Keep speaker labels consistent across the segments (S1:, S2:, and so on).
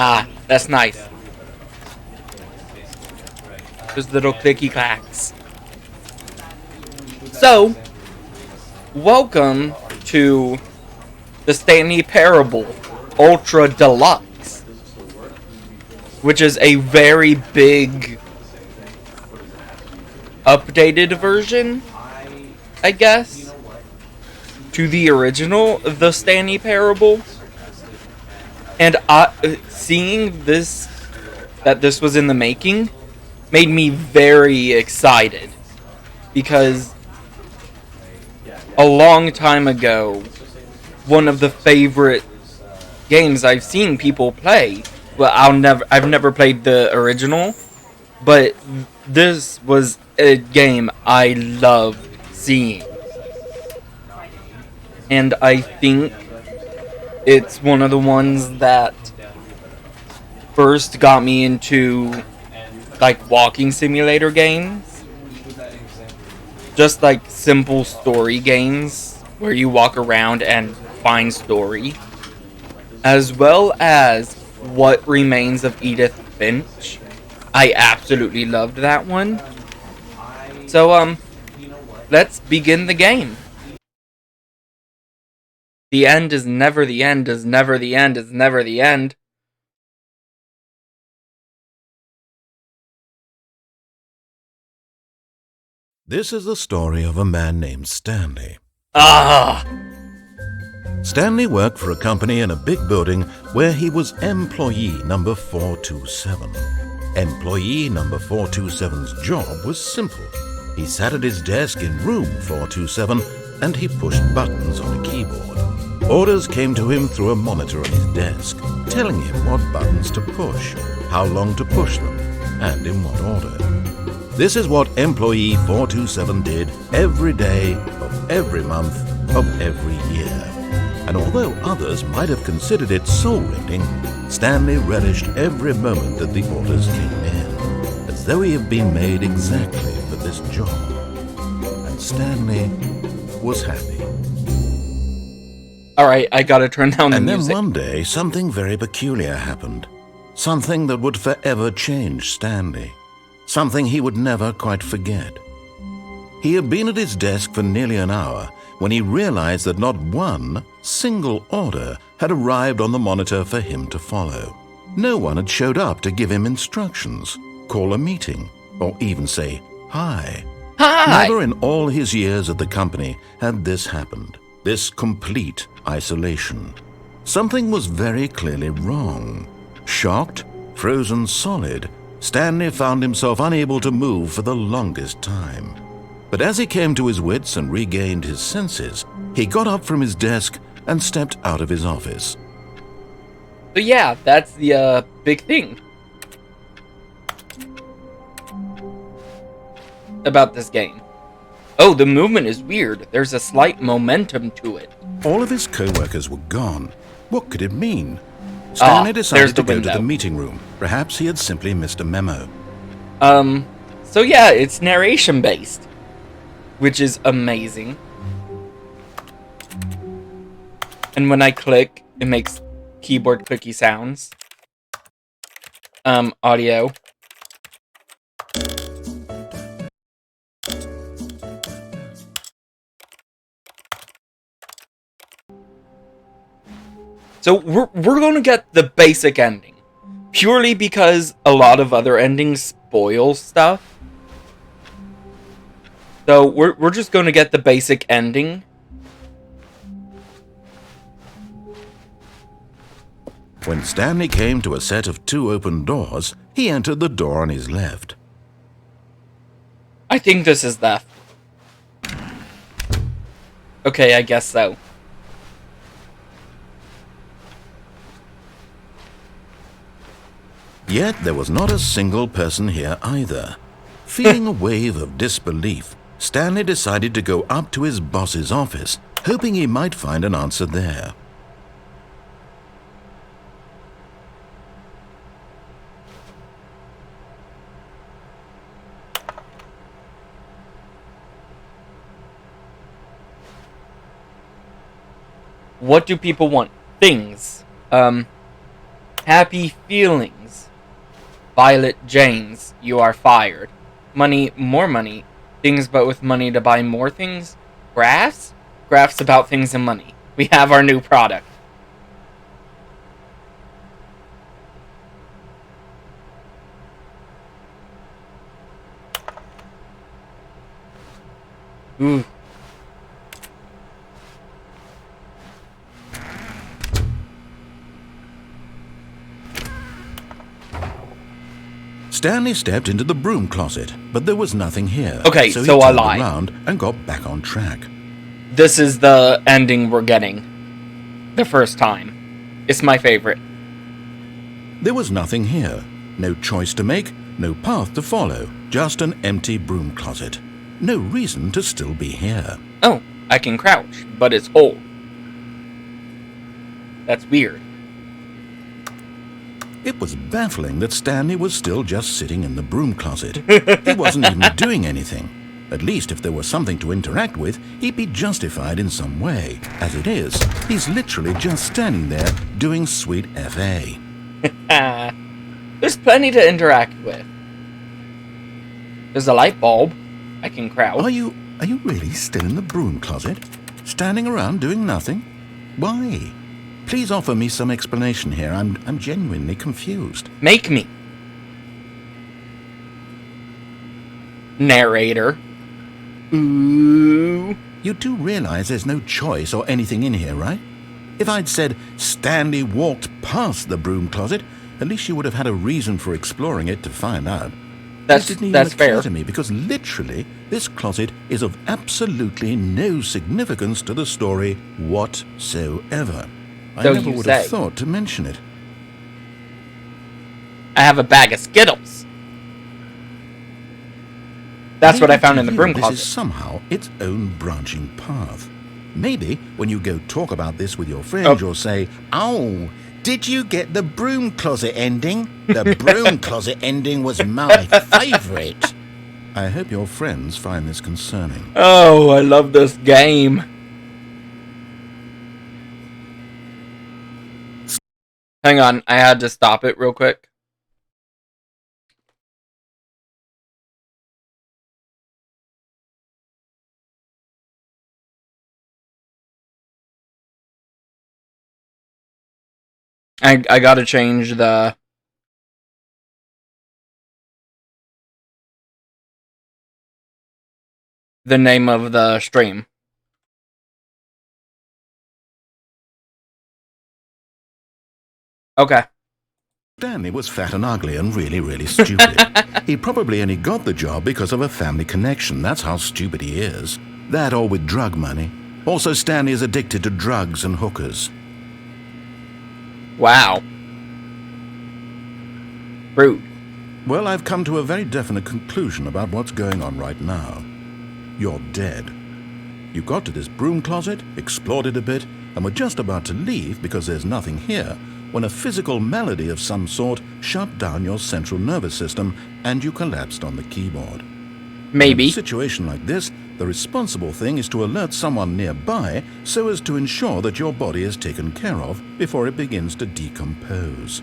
S1: Ah, that's nice. Those little clicky clacks. So, welcome to the Stanley Parable Ultra Deluxe, which is a very big updated version, I guess, to the original, the Stanley Parable. And seeing this, that this was in the making, made me very excited. Because a long time ago, one of the favorite games I've seen people play, well, I've never played the original, but this was a game I loved seeing. And I think it's one of the ones that first got me into like walking simulator games. Just like simple story games where you walk around and find story. As well as What Remains of Edith Finch. I absolutely loved that one. So, let's begin the game. The end is never the end, is never the end, is never the end.
S2: This is the story of a man named Stanley.
S1: Ah!
S2: Stanley worked for a company in a big building where he was employee number 427. Employee number 427's job was simple. He sat at his desk in room 427 and he pushed buttons on a keyboard. Orders came to him through a monitor on his desk, telling him what buttons to push, how long to push them, and in what order. This is what employee 427 did every day of every month of every year. And although others might have considered it soul-rending, Stanley relished every moment that the orders came in, as though he had been made exactly for this job. And Stanley was happy.
S1: Alright, I gotta turn down the music.
S2: And then one day, something very peculiar happened. Something that would forever change Stanley. Something he would never quite forget. He had been at his desk for nearly an hour when he realized that not one single order had arrived on the monitor for him to follow. No one had showed up to give him instructions, call a meeting, or even say hi.
S1: Hi!
S2: Never in all his years at the company had this happened. This complete isolation. Something was very clearly wrong. Shocked, frozen solid, Stanley found himself unable to move for the longest time. But as he came to his wits and regained his senses, he got up from his desk and stepped out of his office.
S1: So yeah, that's the big thing about this game. Oh, the movement is weird. There's a slight momentum to it.
S2: All of his co-workers were gone. What could it mean? Stanley decided to go to the meeting room. Perhaps he had simply missed a memo.
S1: So yeah, it's narration based, which is amazing. And when I click, it makes keyboard clicky sounds. Audio. So we're going to get the basic ending, purely because a lot of other endings spoil stuff. So we're just going to get the basic ending.
S2: When Stanley came to a set of 2 open doors, he entered the door on his left.
S1: I think this is left. Okay, I guess so.
S2: Yet there was not a single person here either. Feeling a wave of disbelief, Stanley decided to go up to his boss's office, hoping he might find an answer there.
S1: What do people want? Things. Happy feelings. Violet James, you are fired. Money, more money. Things but with money to buy more things. Graphs? Graphs about things and money. We have our new product. Ooh.
S2: Stanley stepped into the broom closet, but there was nothing here.
S1: Okay,
S2: so he
S1: so I
S2: turned
S1: lied.
S2: around and got back on track.
S1: This is the ending we're getting. The first time. It's my favorite.
S2: There was nothing here. No choice to make, no path to follow. Just an empty broom closet. No reason to still be here.
S1: Oh, I can crouch, but it's old. That's weird.
S2: It was baffling that Stanley was still just sitting in the broom closet. He wasn't even doing anything. At least if there was something to interact with, he'd be justified in some way. As it is, he's literally just standing there doing sweet FA.
S1: There's plenty to interact with. There's a light bulb. I can crouch.
S2: Are you really still in the broom closet? Standing around doing nothing? Why? Please offer me some explanation here. I'm genuinely confused.
S1: Make me. Narrator. Ooh.
S2: You do realize there's no choice or anything in here, right? If I'd said Stanley walked past the broom closet, at least you would have had a reason for exploring it to find out.
S1: That's
S2: occur
S1: fair
S2: to me because literally this closet is of absolutely no significance to the story whatsoever. I
S1: So
S2: never
S1: you
S2: would
S1: say.
S2: have thought to mention it.
S1: I have a bag of Skittles. That's what I found in the broom
S2: This
S1: closet.
S2: is somehow its own branching path. Maybe when you go talk about this with your friends, you'll say, "Oh, did you get the broom closet ending? The broom closet ending was my favorite." I hope your friends find this concerning.
S1: Oh, I love this game. Hang on, I had to stop it real quick. I gotta change the name of the stream. Okay.
S2: Stanley was fat and ugly and really, really stupid. He probably only got the job because of a family connection. That's how stupid he is. That or with drug money. Also, Stanley is addicted to drugs and hookers.
S1: Wow. Rude.
S2: Well, I've come to a very definite conclusion about what's going on right now. You're dead. You got to this broom closet, explored it a bit, and were just about to leave because there's nothing here, when a physical malady of some sort shut down your central nervous system and you collapsed on the keyboard.
S1: Maybe.
S2: In a situation like this, the responsible thing is to alert someone nearby so as to ensure that your body is taken care of before it begins to decompose.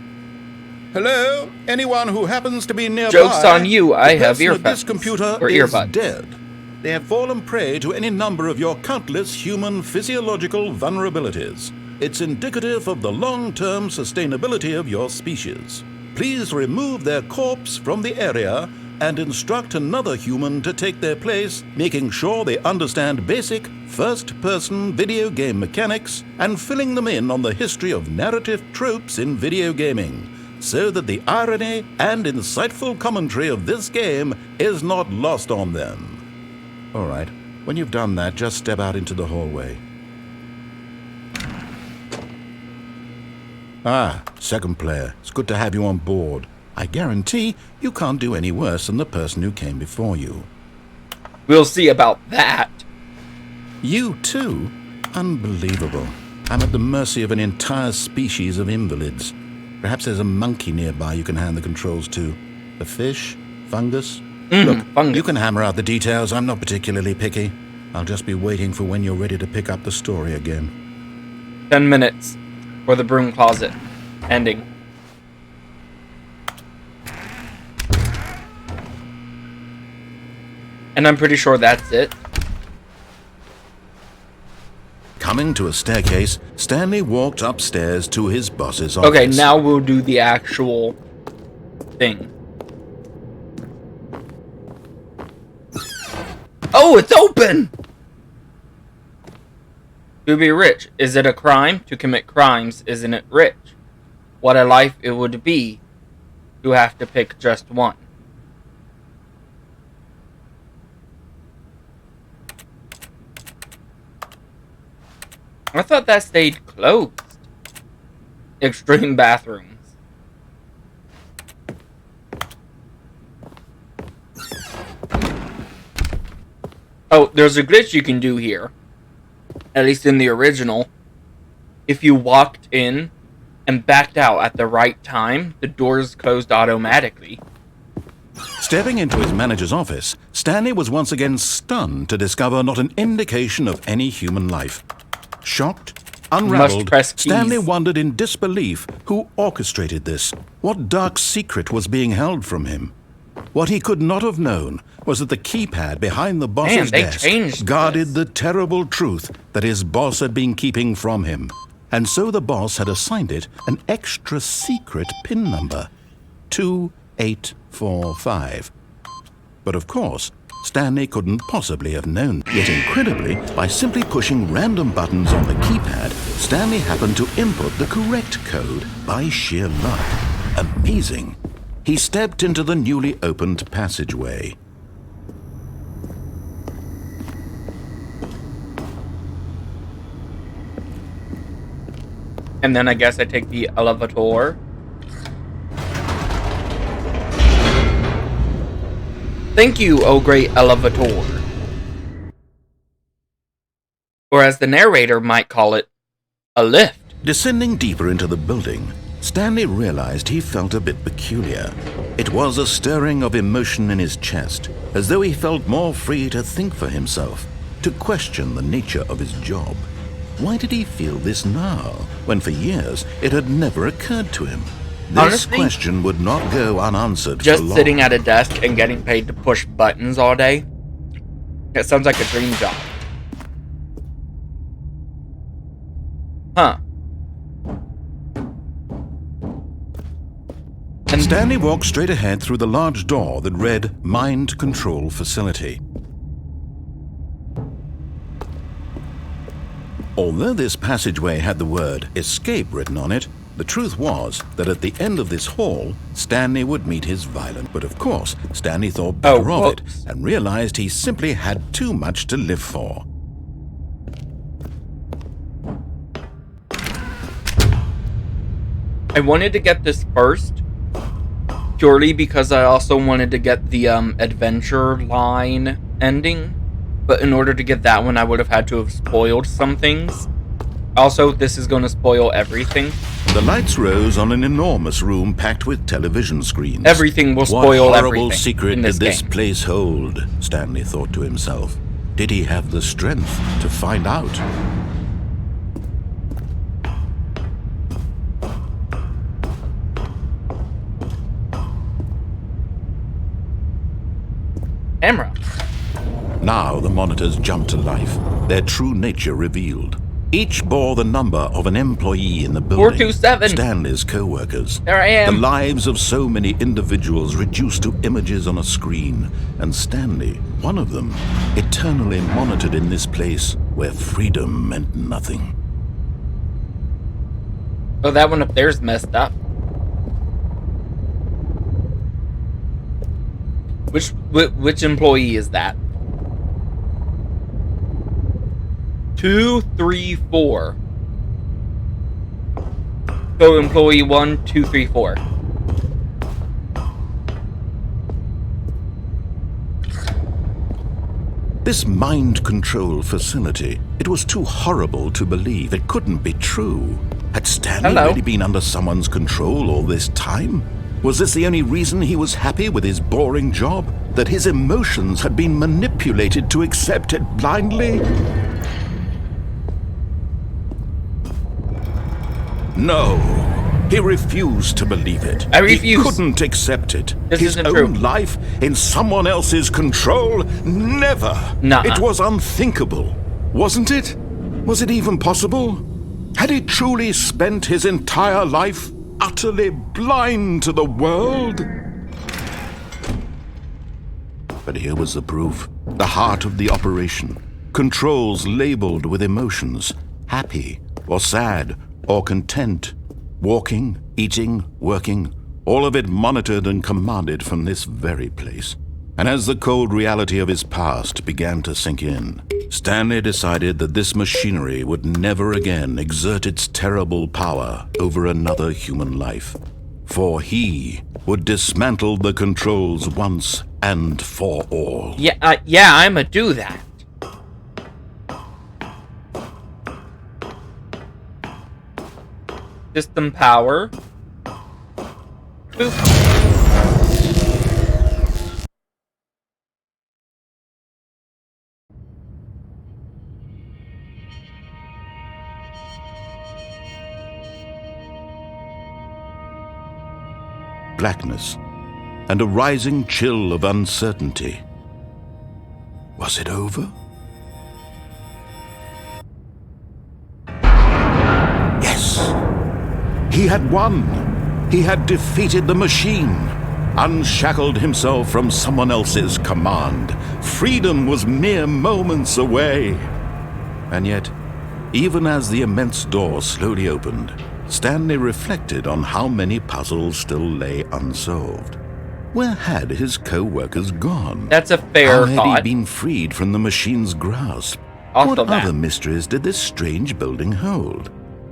S2: Hello? Anyone who happens to be nearby?
S1: Joke's on you, I
S2: The
S1: have
S2: person at
S1: earbuds.
S2: This computer
S1: Or
S2: is
S1: earbuds.
S2: dead. They have fallen prey to any number of your countless human physiological vulnerabilities. It's indicative of the long-term sustainability of your species. Please remove their corpse from the area and instruct another human to take their place, making sure they understand basic first-person video game mechanics and filling them in on the history of narrative tropes in video gaming, so that the irony and insightful commentary of this game is not lost on them. All right, when you've done that, just step out into the hallway. Ah, second player. It's good to have you on board. I guarantee you can't do any worse than the person who came before you.
S1: We'll see about that.
S2: You too? Unbelievable. I'm at the mercy of an entire species of invalids. Perhaps there's a monkey nearby you can hand the controls to. A fish? Fungus? Look,
S1: fungus.
S2: you can hammer out the details. I'm not particularly picky. I'll just be waiting for when you're ready to pick up the story again.
S1: 10 minutes for the broom closet ending. And I'm pretty sure that's it.
S2: Coming to a staircase, Stanley walked upstairs to his boss's office.
S1: Okay, now we'll do the actual thing. Oh, it's open! To be rich, is it a crime? To commit crimes, isn't it rich? What a life it would be to have to pick just one. I thought that stayed closed. Extreme bathrooms. Oh, there's a glitch you can do here. At least in the original. If you walked in and backed out at the right time, the doors closed automatically.
S2: Stepping into his manager's office, Stanley was once again stunned to discover not an indication of any human life. Shocked, unraveled, Stanley wondered in disbelief who orchestrated this. What dark secret was being held from him? What he could not have known was that the keypad behind the boss's desk guarded the terrible truth that his boss had been keeping from him. And so the boss had assigned it an extra secret PIN number, 2845. But of course, Stanley couldn't possibly have known. Yet incredibly, by simply pushing random buttons on the keypad, Stanley happened to input the correct code by sheer luck. Amazing. He stepped into the newly opened passageway.
S1: And then I guess I take the elevator. Thank you, oh great elevator. Or as the narrator might call it, a lift.
S2: Descending deeper into the building, Stanley realized he felt a bit peculiar. It was a stirring of emotion in his chest, as though he felt more free to think for himself, to question the nature of his job. Why did he feel this now, when for years it had never occurred to him? This
S1: Honestly,
S2: question would not go unanswered
S1: just
S2: for long.
S1: sitting at a desk and getting paid to push buttons all day. It sounds like a dream job. Huh. And
S2: Stanley walked straight ahead through the large door that read Mind Control Facility. Although this passageway had the word Escape written on it, the truth was that at the end of this hall, Stanley would meet his violent. But of course, Stanley thought better of it and realized he simply had too much to live for.
S1: I wanted to get this first, purely because I also wanted to get the adventure line ending. But in order to get that one, I would have had to have spoiled some things. Also, this is going to spoil everything.
S2: The lights rose on an enormous room packed with television screens.
S1: Everything will spoil everything.
S2: What horrible secret
S1: in
S2: did this
S1: game.
S2: place hold? Stanley thought to himself. Did he have the strength to find out?
S1: Camera.
S2: Now the monitors jumped to life, their true nature revealed. Each bore the number of an employee in the building.
S1: 427.
S2: Stanley's co-workers.
S1: There I am.
S2: The lives of so many individuals reduced to images on a screen. And Stanley, one of them, eternally monitored in this place where freedom meant nothing.
S1: Oh, that one up there's messed up. Which employee is that? 234. So employee 1, 2, 3, 4.
S2: This mind control facility, it was too horrible to believe. It couldn't be true. Had Stanley really been under someone's control all this time? Was this the only reason he was happy with his boring job? That his emotions had been manipulated to accept it blindly? No. He refused to believe it.
S1: I refuse.
S2: He couldn't accept it.
S1: This
S2: His
S1: isn't
S2: own
S1: true.
S2: life in someone else's control? Never.
S1: Nuh-uh.
S2: It was unthinkable, wasn't it? Was it even possible? Had he truly spent his entire life utterly blind to the world? But here was the proof. The heart of the operation. Controls labeled with emotions. Happy or sad or content. Walking, eating, working. All of it monitored and commanded from this very place. And as the cold reality of his past began to sink in, Stanley decided that this machinery would never again exert its terrible power over another human life. For he would dismantle the controls once and for all.
S1: Yeah, I'ma do that. System power. Boop.
S2: Blackness and a rising chill of uncertainty. Was it over? Yes! He had won! He had defeated the machine, unshackled himself from someone else's command. Freedom was mere moments away. And yet, even as the immense door slowly opened, Stanley reflected on how many puzzles still lay unsolved. Where had his co-workers gone?
S1: That's a fair
S2: How
S1: thought.
S2: had he been freed from the machine's grasp?
S1: Also
S2: What other mysteries did this strange building hold?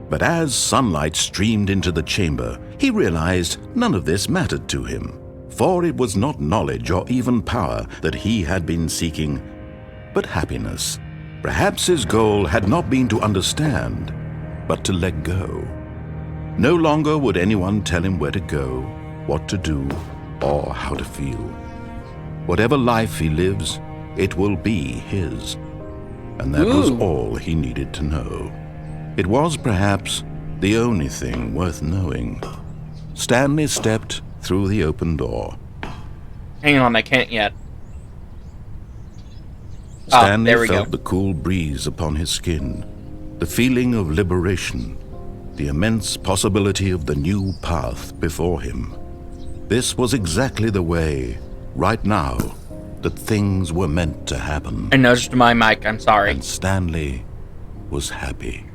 S2: But as sunlight streamed into the chamber, he realized none of this mattered to him, for it was not knowledge or even power that he had been seeking, but happiness. Perhaps his goal had not been to understand, but to let go. No longer would anyone tell him where to go, what to do, or how to feel. Whatever life he lives, it will be his. And that was all he needed to know. It was perhaps the only thing worth knowing. Stanley stepped through the open door.
S1: Hang on, I can't yet.
S2: Stanley
S1: there we
S2: felt
S1: go.
S2: the cool breeze upon his skin, the feeling of liberation, the immense possibility of the new path before him. This was exactly the way, right now, that things were meant to happen.
S1: I nudged my mic, I'm sorry.
S2: And Stanley was happy.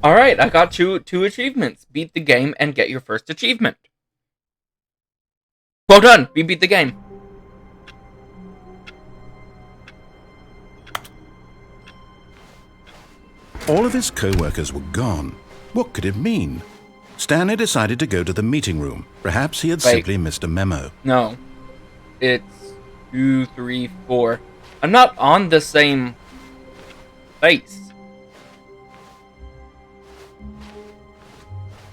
S1: Alright, I got two achievements. Beat the game and get your first achievement. Well done, we beat the game.
S2: All of his co-workers were gone. What could it mean? Stanley decided to go to the meeting room. Perhaps he had simply missed a memo.
S1: No. It's 2, 3, 4. I'm not on the same place.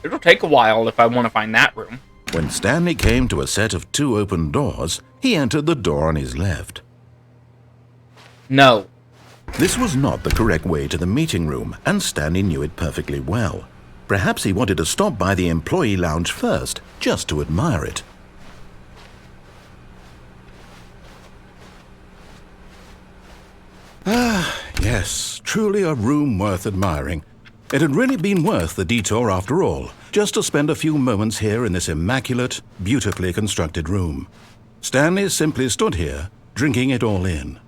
S1: It'll take a while if I want to find that room.
S2: When Stanley came to a set of 2 open doors, he entered the door on his left.
S1: No.
S2: This was not the correct way to the meeting room, and Stanley knew it perfectly well. Perhaps he wanted to stop by the employee lounge first, just to admire it. Ah, yes, truly a room worth admiring. It had really been worth the detour after all, just to spend a few moments here in this immaculate, beautifully constructed room. Stanley simply stood here, drinking it all in.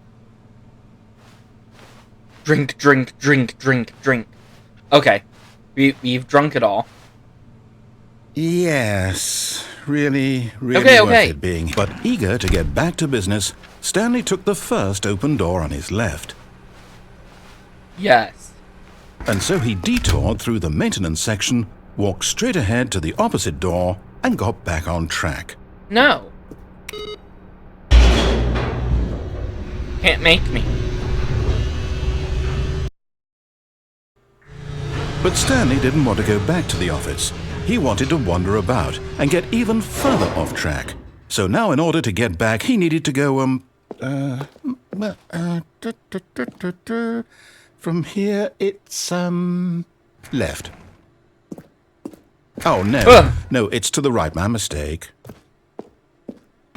S1: Drink, drink, drink, drink, drink. Okay. We've drunk it all.
S2: Yes, really worth it being. But eager to get back to business, Stanley took the first open door on his left.
S1: Yes.
S2: And so he detoured through the maintenance section, walked straight ahead to the opposite door, and got back on track.
S1: No. Can't make me.
S2: But Stanley didn't want to go back to the office. He wanted to wander about and get even further off track. So now in order to get back, he needed to go, From here, it's, left. Oh, no.
S1: Ugh.
S2: No, it's to the right. My mistake.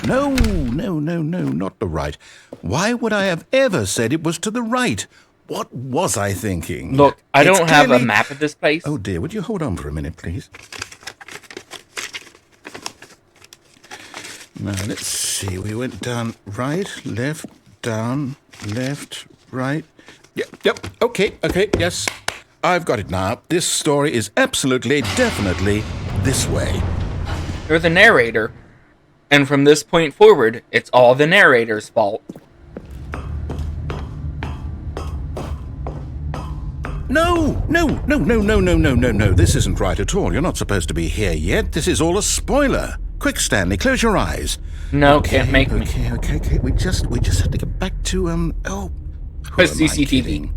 S2: No, not the right. Why would I have ever said it was to the right? What was I thinking?
S1: Look, I don't have a
S2: clearly...
S1: map of this place.
S2: Oh, dear. Would you hold on for a minute, please? Now, let's see. We went down right, left, down, left, right. Yep. Okay, yes. I've got it now. This story is absolutely, definitely this way.
S1: You're the narrator. And from this point forward, it's all the narrator's fault.
S2: No. This isn't right at all. You're not supposed to be here yet. This is all a spoiler. Quick, Stanley, close your eyes.
S1: No,
S2: okay,
S1: can't make me.
S2: Okay. We just have to get back to, who am I
S1: CCTV.
S2: kidding?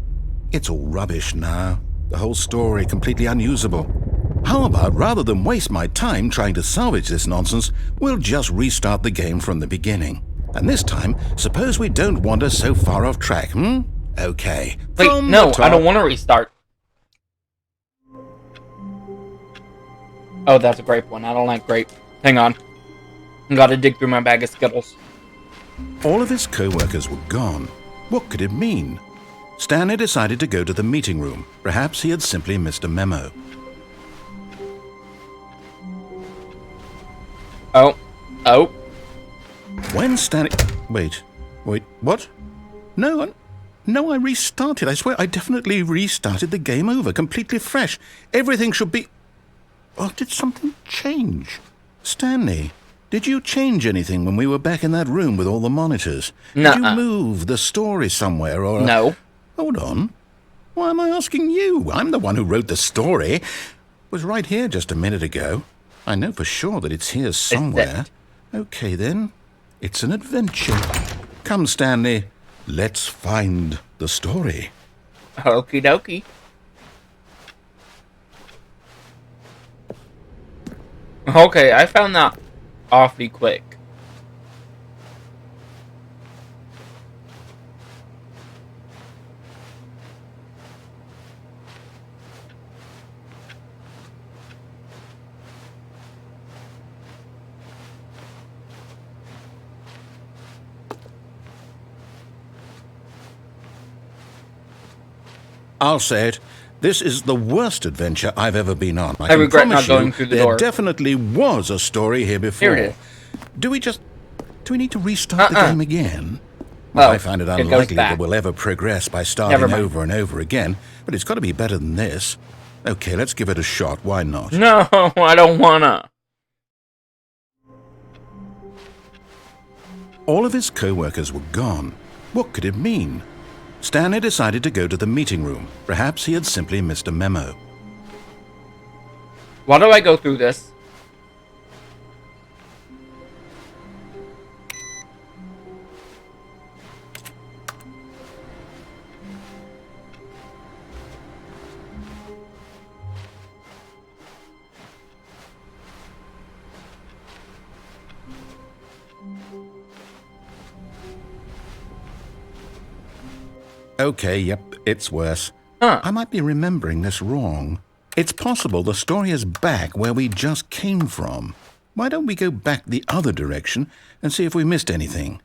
S2: It's all rubbish now. The whole story completely unusable. How about, rather than waste my time trying to salvage this nonsense, we'll just restart the game from the beginning. And this time, suppose we don't wander so far off track, Okay.
S1: Wait, no, I don't want to restart. Oh, that's a grape one. I don't like grape. Hang on. I gotta dig through my bag of Skittles.
S2: All of his co-workers were gone. What could it mean? Stanley decided to go to the meeting room. Perhaps he had simply missed a memo.
S1: Oh.
S2: When Stanley... Wait, what? No, I restarted. I swear I definitely restarted the game over, completely fresh. Everything should be... Oh, did something change? Stanley, did you change anything when we were back in that room with all the monitors?
S1: Nuh-uh.
S2: Did you move the story somewhere or...
S1: No.
S2: Hold on. Why am I asking you? I'm the one who wrote the story. It was right here just a minute ago. I know for sure that it's here somewhere. Okay, then. It's an adventure. Come, Stanley. Let's find the story.
S1: Okie dokie. Okay, I found that awfully quick.
S2: I'll say it. This is the worst adventure I've ever been on.
S1: I regret not going through the door.
S2: There definitely was a story here before.
S1: Here it is.
S2: Do we need to restart the game again?
S1: Well,
S2: I find it unlikely that we'll ever progress by starting over and over again, but it's got to be better than this. Okay, let's give it a shot. Why not?
S1: No, I don't wanna.
S2: All of his co-workers were gone. What could it mean? Stanley decided to go to the meeting room. Perhaps he had simply missed a memo.
S1: Why do I go through this?
S2: Okay, yep, it's worse.
S1: Huh.
S2: I might be remembering this wrong. It's possible the story is back where we just came from. Why don't we go back the other direction and see if we missed anything?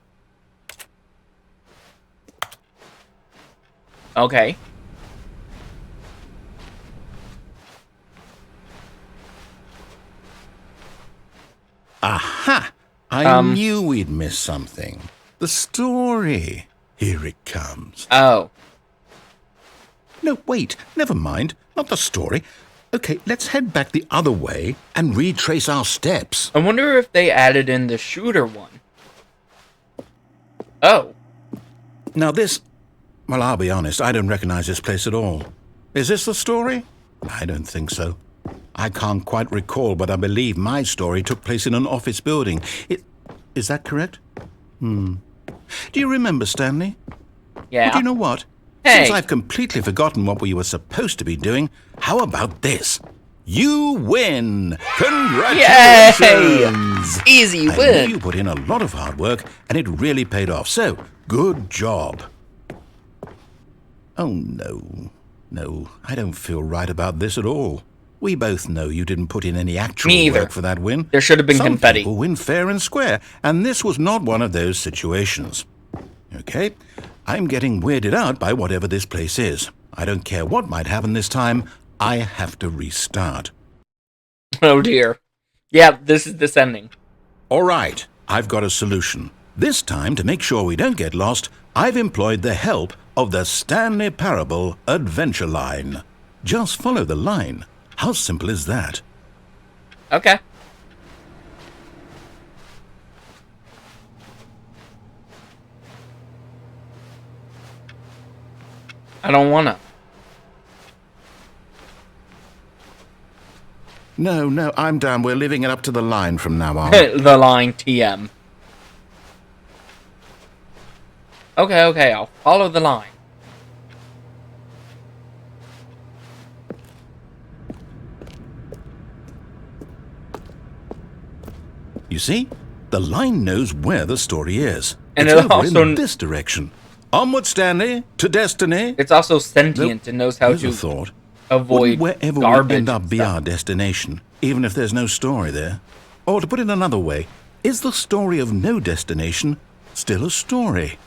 S1: Okay.
S2: Aha! I knew we'd missed something. The story. Here it comes.
S1: Oh.
S2: No, wait. Never mind. Not the story. Okay, let's head back the other way and retrace our steps.
S1: I wonder if they added in the shooter one. Oh.
S2: Now this... Well, I'll be honest. I don't recognize this place at all. Is this the story? I don't think so. I can't quite recall, but I believe my story took place in an office building. Is that correct? Do you remember, Stanley?
S1: Yeah.
S2: Well, do you know what?
S1: Hey.
S2: Since I've completely forgotten what we were supposed to be doing, how about this? You win!
S1: Yay!
S2: Congratulations!
S1: Easy
S2: I know
S1: win.
S2: you put in a lot of hard work, and it really paid off. So, good job. Oh, no. No, I don't feel right about this at all. We both know you didn't put in any actual
S1: Me either.
S2: work for that win.
S1: There should have been
S2: Some
S1: confetti.
S2: people win fair and square, and this was not one of those situations. Okay, I'm getting weirded out by whatever this place is. I don't care what might happen this time. I have to restart.
S1: Oh dear. Yeah, this is descending.
S2: All right, I've got a solution. This time, to make sure we don't get lost, I've employed the help of the Stanley Parable Adventure Line. Just follow the line. How simple is that?
S1: Okay. I don't wanna.
S2: No, I'm down. We're leaving it up to the line from now on.
S1: The line TM. Okay, I'll follow the line.
S2: You see? The line knows where the story is.
S1: And
S2: it's
S1: it
S2: over
S1: also
S2: in this direction. Onward, Stanley, to destiny.
S1: It's also sentient and knows how
S2: Here's a
S1: to
S2: thought.
S1: avoid
S2: Wouldn't wherever
S1: garbage
S2: we end up
S1: and
S2: be
S1: stuff.
S2: our destination, even if there's no story there? Or to put it another way, is the story of no destination still a story?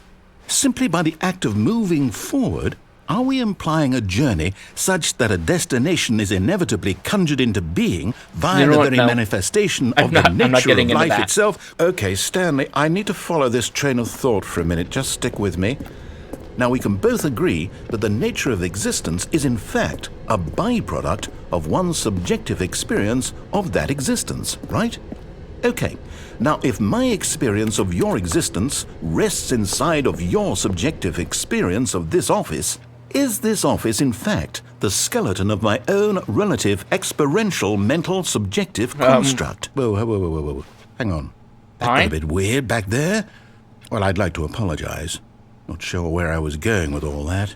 S2: Simply by the act of moving forward, are we implying a journey such that a destination is inevitably conjured into being via
S1: You know
S2: the
S1: what?
S2: very
S1: No.
S2: manifestation
S1: I'm
S2: of
S1: not-
S2: the
S1: I'm not
S2: nature
S1: getting
S2: of
S1: into
S2: life
S1: that.
S2: itself? Okay, Stanley, I need to follow this train of thought for a minute. Just stick with me. Now, we can both agree that the nature of existence is in fact a byproduct of one's subjective experience of that existence, right? Okay, now if my experience of your existence rests inside of your subjective experience of this office, is this office in fact the skeleton of my own relative experiential mental subjective construct? Whoa. Hang on. That got
S1: Fine.
S2: a bit weird back there. Well, I'd like to apologize. Not sure where I was going with all that.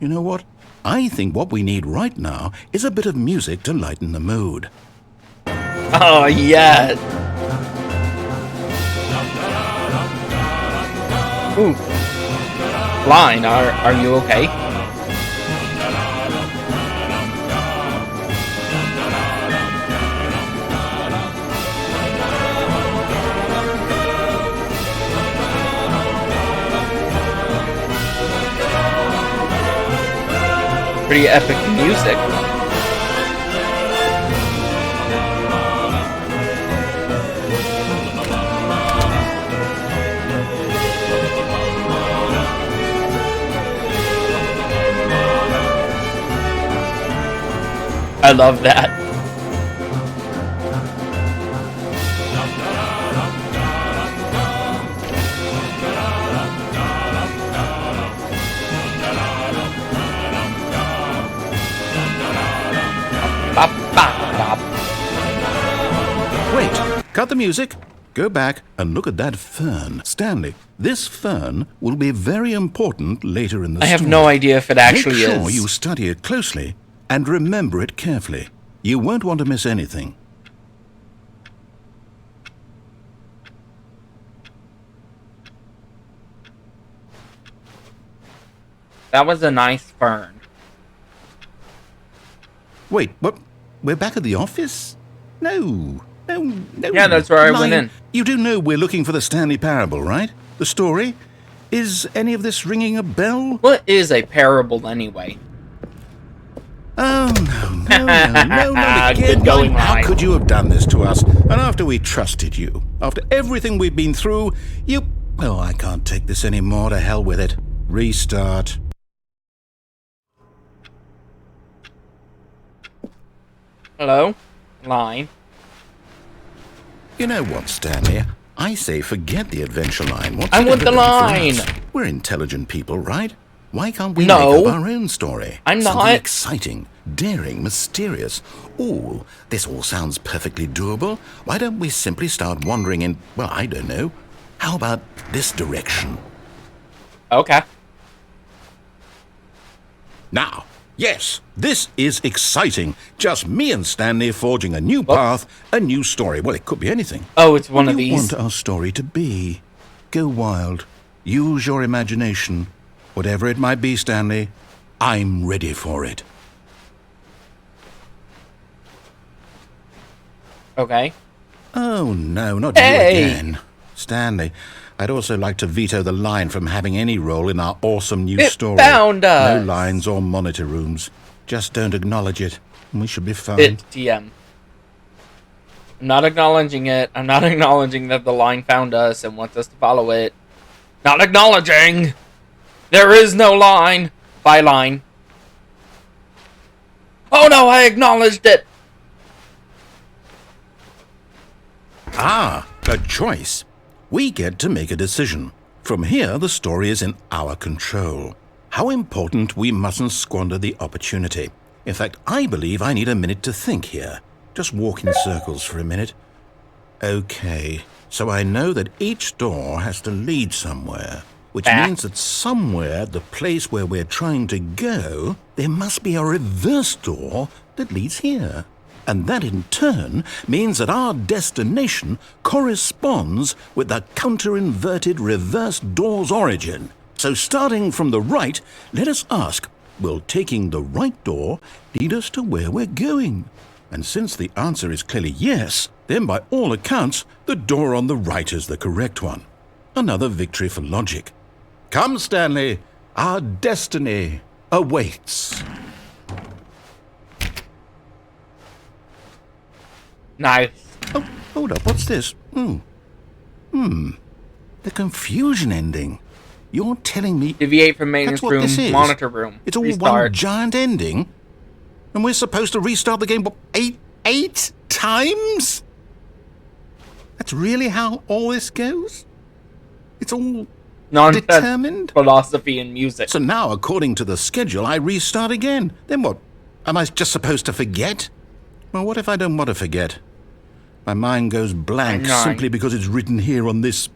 S2: You know what? I think what we need right now is a bit of music to lighten the mood.
S1: Oh, yes. Ooh. Line, are you okay? Pretty epic music. I love that. Bop, bop, bop.
S2: Wait, cut the music. Go back and look at that fern. Stanley, this fern will be very important later in the
S1: I have
S2: story.
S1: no idea if it actually
S2: Make sure
S1: is.
S2: you study it closely and remember it carefully. You won't want to miss anything.
S1: That was a nice fern.
S2: Wait, what? We're back at the office? No.
S1: Yeah, that's where I went
S2: Lion,
S1: in.
S2: You do know we're looking for the Stanley Parable, right? The story? Is any of this ringing a bell?
S1: What is a parable anyway?
S2: Oh, no, not again.
S1: Good going,
S2: How
S1: Lion.
S2: could you have done this to us? And after we trusted you, after everything we've been through, you... Oh, I can't take this anymore. To hell with it. Restart.
S1: Hello? Line.
S2: You know what, Stanley? I say forget the adventure line. What's
S1: I
S2: it
S1: want the
S2: ever done for
S1: line.
S2: us? We're intelligent people, right? Why can't we
S1: No.
S2: make up our own story?
S1: I'm
S2: Something
S1: not.
S2: exciting, daring, mysterious. Ooh, this all sounds perfectly doable. Why don't we simply start wandering in, well, I don't know. How about this direction?
S1: Okay.
S2: Now, Yes, this is exciting. Just me and Stanley forging a new path, a new story. Well, it could be anything.
S1: Oh, it's one
S2: What
S1: of
S2: do you
S1: these.
S2: want our story to be? Go wild. Use your imagination. Whatever it might be, Stanley, I'm ready for it.
S1: Okay.
S2: Oh, no, not
S1: Hey!
S2: you again. Stanley, I'd also like to veto the line from having any role in our awesome new
S1: It
S2: story.
S1: found us.
S2: No lines or monitor rooms. Just don't acknowledge it, and we should be fine.
S1: It TM. I'm not acknowledging it. I'm not acknowledging that the line found us and wants us to follow it. Not acknowledging! There is no line. Byline. Oh no, I acknowledged it!
S2: Ah, a choice. We get to make a decision. From here, the story is in our control. How important we mustn't squander the opportunity. In fact, I believe I need a minute to think here. Just walk in circles for a minute. Okay, so I know that each door has to lead somewhere, which means that somewhere, the place where we're trying to go, there must be a reverse door that leads here. And that in turn means that our destination corresponds with the counter-inverted reverse door's origin. So starting from the right, let us ask, will taking the right door lead us to where we're going? And since the answer is clearly yes, then by all accounts, the door on the right is the correct one. Another victory for logic. Come, Stanley, our destiny awaits.
S1: Nice.
S2: Oh, hold up, what's this? The confusion ending. You're telling me
S1: Deviate from maintenance
S2: that's what
S1: room,
S2: this is?
S1: monitor room.
S2: It's all
S1: Restart.
S2: one giant ending? And we're supposed to restart the game, what, eight times? That's really how all this goes? It's all
S1: Nonsense.
S2: determined?
S1: Philosophy and music.
S2: So now, according to the schedule, I restart again. Then what? Am I just supposed to forget? Well, what if I don't want to forget? My mind goes blank simply because it's written here on this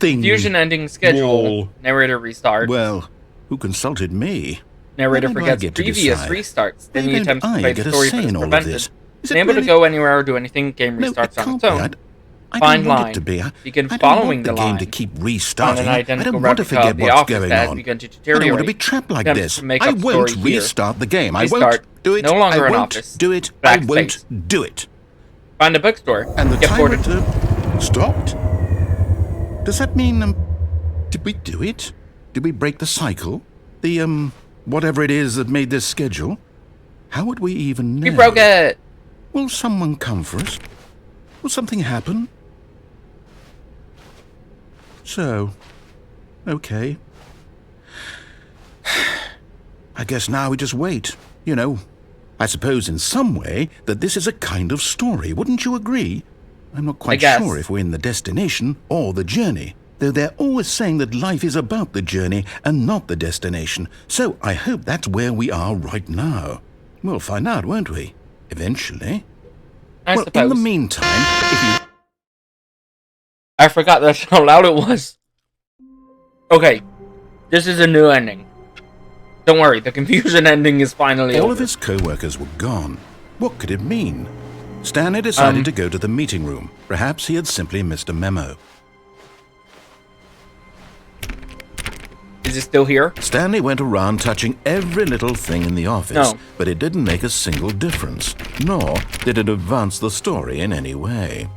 S2: thing.
S1: Fusion ending schedule.
S2: Wall.
S1: Narrator restart.
S2: Well, who consulted me?
S1: Narrator
S2: Why don't I
S1: forgets
S2: get to
S1: previous
S2: decide?
S1: restarts. Then
S2: Why
S1: he
S2: don't
S1: attempts to
S2: I
S1: play
S2: get
S1: the
S2: a
S1: story
S2: say
S1: but is
S2: in all of
S1: prevented.
S2: this? Is it
S1: Unable
S2: really?
S1: to go anywhere or do anything, game
S2: No, it
S1: restarts on
S2: can't
S1: its
S2: be.
S1: own.
S2: I
S1: Find
S2: don't want
S1: line.
S2: it to be.
S1: Begin
S2: I don't
S1: following
S2: want the
S1: the
S2: game
S1: line.
S2: to keep
S1: Find
S2: restarting.
S1: an
S2: I
S1: identical
S2: don't want to
S1: replica
S2: forget
S1: of the
S2: what's
S1: office
S2: going
S1: that has
S2: on.
S1: begun to
S2: I don't
S1: deteriorate.
S2: want to be trapped like
S1: Attempts
S2: this.
S1: to make
S2: I
S1: up
S2: won't
S1: story here.
S2: restart the game. I
S1: Restart.
S2: won't do it.
S1: No longer
S2: I
S1: in
S2: won't
S1: office.
S2: do it. I
S1: Backspace.
S2: won't do it.
S1: Find a bookstore.
S2: And the
S1: Get
S2: timer
S1: boarded.
S2: stopped? Does that mean, did we do it? Did we break the cycle? The, whatever it is that made this schedule? How would we even know?
S1: You broke it.
S2: Will someone come for us? Will something happen? So, okay. I guess now we just wait. You know, I suppose in some way that this is a kind of story, wouldn't you agree? I'm not quite
S1: guess.
S2: sure if we're in the destination or the journey, though they're always saying that life is about the journey and not the destination, so I hope that's where we are right now. We'll find out, won't we? Eventually.
S1: I
S2: well,
S1: suppose.
S2: in the meantime, if you...
S1: I forgot that's how loud it was. Okay. This is a new ending. Don't worry, the confusion ending is finally
S2: All
S1: over.
S2: of his co-workers were gone. What could it mean? Stanley decided to go to the meeting room. Perhaps he had simply missed a memo.
S1: Is it still here?
S2: Stanley went around touching every little thing in the office,
S1: No.
S2: but it didn't make a single difference, nor did it advance the story in any way.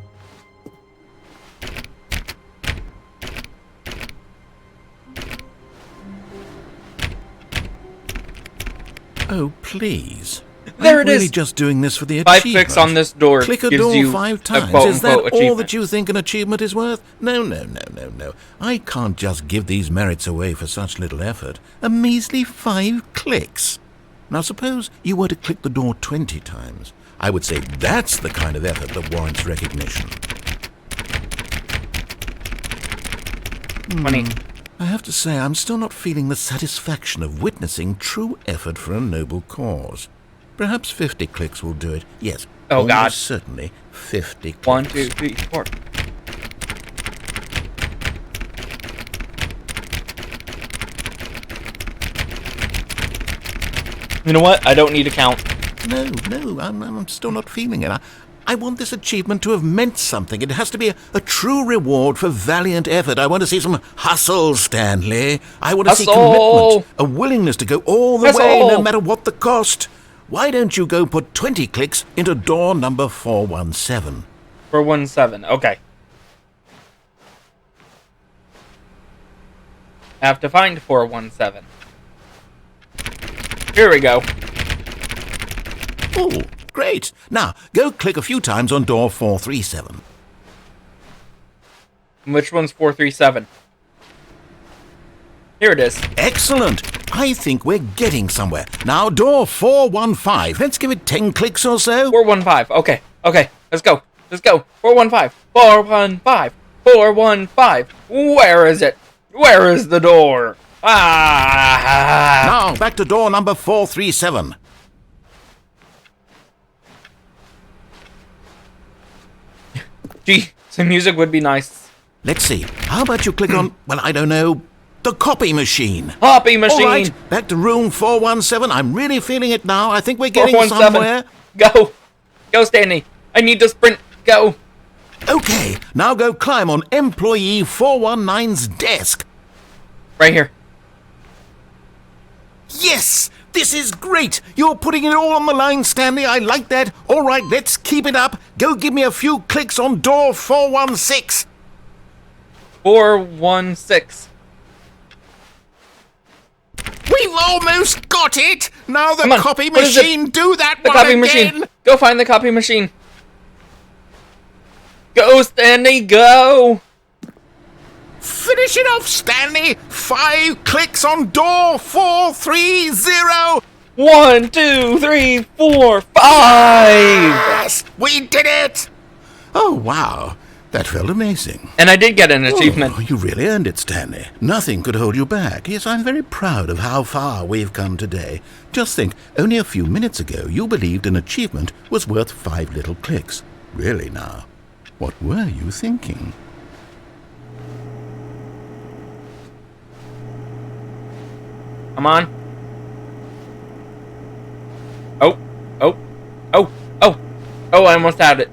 S2: Oh, please.
S1: There
S2: Are
S1: it
S2: you really
S1: is.
S2: just doing this for the
S1: 5
S2: achievement?
S1: clicks on this door
S2: Click a
S1: gives
S2: door
S1: you
S2: 5
S1: a
S2: times.
S1: quote-unquote
S2: Is that all
S1: achievement.
S2: that you think an achievement is worth? No, no, no, no, no. I can't just give these merits away for such little effort. A measly 5 clicks. Now suppose you were to click the door 20 times. I would say that's the kind of effort that warrants recognition.
S1: Funny.
S2: I have to say, I'm still not feeling the satisfaction of witnessing true effort for a noble cause. Perhaps 50 clicks will do it. Yes,
S1: Oh,
S2: almost
S1: God.
S2: certainly 50 clicks.
S1: 1, 2, 3, 4. You know what? I don't need to count.
S2: No, I'm still not feeling it. I want this achievement to have meant something. It has to be a true reward for valiant effort. I want to see some hustle, Stanley. I want to see commitment, a willingness to go all the way, no matter what the cost. Why don't you go put 20 clicks into door number 417?
S1: 417, okay. I have to find 417. Here we go.
S2: Oh, great. Now, go click a few times on door 437.
S1: Which one's 437? Here it is.
S2: Excellent. I think we're getting somewhere. Now, door 415. Let's give it 10 clicks or so.
S1: 415. Okay. Let's go. 415. 415. 415. Where is it? Where is the door?
S2: Now, back to door number 437.
S1: Gee, some music would be nice.
S2: Let's see. How about you click on, well, I don't know, the copy machine.
S1: Copy machine.
S2: All right, back to room 417. I'm really feeling it now. I think we're getting somewhere.
S1: Go. Go, Stanley. I need to sprint. Go.
S2: Okay, now go climb on employee 419's desk.
S1: Right here.
S2: Yes! This is great! You're putting it all on the line, Stanley. I like that. All right, let's keep it up. Go give me a few clicks on door 416.
S1: 416.
S2: We've almost got it! Now the copy
S1: What is
S2: machine, do that
S1: The
S2: one
S1: copy
S2: again!
S1: machine. Go find the copy machine. Go, Stanley, go!
S2: Finish it off, Stanley! 5 clicks on door 430!
S1: 1, 2, 3, 4, 5!
S2: Yes! We did it! Oh, wow. That felt amazing.
S1: And I did get an achievement.
S2: Oh, you really earned it, Stanley. Nothing could hold you back. Yes, I'm very proud of how far we've come today. Just think, only a few minutes ago, you believed an achievement was worth 5 little clicks. Really now, what were you thinking?
S1: Come on. Oh, I almost had it.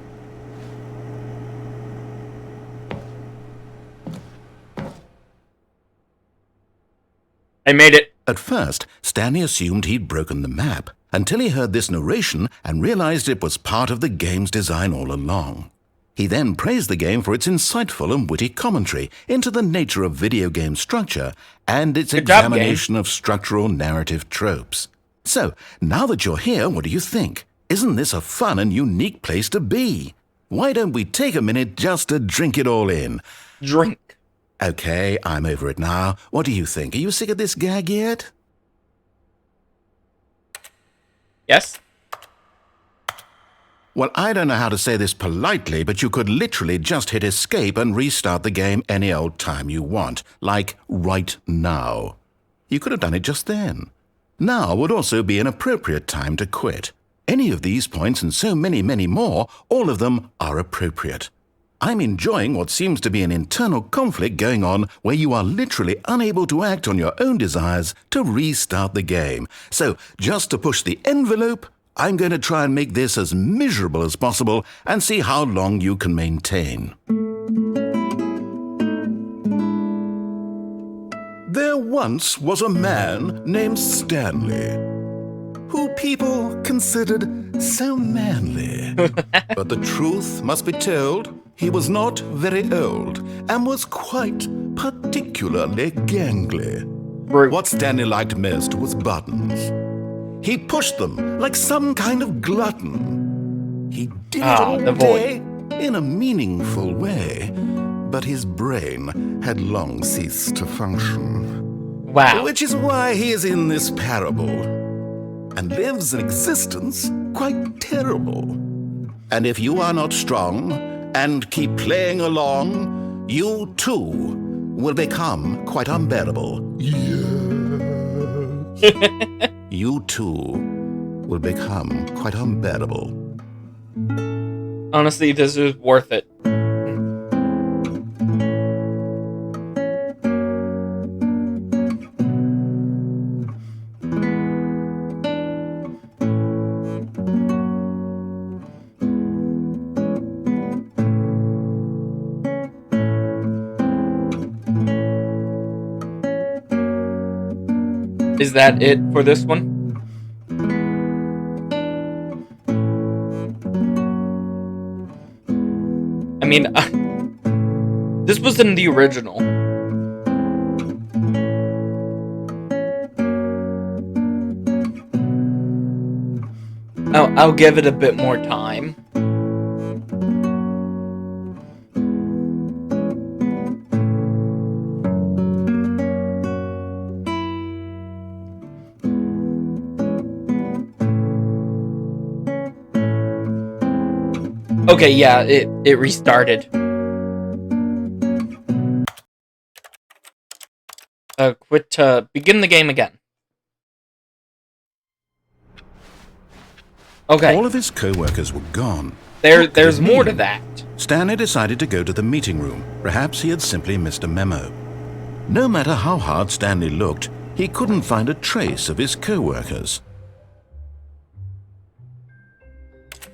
S1: I made it.
S2: At first, Stanley assumed he'd broken the map, until he heard this narration and realized it was part of the game's design all along. He then praised the game for its insightful and witty commentary into the nature of video game structure and its examination of structural narrative tropes. So, now that you're here, what do you think? Isn't this a fun and unique place to be? Why don't we take a minute just to drink it all in?
S1: Drink.
S2: Okay, I'm over it now. What do you think? Are you sick of this gag yet?
S1: Yes?
S2: Well, I don't know how to say this politely, but you could literally just hit escape and restart the game any old time you want, like right now. You could have done it just then. Now would also be an appropriate time to quit. Any of these points and so many, many more, all of them are appropriate. I'm enjoying what seems to be an internal conflict going on where you are literally unable to act on your own desires to restart the game. So, just to push the envelope, I'm going to try and make this as miserable as possible and see how long you can maintain. There once was a man named Stanley, who people considered so manly. But the truth must be told, he was not very old and was quite particularly gangly. What Stanley liked most was buttons. He pushed them like some kind of glutton. He did it all day in a meaningful way, but his brain had long ceased to function.
S1: Wow.
S2: Which is why he is in this parable, and lives an existence quite terrible. And if you are not strong and keep playing along, you too will become quite unbearable. Yes. You too will become quite unbearable.
S1: Honestly, this is worth it. Is that it for this one? I mean, this was in the original. I'll give it a bit more time. Okay, yeah, it restarted. Begin the game again. Okay.
S2: All of his co-workers were gone.
S1: There's more to that.
S2: Stanley decided to go to the meeting room. Perhaps he had simply missed a memo. No matter how hard Stanley looked, he couldn't find a trace of his co-workers.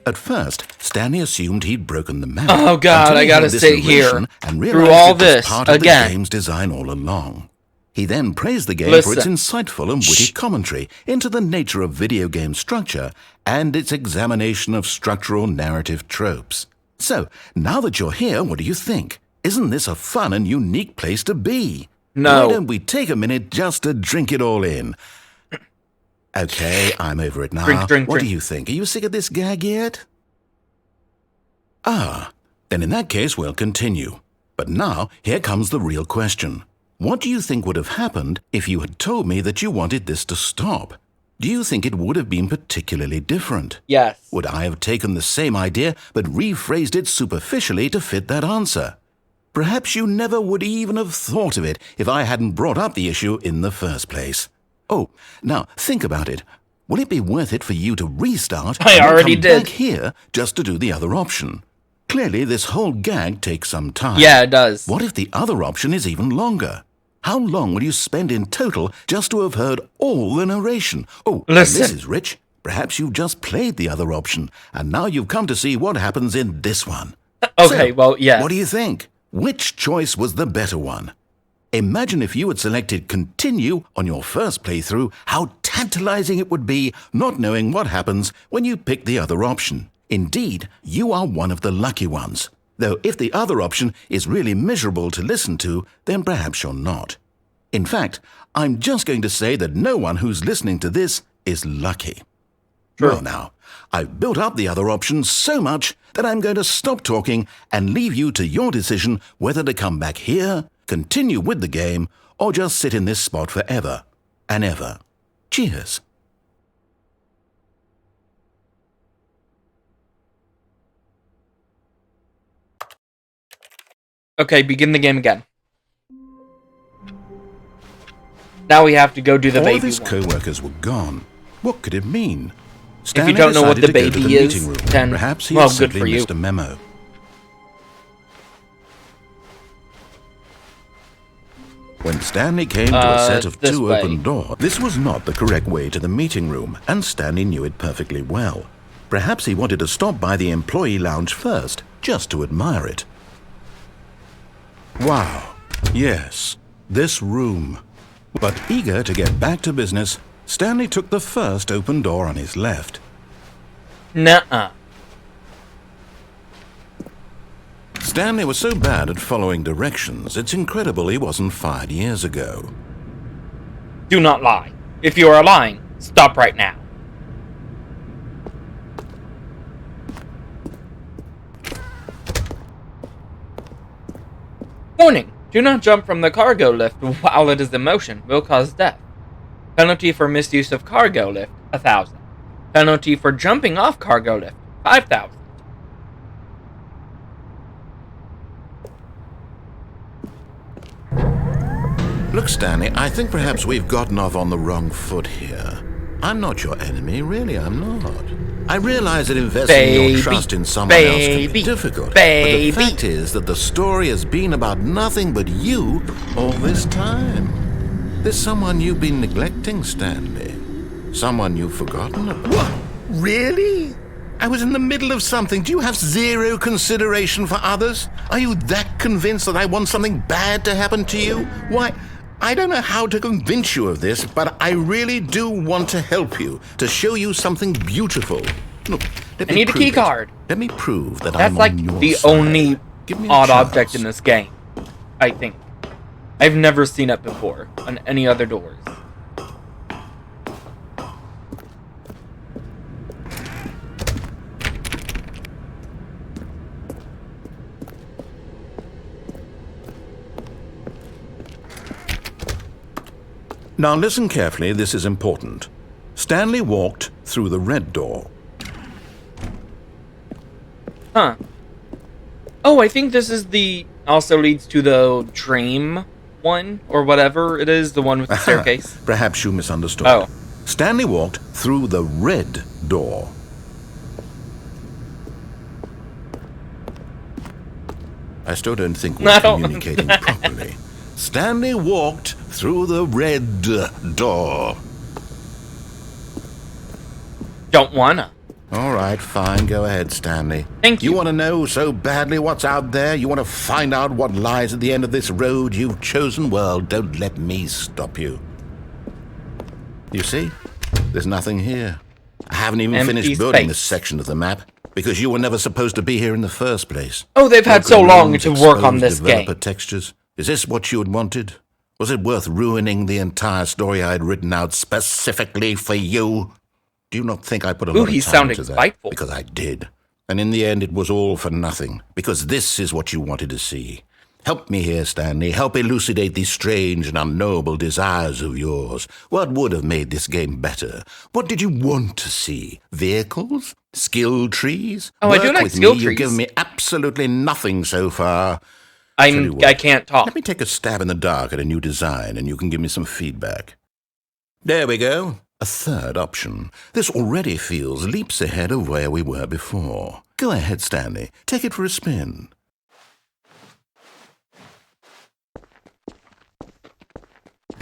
S2: At first, Stanley assumed he'd broken the memo.
S1: Oh God, I gotta sit here
S2: and
S1: through all
S2: it was
S1: this
S2: part of
S1: again.
S2: the game's design all along. He then praised the game for its insightful and witty commentary into the nature of video game structure and its examination of structural narrative tropes. So, now that you're here, what do you think? Isn't this a fun and unique place to be?
S1: No.
S2: Why don't we take a minute just to drink it all in? Okay, I'm over it now.
S1: Drink.
S2: What do you think? Are you sick of this gag yet? Ah, then in that case we'll continue. But now, here comes the real question. What do you think would have happened if you had told me that you wanted this to stop? Do you think it would have been particularly different?
S1: Yes.
S2: Would I have taken the same idea but rephrased it superficially to fit that answer? Perhaps you never would even have thought of it if I hadn't brought up the issue in the first place. Oh, now think about it. Will it be worth it for you to restart
S1: I already
S2: come
S1: did.
S2: back here just to do the other option? Clearly, this whole gag takes some time.
S1: Yeah, it does.
S2: What if the other option is even longer? How long will you spend in total just to have heard all the narration? Oh,
S1: Listen.
S2: and this is Rich. Perhaps you've just played the other option, and now you've come to see what happens in this one.
S1: Okay,
S2: So,
S1: well, yeah.
S2: What do you think? Which choice was the better one? Imagine if you had selected Continue on your first playthrough, how tantalizing it would be not knowing what happens when you pick the other option. Indeed, you are one of the lucky ones. Though if the other option is really miserable to listen to, then perhaps you're not. In fact, I'm just going to say that no one who's listening to this is lucky.
S1: True.
S2: Well now, I've built up the other options so much that I'm going to stop talking and leave you to your decision whether to come back here, continue with the game, or just sit in this spot forever and ever. Cheers.
S1: Okay, begin the game again. Now we have to go do the
S2: All
S1: baby
S2: of his
S1: one.
S2: co-workers were gone. What could it mean?
S1: If you don't know what the
S2: decided to go to
S1: baby is,
S2: meeting room.
S1: then,
S2: Perhaps he
S1: well,
S2: had
S1: good
S2: simply
S1: for you.
S2: missed a memo. When Stanley came to a set of
S1: this
S2: two
S1: way.
S2: open doors, this was not the correct way to the meeting room, and Stanley knew it perfectly well. Perhaps he wanted to stop by the employee lounge first, just to admire it. Wow, yes, this room. But eager to get back to business, Stanley took the first open door on his left.
S1: Nuh-uh.
S2: Stanley was so bad at following directions, it's incredible he wasn't fired years ago.
S1: Do not lie. If you are lying, stop right now. Warning! Do not jump from the cargo lift while it is in motion. Will cause death. Penalty for misuse of cargo lift, 1,000. Penalty for jumping off cargo lift, 5,000.
S2: Look, Stanley, I think perhaps we've gotten off on the wrong foot here. I'm not your enemy, really, I'm not. I realize that investing your trust in someone else can be difficult. But the fact is that the story has been about nothing but you all this time. There's someone you've been neglecting, Stanley. Someone you've forgotten about. What? Really? I was in the middle of something. Do you have zero consideration for others? Are you that convinced that I want something bad to happen to you? Why, I don't know how to convince you of this, but I really do want to help you, to show you something beautiful. Look,
S1: I need a key card.
S2: Let me prove that
S1: That's
S2: I'm
S1: like
S2: on your
S1: the
S2: side.
S1: only
S2: Give me a
S1: odd
S2: chance.
S1: object in this game, I think. I've never seen it before on any other doors.
S2: Now listen carefully, this is important. Stanley walked through the red door.
S1: Huh. Oh, I think this is the... also leads to the dream one, or whatever it is, the one with the staircase.
S2: Perhaps you misunderstood.
S1: Oh.
S2: Stanley walked through the red door. I still don't think we're communicating properly. Stanley walked through the red door.
S1: Don't wanna.
S2: All right, fine. Go ahead, Stanley.
S1: Thank you.
S2: You want to know so badly what's out there? You want to find out what lies at the end of this road you've chosen? Well, don't let me stop you. You see? There's nothing here. I haven't even
S1: Empty
S2: finished building
S1: space.
S2: this section of the map because you were never supposed to be here in the first place.
S1: Oh, they've had so
S2: Broken
S1: long
S2: rooms,
S1: to work on
S2: exposed
S1: this
S2: developer
S1: game.
S2: textures. Is this what you had wanted? Was it worth ruining the entire story I had written out specifically for you? Do you not think I put a lot
S1: he
S2: of time
S1: sounded
S2: into that?
S1: spiteful.
S2: Because I did. And in the end, it was all for nothing. Because this is what you wanted to see. Help me here, Stanley. Help elucidate these strange and unknowable desires of yours. What would have made this game better? What did you want to see? Vehicles? Skill trees?
S1: Oh, I do
S2: Work
S1: like
S2: with
S1: skill
S2: me.
S1: trees.
S2: You've given me absolutely nothing so far.
S1: I can't talk.
S2: Let me take a stab in the dark at a new design, and you can give me some feedback. There we go. A third option. This already feels leaps ahead of where we were before. Go ahead, Stanley. Take it for a spin.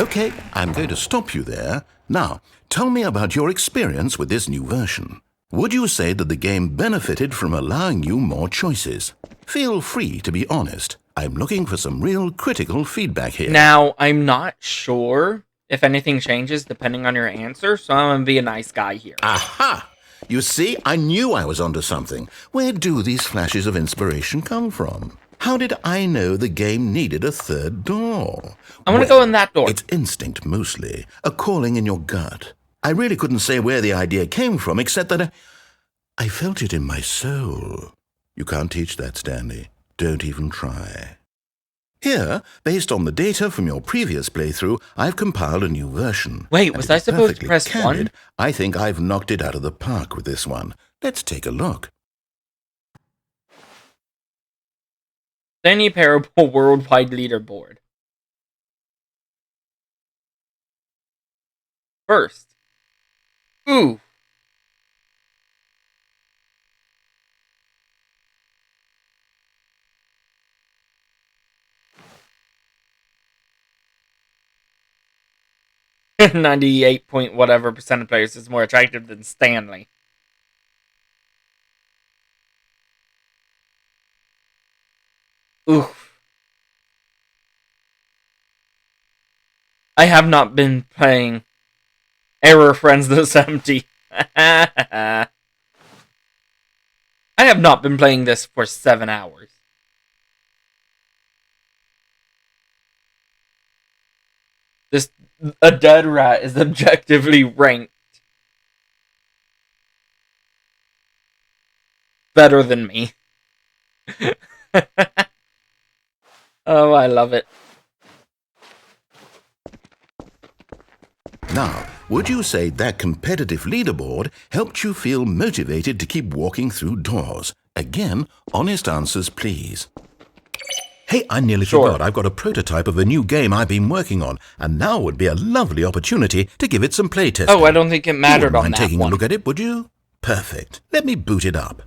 S2: Okay, I'm going to stop you there. Now, tell me about your experience with this new version. Would you say that the game benefited from allowing you more choices? Feel free to be honest. I'm looking for some real critical feedback here.
S1: Now, I'm not sure if anything changes depending on your answer, so I'm gonna be a nice guy here.
S2: Aha! You see, I knew I was onto something. Where do these flashes of inspiration come from? How did I know the game needed a third door?
S1: I want to go in that door.
S2: It's instinct mostly, a calling in your gut. I really couldn't say where the idea came from, except that I felt it in my soul. You can't teach that, Stanley. Don't even try. Here, based on the data from your previous playthrough, I've compiled a new version.
S1: Wait,
S2: And
S1: was
S2: to
S1: I
S2: be
S1: supposed to
S2: perfectly
S1: press
S2: candid,
S1: 1?
S2: I think I've knocked it out of the park with this one. Let's take a look.
S1: Stanley Parable Worldwide Leaderboard. First. Ooh. .98 point whatever percent of players is more attractive than Stanley. Oof. I have not been playing Error Friends This Empty. I have not been playing this for 7 hours. A dead rat is objectively ranked better than me. Oh, I love it.
S2: Now, would you say that competitive leaderboard helped you feel motivated to keep walking through doors? Again, honest answers, please. Hey, I nearly forgot. I've got a prototype of a new game I've been working on, and now would be a lovely opportunity to give it some playtesting.
S1: Oh, I don't think it mattered on that
S2: taking
S1: one.
S2: a look at it, would you? Perfect. Let me boot it up.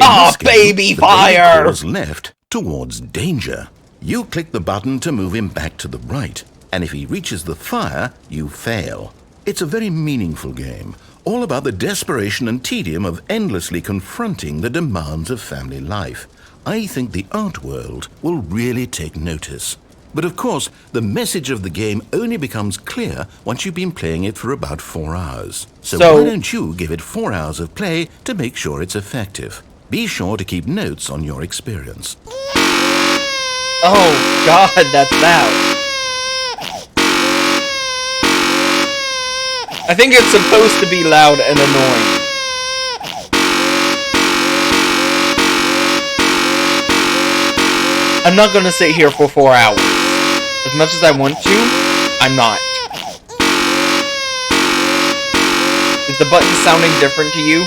S1: Ah, baby fire!
S2: Was left towards danger. You click the button to move him back to the right, and if he reaches the fire, you fail. It's a very meaningful game, all about the desperation and tedium of endlessly confronting the demands of family life. I think the art world will really take notice. But of course, the message of the game only becomes clear once you've been playing it for about 4 hours. So why don't you give it 4 hours of play to make sure it's effective? Be sure to keep notes on your experience.
S1: Oh God, that's loud. I think it's supposed to be loud and annoying. I'm not gonna sit here for 4 hours. As much as I want to, I'm not. Is the button sounding different to you?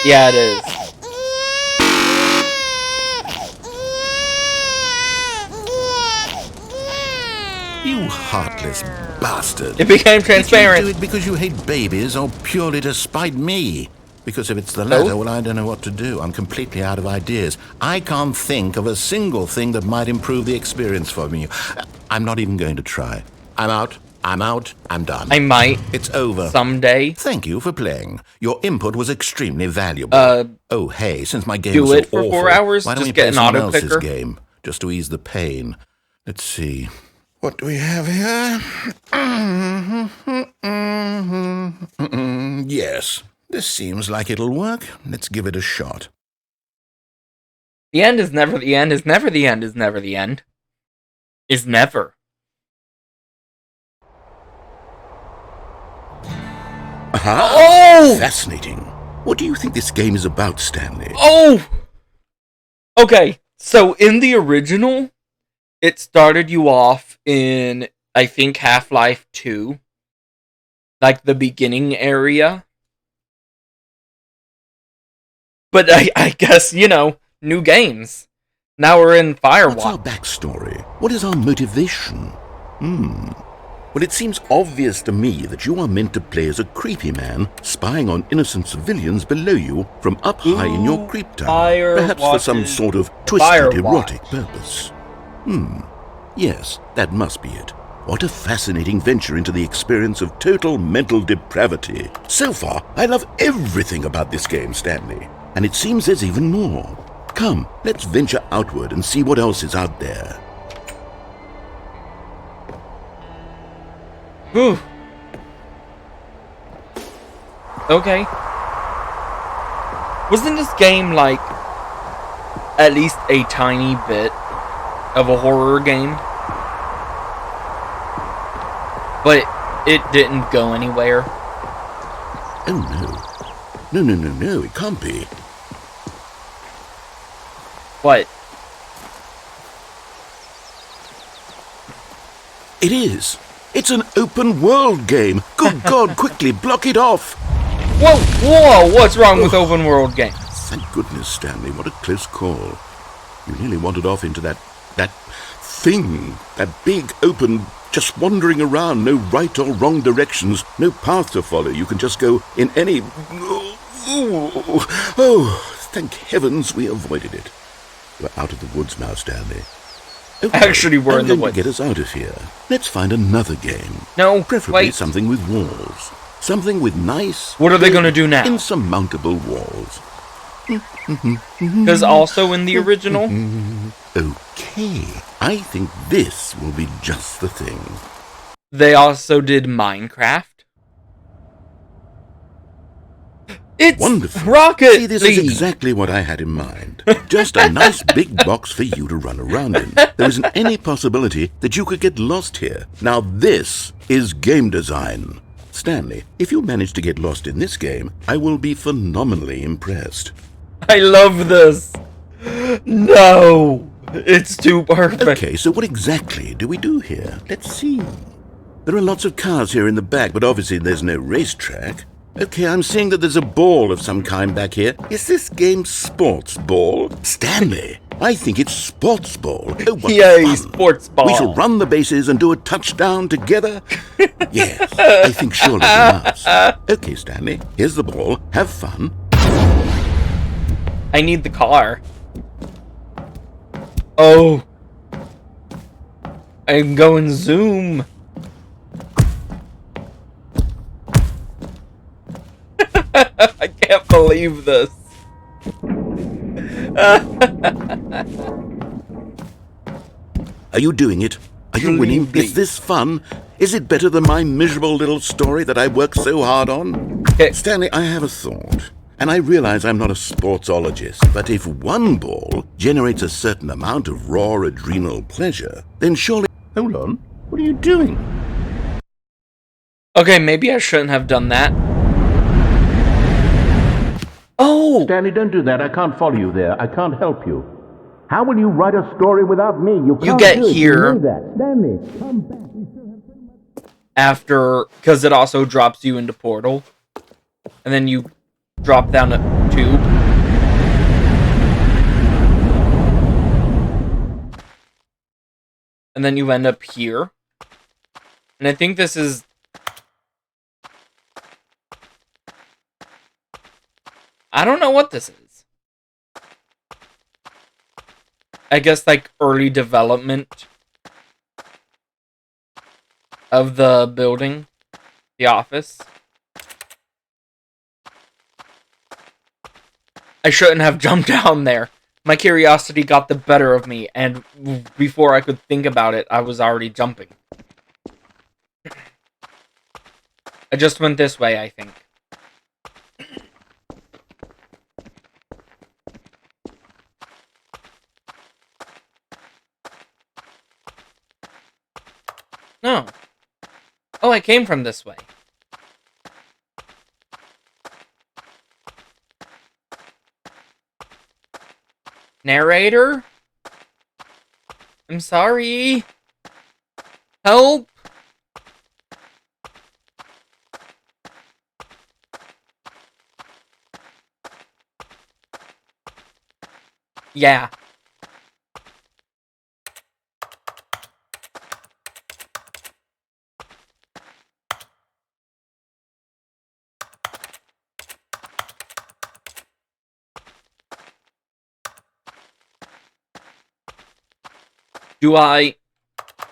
S1: Yeah, it is.
S2: You heartless bastard.
S1: It became transparent.
S2: Did you do it because you hate babies or purely to spite me? Because if it's the latter, well, I don't know what to do. I'm completely out of ideas. I can't think of a single thing that might improve the experience for me. I'm not even going to try. I'm out. I'm done.
S1: I might.
S2: It's over.
S1: Someday.
S2: Thank you for playing. Your input was extremely valuable. Oh, hey, since my game was so
S1: for
S2: awful,
S1: 4 hours,
S2: why don't
S1: just
S2: we
S1: get
S2: play
S1: an
S2: someone
S1: auto
S2: else's
S1: picker?
S2: game, just to ease the pain. Let's see. What do we have here? Yes, this seems like it'll work. Let's give it a shot.
S1: The end is never the end, is never the end, is never the end. Is never.
S2: Aha!
S1: Oh!
S2: Fascinating. What do you think this game is about, Stanley?
S1: Oh! Okay, so in the original, it started you off in, I think, Half-Life 2. Like, the beginning area. But I guess, new games. Now we're in Firewatch.
S2: What's our backstory? What is our motivation? Well, it seems obvious to me that you are meant to play as a creepy man spying on innocent civilians below you from up high in your creep tower, perhaps for some sort of twisted erotic purpose. Yes, that must be it. What a fascinating venture into the experience of total mental depravity. So far, I love everything about this game, Stanley, and it seems there's even more. Come, let's venture outward and see what else is out there.
S1: Whew. Okay. Wasn't this game like at least a tiny bit of a horror game? But it didn't go anywhere.
S2: Oh no, it can't be.
S1: What?
S2: It is. It's an open world game. Good God, quickly block it off.
S1: Whoa, what's wrong with open world games?
S2: Thank goodness, Stanley, what a close call. You nearly wandered off into that thing, that big open, just wandering around, no right or wrong directions, no path to follow. You can just go in any... Oh, thank heavens we avoided it. We're out of the woods now, Stanley. Okay,
S1: Actually, we're in the woods.
S2: Get us out of here. Let's find another game.
S1: No,
S2: preferably
S1: wait.
S2: something with walls. Something with nice...
S1: What are they going to do now?
S2: Insurmountable walls.
S1: Because also in the original...
S2: Okay, I think this will be just the thing.
S1: They also did Minecraft. It's
S2: Wonderful.
S1: Rocket
S2: See, this
S1: League.
S2: is exactly what I had in mind. Just a nice big box for you to run around in. There isn't any possibility that you could get lost here. Now this is game design. Stanley, if you manage to get lost in this game, I will be phenomenally impressed.
S1: I love this. No, it's too perfect.
S2: Okay, so what exactly do we do here? Let's see. There are lots of cars here in the back, but obviously there's no racetrack. Okay, I'm seeing that there's a ball of some kind back here. Is this game sports ball? Stanley, I think it's sports ball. Oh, what
S1: Yay,
S2: fun.
S1: sports ball.
S2: We shall run the bases and do a touchdown together. Yes, I think surely we must. Okay, Stanley, here's the ball. Have fun.
S1: I need the car. Oh. I'm going zoom. I can't believe this.
S2: Are you doing it? Are you winning? Is this fun? Is it better than my miserable little story that I worked so hard on? Stanley, I have a thought. And I realize I'm not a sportsologist, but if one ball generates a certain amount of raw adrenal pleasure, then surely... Hold on. What are you doing?
S1: Okay, maybe I shouldn't have done that. Oh!
S3: Stanley, don't do that. I can't follow you there. I can't help you. How will you write a story without me? You can't
S1: get
S3: do it.
S1: here.
S3: You know that. Stanley, come back. We still have so much.
S1: After, because it also drops you into Portal. And then you drop down a tube. And then you end up here. And I think this is... I don't know what this is. I guess like early development of the building, the office. I shouldn't have jumped down there. My curiosity got the better of me, and before I could think about it, I was already jumping. I just went this way, I think. No. Oh, I came from this way. Narrator? I'm sorry. Help! Yeah. Do I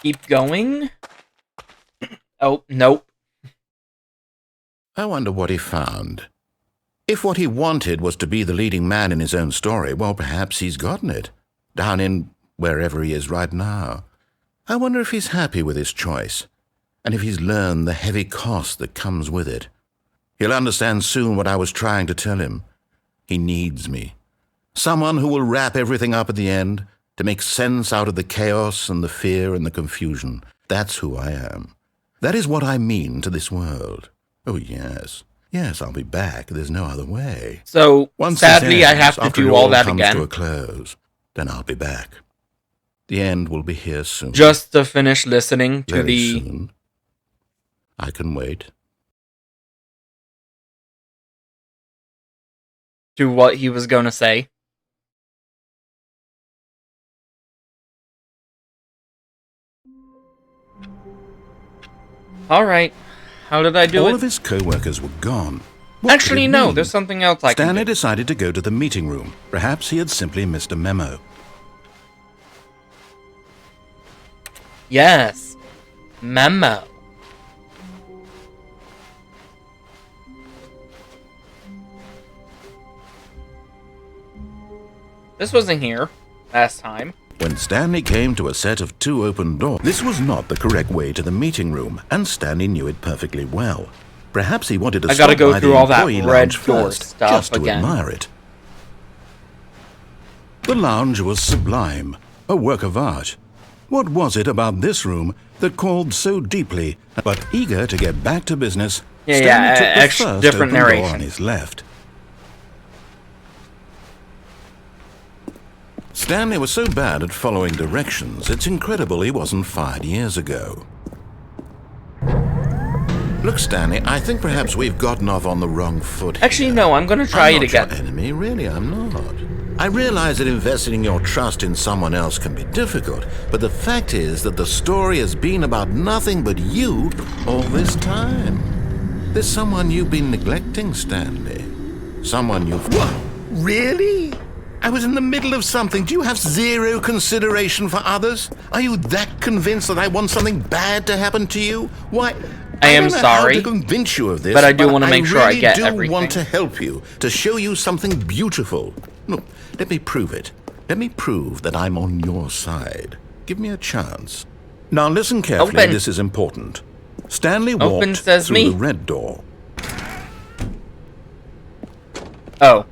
S1: keep going? Oh, nope.
S2: I wonder what he found. If what he wanted was to be the leading man in his own story, well, perhaps he's gotten it. Down in wherever he is right now. I wonder if he's happy with his choice, and if he's learned the heavy cost that comes with it. He'll understand soon what I was trying to tell him. He needs me. Someone who will wrap everything up at the end, to make sense out of the chaos and the fear and the confusion. That's who I am. That is what I mean to this world. Oh, yes. Yes, I'll be back. There's no other way.
S1: So,
S2: Once
S1: sadly,
S2: this
S1: I
S2: ends,
S1: have to
S2: after
S1: do
S2: it
S1: all that
S2: comes
S1: again.
S2: to a close, then I'll be back. The end will be here soon.
S1: Just to finish listening to
S2: Very
S1: the...
S2: soon. I can wait.
S1: To what he was going to say. Alright. How did I do
S2: All
S1: it?
S2: of his co-workers were gone. What
S1: Actually,
S2: could it
S1: no.
S2: mean?
S1: There's something else I can
S2: Stanley
S1: do.
S2: decided to go to the meeting room. Perhaps he had simply missed a memo.
S1: Yes. Memo. This wasn't here last time.
S2: When Stanley came to a set of 2 open doors, this was not the correct way to the meeting room, and Stanley knew it perfectly well. Perhaps he wanted to
S1: I gotta
S2: stop
S1: go
S2: by
S1: through
S2: the
S1: all that
S2: employee
S1: red
S2: lounge
S1: door
S2: first,
S1: stuff
S2: just to
S1: again.
S2: admire it. The lounge was sublime, a work of art. What was it about this room that called so deeply? But eager to get back to business, Stanley took the first
S1: different
S2: open door
S1: narration.
S2: on his left. Stanley was so bad at following directions, it's incredible he wasn't fired years ago. Look, Stanley, I think perhaps we've gotten off on the wrong foot
S1: Actually,
S2: here.
S1: no. I'm going to try
S2: I'm
S1: it
S2: not
S1: again.
S2: your enemy, really, I'm not. I realize that investing your trust in someone else can be difficult, but the fact is that the story has been about nothing but you all this time. There's someone you've been neglecting, Stanley. Someone you've... What? Really? I was in the middle of something. Do you have zero consideration for others? Are you that convinced that I want something bad to happen to you? Why...
S1: I am
S2: don't know
S1: sorry,
S2: how to convince you of this,
S1: but I do want to make sure I get
S2: really do
S1: everything.
S2: want to help you, to show you something beautiful. Look, let me prove it. Let me prove that I'm on your side. Give me a chance. Now listen carefully,
S1: Open.
S2: this is important. Stanley
S1: Open,
S2: walked
S1: says
S2: through
S1: me.
S2: the red door.
S1: Oh.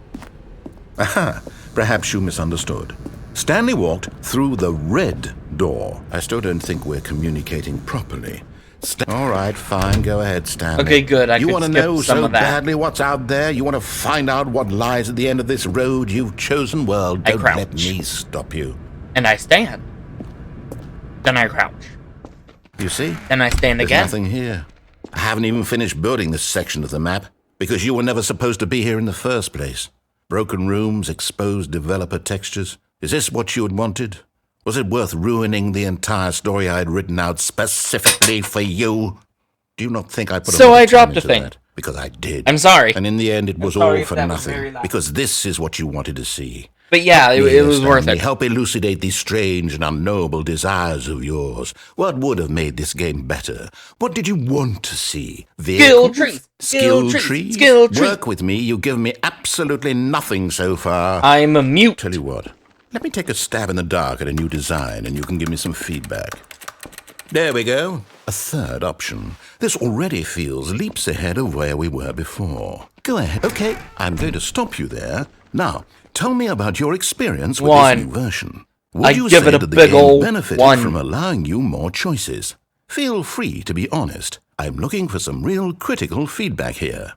S2: Aha, perhaps you misunderstood. Stanley walked through the red door. I still don't think we're communicating properly. All right, fine, go ahead, Stanley.
S1: Okay, good, I
S2: You
S1: could
S2: want to
S1: skip
S2: know
S1: some
S2: so
S1: of that.
S2: badly what's out there? You want to find out what lies at the end of this road you've chosen? Well,
S1: I
S2: don't
S1: crouch.
S2: let me stop you.
S1: And I stand. Then I crouch.
S2: You see?
S1: Then I stand
S2: There's
S1: again.
S2: nothing here. I haven't even finished building this section of the map, because you were never supposed to be here in the first place. Broken rooms, exposed developer textures. Is this what you had wanted? Was it worth ruining the entire story I had written out specifically for you? Do you not think I put a
S1: So
S2: lot of
S1: I dropped
S2: time
S1: a
S2: into
S1: thing.
S2: that? Because I did.
S1: I'm sorry.
S2: And in the end, it was
S1: sorry
S2: all
S1: if
S2: for
S1: that was very
S2: nothing.
S1: loud.
S2: Because this is what you wanted to see.
S1: But yeah, it was worth
S2: Stanley,
S1: it.
S2: help elucidate these strange and unknowable desires of yours. What would have made this game better? What did you want to see?
S1: Skill
S2: Vehicles?
S1: trees.
S2: Skill
S1: Skill trees.
S2: trees?
S1: Skill trees.
S2: Work with me. You've given me absolutely nothing so far.
S1: I'm a mute.
S2: Tell you what. Let me take a stab in the dark at a new design, and you can give me some feedback. There we go. A third option. This already feels leaps ahead of where we were before. Go ahead. Okay, I'm going to stop you there. Now, tell me about your experience with
S1: One.
S2: this new version. Would
S1: I
S2: you
S1: give
S2: say
S1: it a
S2: that the
S1: big
S2: game
S1: ol'
S2: benefited
S1: one.
S2: from allowing you more choices? Feel free to be honest. I'm looking for some real critical feedback here.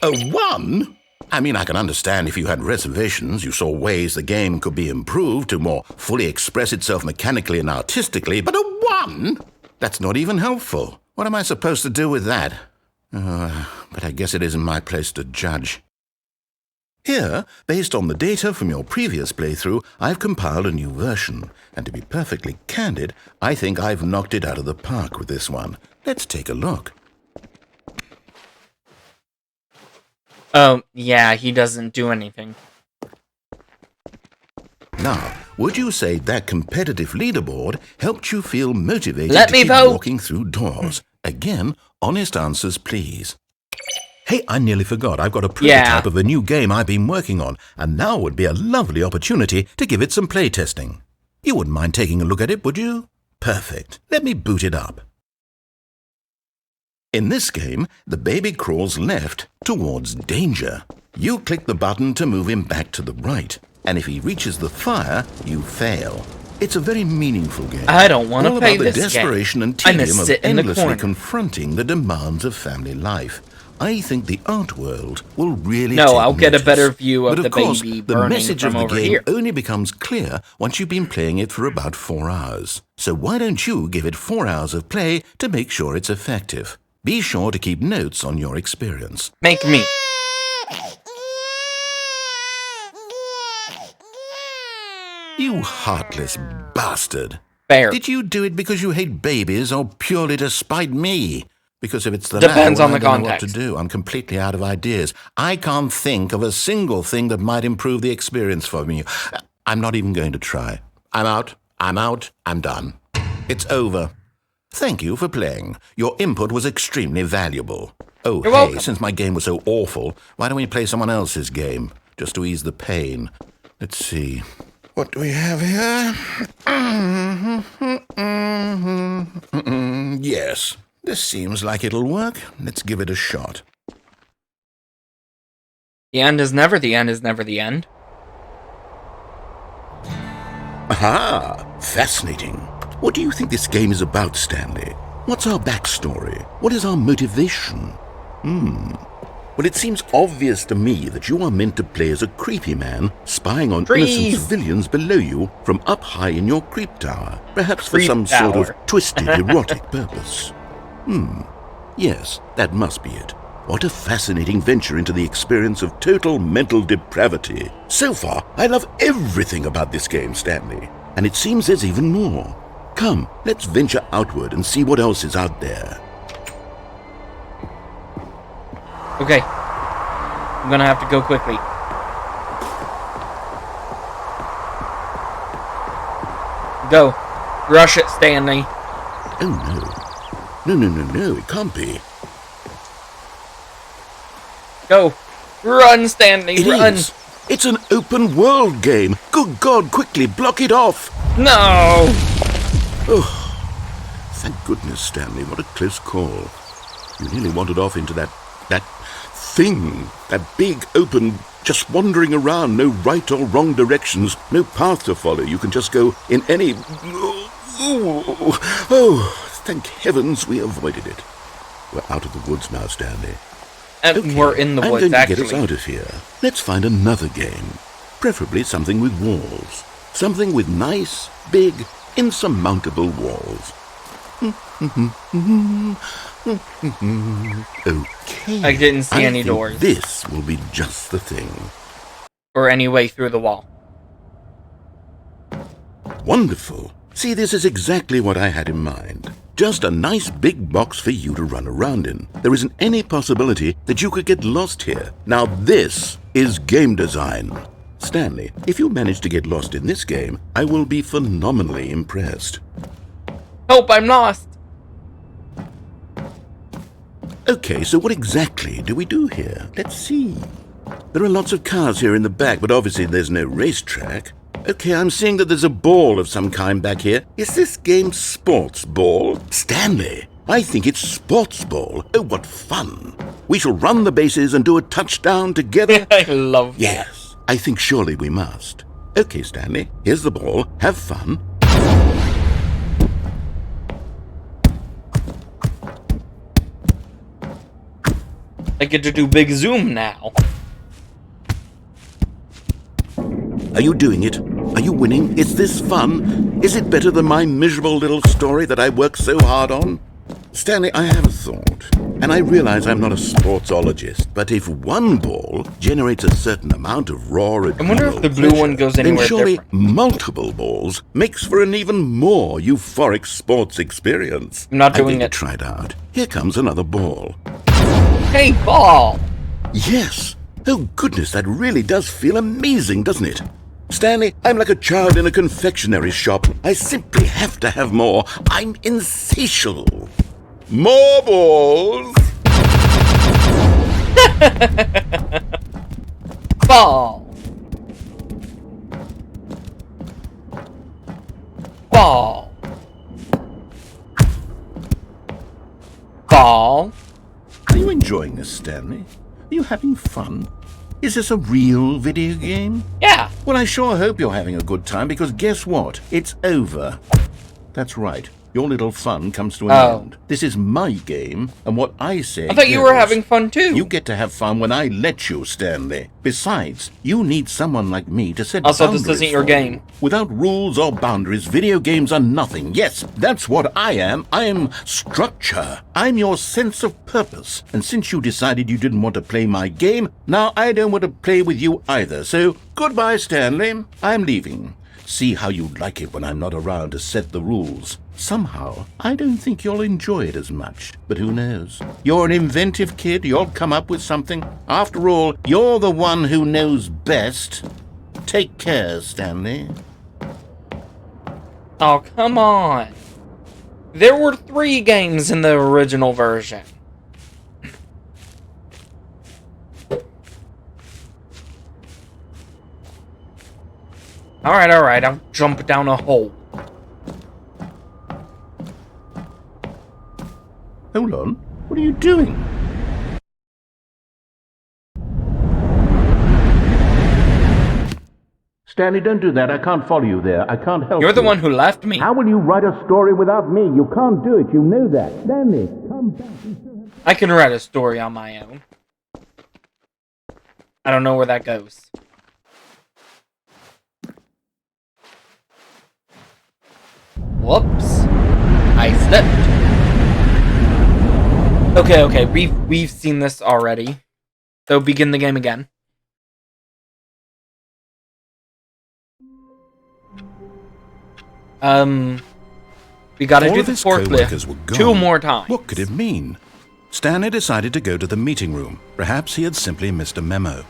S2: A 1? I mean, I can understand if you had reservations, you saw ways the game could be improved to more fully express itself mechanically and artistically, but a 1? That's not even helpful. What am I supposed to do with that? But I guess it isn't my place to judge. Here, based on the data from your previous playthrough, I've compiled a new version. And to be perfectly candid, I think I've knocked it out of the park with this one. Let's take a look.
S1: Oh, yeah, he doesn't do anything.
S2: Now, would you say that competitive leaderboard helped you feel motivated
S1: Let
S2: to
S1: me
S2: keep
S1: vote.
S2: walking through doors? Again, honest answers, please. Hey, I nearly forgot. I've got a prototype of a new game I've been working on, and now would be a lovely opportunity to give it some playtesting. You wouldn't mind taking a look at it, would you? Perfect. Let me boot it up. In this game, the baby crawls left towards danger. You click the button to move him back to the right, and if he reaches the fire, you fail. It's a very meaningful game.
S1: I don't want to
S2: All
S1: play
S2: about
S1: this
S2: the desperation
S1: game.
S2: and
S1: I'm gonna
S2: tedium of
S1: sit in the
S2: endlessly
S1: corner.
S2: confronting the demands of family life. I think the art world will really
S1: No,
S2: take
S1: I'll get a
S2: notice.
S1: better view of
S2: But
S1: the
S2: course,
S1: baby
S2: the
S1: burning
S2: message of
S1: from
S2: the
S1: over
S2: game
S1: here.
S2: only becomes clear once you've been playing it for about 4 hours. So why don't you give it 4 hours of play to make sure it's effective? Be sure to keep notes on your experience.
S1: Make me.
S2: You heartless bastard.
S1: Fair.
S2: Did you do it because you hate babies or purely to spite me? Because if it's the
S1: Depends
S2: latter,
S1: on
S2: I
S1: the
S2: don't know what
S1: context.
S2: to do. I'm completely out of ideas. I can't think of a single thing that might improve the experience for me. I'm not even going to try. I'm out. I'm done. It's over. Thank you for playing. Your input was extremely valuable. Oh,
S1: You're
S2: hey,
S1: welcome.
S2: since my game was so awful, why don't we play someone else's game? Just to ease the pain. Let's see. What do we have here? Yes, this seems like it'll work. Let's give it a shot.
S1: The end is never the end is never the end.
S2: Aha! Fascinating. What do you think this game is about, Stanley? What's our backstory? What is our motivation? Well, it seems obvious to me that you are meant to play as a creepy man spying on innocent
S1: Trees.
S2: civilians below you from up high in your creep tower, perhaps for
S1: Creep
S2: some sort
S1: tower.
S2: of twisted erotic purpose. Yes, that must be it. What a fascinating venture into the experience of total mental depravity. So far, I love everything about this game, Stanley. And it seems there's even more. Come, let's venture outward and see what else is out there.
S1: Okay. I'm gonna have to go quickly. Go. Rush it, Stanley.
S2: Oh, no. No, it can't be.
S1: Go. Run, Stanley,
S2: It
S1: run.
S2: is.
S3: It's an open world game. Good God, quickly block it off.
S1: No!
S3: Thank goodness, Stanley. What a close call. You nearly wandered off into that thing. That big, open, just wandering around. No right or wrong directions. No path to follow. You can just go in any... Oh, thank heavens we avoided it. We're out of the woods now, Stanley.
S1: And
S3: Okay,
S1: we're in the
S3: I'm
S1: woods,
S3: going to
S1: actually.
S3: get us out of here. Let's find another game. Preferably something with walls. Something with nice, big, insurmountable walls. Okay.
S1: I didn't see any
S3: think
S1: doors.
S3: This will be just the thing.
S1: Or any way through the wall.
S3: Wonderful. See, this is exactly what I had in mind. Just a nice big box for you to run around in. There isn't any possibility that you could get lost here. Now this is game design. Stanley, if you manage to get lost in this game, I will be phenomenally impressed.
S1: Help, I'm lost!
S3: Okay, so what exactly do we do here? Let's see. There are lots of cars here in the back, but obviously there's no racetrack. Okay, I'm seeing that there's a ball of some kind back here. Is this game sports ball? Stanley, I think it's sports ball. Oh, what fun. We shall run the bases and do a touchdown together.
S1: I love that.
S3: Yes, I think surely we must. Okay, Stanley, here's the ball. Have fun.
S1: I get to do big zoom now.
S3: Are you doing it? Are you winning? Is this fun? Is it better than my miserable little story that I worked so hard on? Stanley, I have a thought, and I realize I'm not a sportsologist, but if one ball generates a certain amount of raw adrenal
S1: I wonder if the blue
S3: pleasure,
S1: one goes
S3: then
S1: anywhere
S3: surely
S1: different.
S3: multiple balls makes for an even more euphoric sports experience.
S1: I'm not
S3: I'm
S1: doing
S3: going
S1: it.
S3: to try it out. Here comes another ball.
S1: Hey, ball!
S3: Yes! Oh goodness, that really does feel amazing, doesn't it? Stanley, I'm like a child in a confectionery shop. I simply have to have more. I'm insatiable. More balls!
S1: Ball! Ball! Ball!
S3: Are you enjoying this, Stanley? Are you having fun? Is this a real video game?
S1: Yeah!
S3: Well, I sure hope you're having a good time, because guess what? It's over. That's right. Your little fun comes to an end. This is my game, and what I say
S1: I thought you were
S3: goes.
S1: having fun too.
S3: You get to have fun when I let you, Stanley. Besides, you need someone like me to set
S1: Also, this
S3: boundaries
S1: isn't your
S3: for
S1: game.
S3: you. Without rules or boundaries, video games are nothing. Yes, that's what I am. I am structure. I'm your sense of purpose. And since you decided you didn't want to play my game, now I don't want to play with you either. So, goodbye, Stanley. I'm leaving. See how you like it when I'm not around to set the rules. Somehow, I don't think you'll enjoy it as much. But who knows? You're an inventive kid. You'll come up with something. After all, you're the one who knows best. Take care, Stanley.
S1: Oh, come on. There were 3 games in the original version. Alright, I'll jump down a hole.
S3: Hold on. What are you doing? Stanley, don't do that. I can't follow you there. I can't help you.
S1: You're the one who left me.
S3: How will you write a story without me? You can't do it. You know that. Stanley, come back.
S1: I can write a story on my own. I don't know where that goes. Whoops. I slipped. Okay, we've seen this already. So begin the game again. We gotta
S2: All
S1: do
S2: of
S1: the
S2: his co-workers
S1: forklift
S2: were gone.
S1: 2 more times.
S2: What could it mean? Stanley decided to go to the meeting room. Perhaps he had simply missed a memo.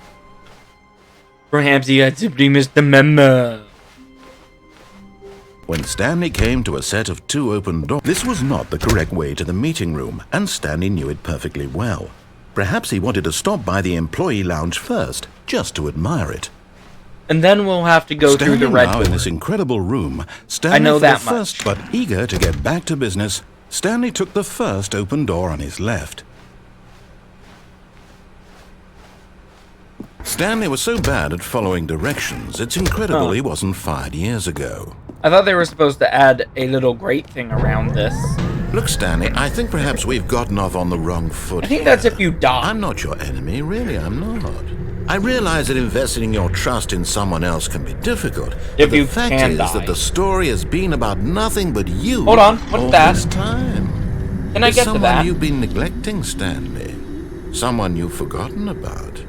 S1: Perhaps he had simply missed the memo.
S2: When Stanley came to a set of 2 open doors, this was not the correct way to the meeting room, and Stanley knew it perfectly well. Perhaps he wanted to stop by the employee lounge first, just to admire it.
S1: And then we'll have to go through the red
S2: now
S1: door.
S2: in this incredible room, Stanley,
S1: I know
S2: for
S1: that
S2: the first,
S1: much.
S2: but eager to get back to business, Stanley took the first open door on his left. Stanley was so bad at following directions, it's incredible he wasn't fired years ago.
S1: I thought they were supposed to add a little grate thing around this.
S2: Look, Stanley, I think perhaps we've gotten off on the wrong foot
S1: I think
S2: here.
S1: that's if you die.
S2: I'm not your enemy, really, I'm not. I realize that investing your trust in someone else can be difficult.
S1: If
S2: but
S1: you
S2: the fact
S1: can
S2: is
S1: die.
S2: that the story has been about nothing but you.
S1: Hold on, what's
S2: all
S1: that?
S2: this time.
S1: Can I
S2: There's
S1: get to
S2: someone
S1: that?
S2: you've been neglecting, Stanley. Someone you've forgotten about.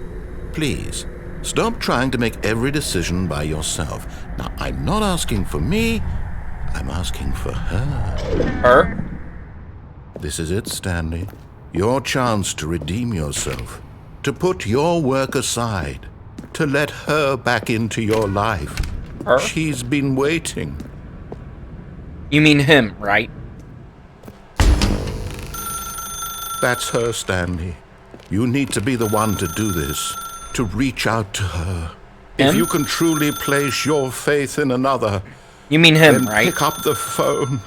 S2: Please, stop trying to make every decision by yourself. Now, I'm not asking for me, I'm asking for her.
S1: Her?
S2: This is it, Stanley. Your chance to redeem yourself. To put your work aside. To let her back into your life.
S1: Her?
S2: She's been waiting.
S1: You mean him, right?
S2: That's her, Stanley. You need to be the one to do this. To reach out to her. If
S1: Him?
S2: you can truly place your faith in another,
S1: You mean him,
S2: then
S1: right?
S2: pick up the phone.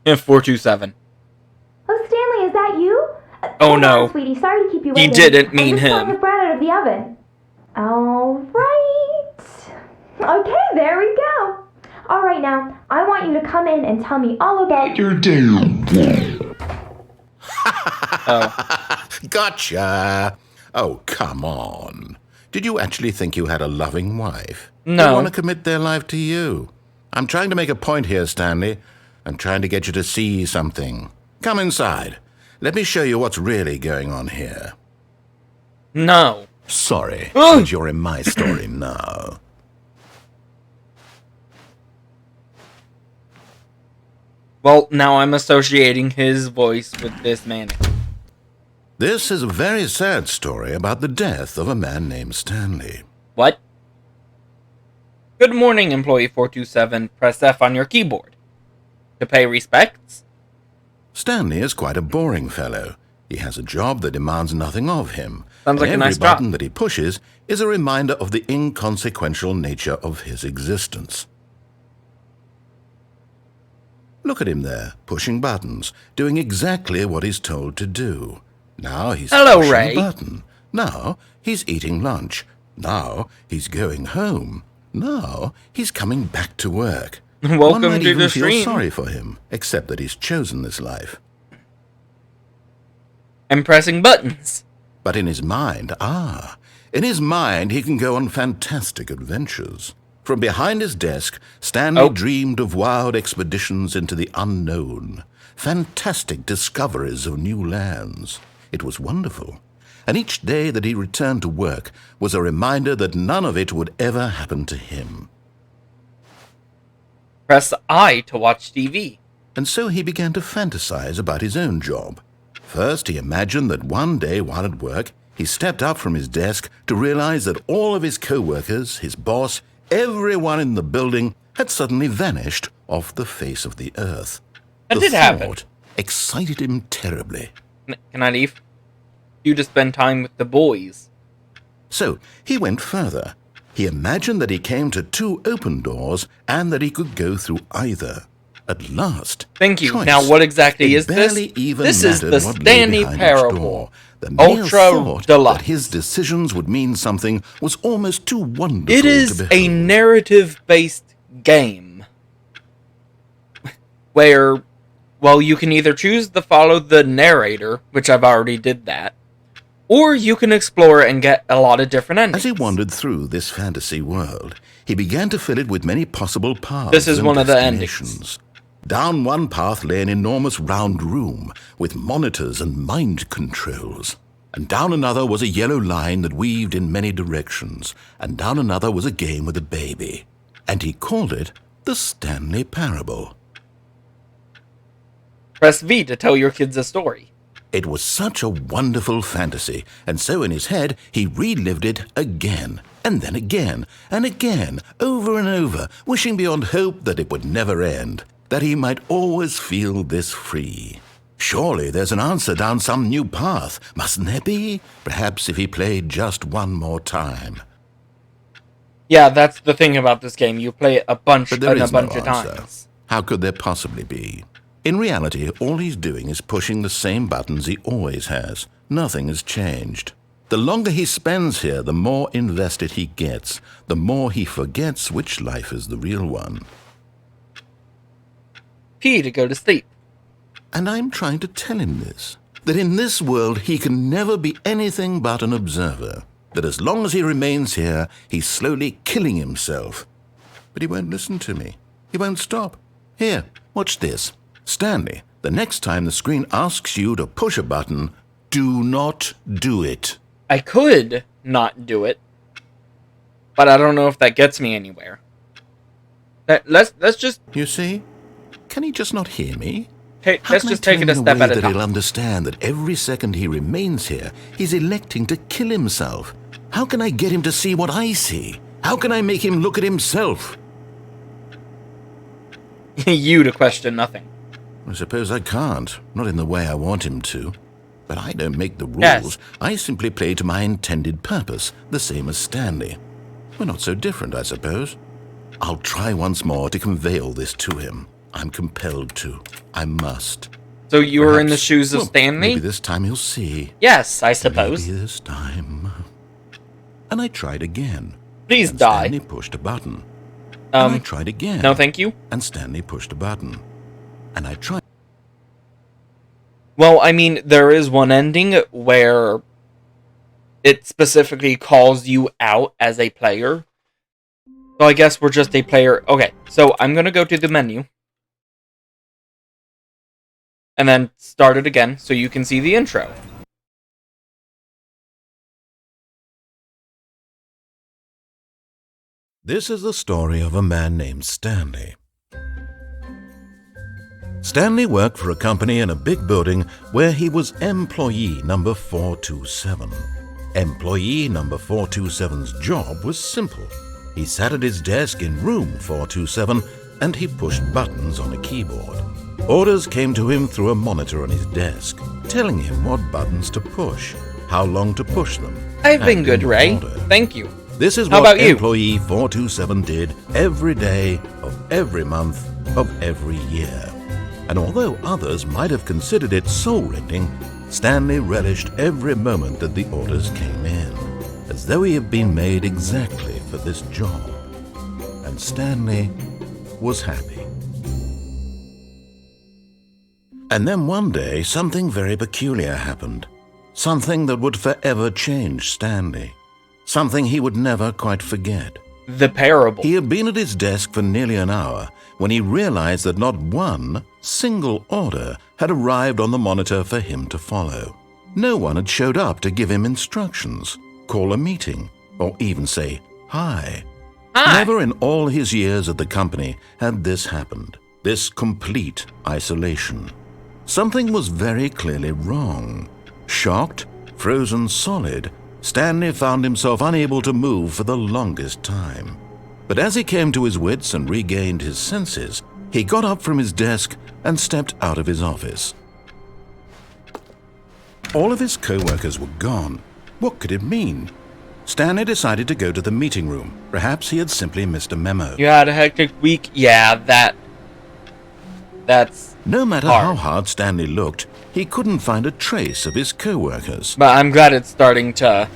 S1: Yeah, 427.
S4: Oh, Stanley, is that you?
S1: Oh,
S4: Hold
S1: no.
S4: on, sweetie. Sorry to keep you
S1: He
S4: waiting.
S1: didn't mean
S4: I just brought
S1: him.
S4: the bread out of the oven. All right. Okay, there we go. All right, now, I want you to come in and tell me all about your day.
S1: Oh.
S2: Gotcha. Oh, come on. Did you actually think you had a loving wife?
S1: No.
S2: They want to commit their life to you. I'm trying to make a point here, Stanley. I'm trying to get you to see something. Come inside. Let me show you what's really going on here.
S1: No.
S2: Sorry,
S1: Ugh.
S2: but you're in my story now.
S1: Well, now I'm associating his voice with this man.
S2: This is a very sad story about the death of a man named Stanley.
S1: What? Good morning, employee 427. Press F on your keyboard. To pay respects?
S2: Stanley is quite a boring fellow. He has a job that demands nothing of him.
S1: Sounds like
S2: and
S1: a nice
S2: every button
S1: job.
S2: that he pushes is a reminder of the inconsequential nature of his existence. Look at him there, pushing buttons, doing exactly what he's told to do. Now he's
S1: Hello,
S2: pushing
S1: Ray.
S2: a button. Now he's eating lunch. Now he's going home. Now he's coming back to work. One
S1: Welcome
S2: might
S1: to
S2: even
S1: the
S2: feel
S1: stream.
S2: sorry for him, except that he's chosen this life.
S1: I'm pressing buttons.
S2: But in his mind, he can go on fantastic adventures. From behind his desk, Stanley dreamed of wild expeditions into the unknown, fantastic discoveries of new lands. It was wonderful. And each day that he returned to work was a reminder that none of it would ever happen to him.
S1: Press I to watch TV.
S2: And so he began to fantasize about his own job. First, he imagined that one day while at work, he stepped up from his desk to realize that all of his co-workers, his boss, everyone in the building had suddenly vanished off the face of the earth.
S1: That
S2: The
S1: did happen.
S2: thought excited him terribly.
S1: Can I leave? You to spend time with the boys.
S2: So he went further. He imagined that he came to two open doors and that he could go through either. At last,
S1: Thank you.
S2: choice.
S1: Now, what exactly
S2: It
S1: is this?
S2: barely even
S1: This is
S2: mattered
S1: the
S2: what lay
S1: Stanley
S2: behind each
S1: Parable
S2: door. The mere
S1: Ultra
S2: thought
S1: Deluxe.
S2: that his decisions would mean something was almost too wonderful
S1: It is
S2: to
S1: a
S2: behold.
S1: narrative-based game where, well, you can either choose to follow the narrator, which I've already did that, or you can explore and get a lot of different endings.
S2: As he wandered through this fantasy world, he began to fill it with many possible paths.
S1: This is
S2: and
S1: one of the
S2: destinations. Down one path lay an enormous round room with monitors and mind controls. And down another was a yellow line that weaved in many directions. And down another was a game with a baby. And he called it the Stanley Parable.
S1: Press V to tell your kids a story.
S3: It was such a wonderful fantasy, and so in his head he relived it again, and then again, and again, over and over, wishing beyond hope that it would never end, that he might always feel this free. Surely there's an answer down some new path, mustn't there be? Perhaps if he played just one more time.
S1: Yeah, that's the thing about this game. You play it a bunch
S3: But there
S1: and a
S3: is no
S1: bunch of
S3: answer.
S1: times.
S3: How could there possibly be? In reality, all he's doing is pushing the same buttons he always has. Nothing has changed. The longer he spends here, the more invested he gets, the more he forgets which life is the real one.
S1: P to go to sleep.
S3: And I'm trying to tell him this, that in this world he can never be anything but an observer, that as long as he remains here, he's slowly killing himself. But he won't listen to me. He won't stop. Here, watch this. Stanley, the next time the screen asks you to push a button, do not do it.
S1: I could not do it, but I don't know if that gets me anywhere. Let's just
S3: You see? Can he just not hear me?
S1: let's just take it a step at a
S3: that he'll
S1: time.
S3: understand that every second he remains here, he's electing to kill himself. How can I get him to see what I see? How can I make him look at himself?
S1: You to question nothing.
S3: I suppose I can't, not in the way I want him to. But I don't make the rules.
S1: Yes.
S3: I simply play to my intended purpose, the same as Stanley. We're not so different, I suppose. I'll try once more to convey all this to him. I'm compelled to. I must.
S1: So you were in the
S3: Perhaps-
S1: shoes of
S3: well,
S1: Stanley?
S3: Maybe this time he'll see.
S1: Yes, I suppose.
S3: Maybe this time. And I tried again.
S1: Please
S3: and
S1: die.
S3: Stanley pushed a button. And I tried again.
S1: No, thank you.
S3: And Stanley pushed a button. And I tried.
S1: Well, I mean, there is one ending where it specifically calls you out as a player. So I guess we're just a player. Okay, so I'm going to go to the menu. And then start it again so you can see the intro.
S2: This is the story of a man named Stanley. Stanley worked for a company in a big building where he was employee number 427. Employee number 427's job was simple. He sat at his desk in room 427 and he pushed buttons on a keyboard. Orders came to him through a monitor on his desk, telling him what buttons to push, how long to push them.
S1: I've been
S2: and
S1: good,
S2: in
S1: Ray.
S2: order.
S1: Thank you.
S2: This is
S1: How
S2: what
S1: about you?
S2: employee 427 did every day of every month of every year. And although others might have considered it soul-rending, Stanley relished every moment that the orders came in, as though he had been made exactly for this job. And Stanley was happy. And then one day, something very peculiar happened. Something that would forever change Stanley. Something he would never quite forget.
S1: The parable.
S2: He had been at his desk for nearly an hour when he realized that not one single order had arrived on the monitor for him to follow. No one had showed up to give him instructions, call a meeting, or even say hi.
S1: Hi.
S2: Never in all his years at the company had this happened, this complete isolation. Something was very clearly wrong. Shocked, frozen solid, Stanley found himself unable to move for the longest time. But as he came to his wits and regained his senses, he got up from his desk and stepped out of his office. All of his co-workers were gone. What could it mean? Stanley decided to go to the meeting room. Perhaps he had simply missed a memo.
S1: You had a hectic week? Yeah, that's
S2: No matter
S1: hard.
S2: how hard Stanley looked, he couldn't find a trace of his co-workers.
S1: But I'm glad it's starting to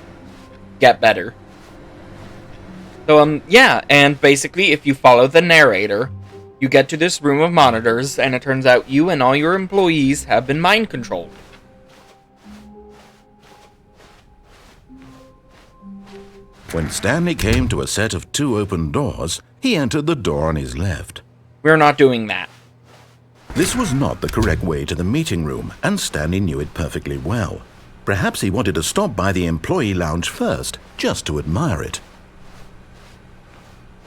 S1: get better. So, yeah, and basically, if you follow the narrator, you get to this room of monitors, and it turns out you and all your employees have been mind-controlled.
S2: When Stanley came to a set of 2 open doors, he entered the door on his left.
S1: We're not doing that.
S2: This was not the correct way to the meeting room, and Stanley knew it perfectly well. Perhaps he wanted to stop by the employee lounge first, just to admire it.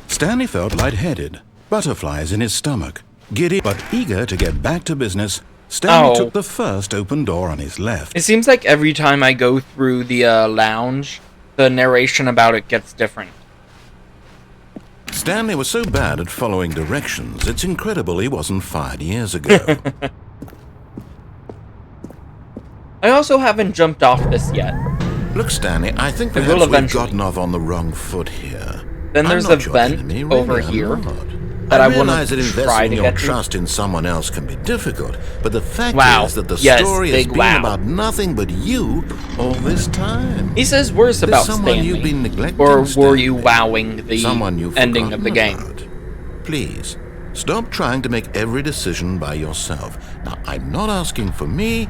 S2: Stanley felt lightheaded, butterflies in his stomach. Giddy but eager to get back to business, Stanley
S1: Oh.
S2: took the first open door on his left.
S1: It seems like every time I go through the lounge, the narration about it gets different.
S2: Stanley was so bad at following directions, it's incredible he wasn't fired years ago.
S1: I also haven't jumped off this yet.
S2: Look, Stanley, I think
S1: I will
S2: perhaps we've
S1: eventually.
S2: gotten off on the wrong foot here.
S1: Then there's
S2: I'm
S1: a
S2: not your
S1: vent
S2: enemy, really,
S1: over
S2: I'm
S1: here
S2: not.
S1: that I wanna
S2: realize that
S1: try
S2: investing
S1: to
S2: your
S1: get to.
S2: trust in someone else can be difficult, but the fact
S1: Wow.
S2: is that the
S1: Yes,
S2: story has
S1: big
S2: been
S1: wow.
S2: about nothing but you all this time.
S1: He says worse
S2: There's
S1: about
S2: someone you've
S1: Stanley.
S2: been neglecting,
S1: Or were
S2: Stanley.
S1: you wowing the
S2: Someone you've
S1: ending of the
S2: forgotten
S1: game?
S2: about. Please, stop trying to make every decision by yourself. Now, I'm not asking for me,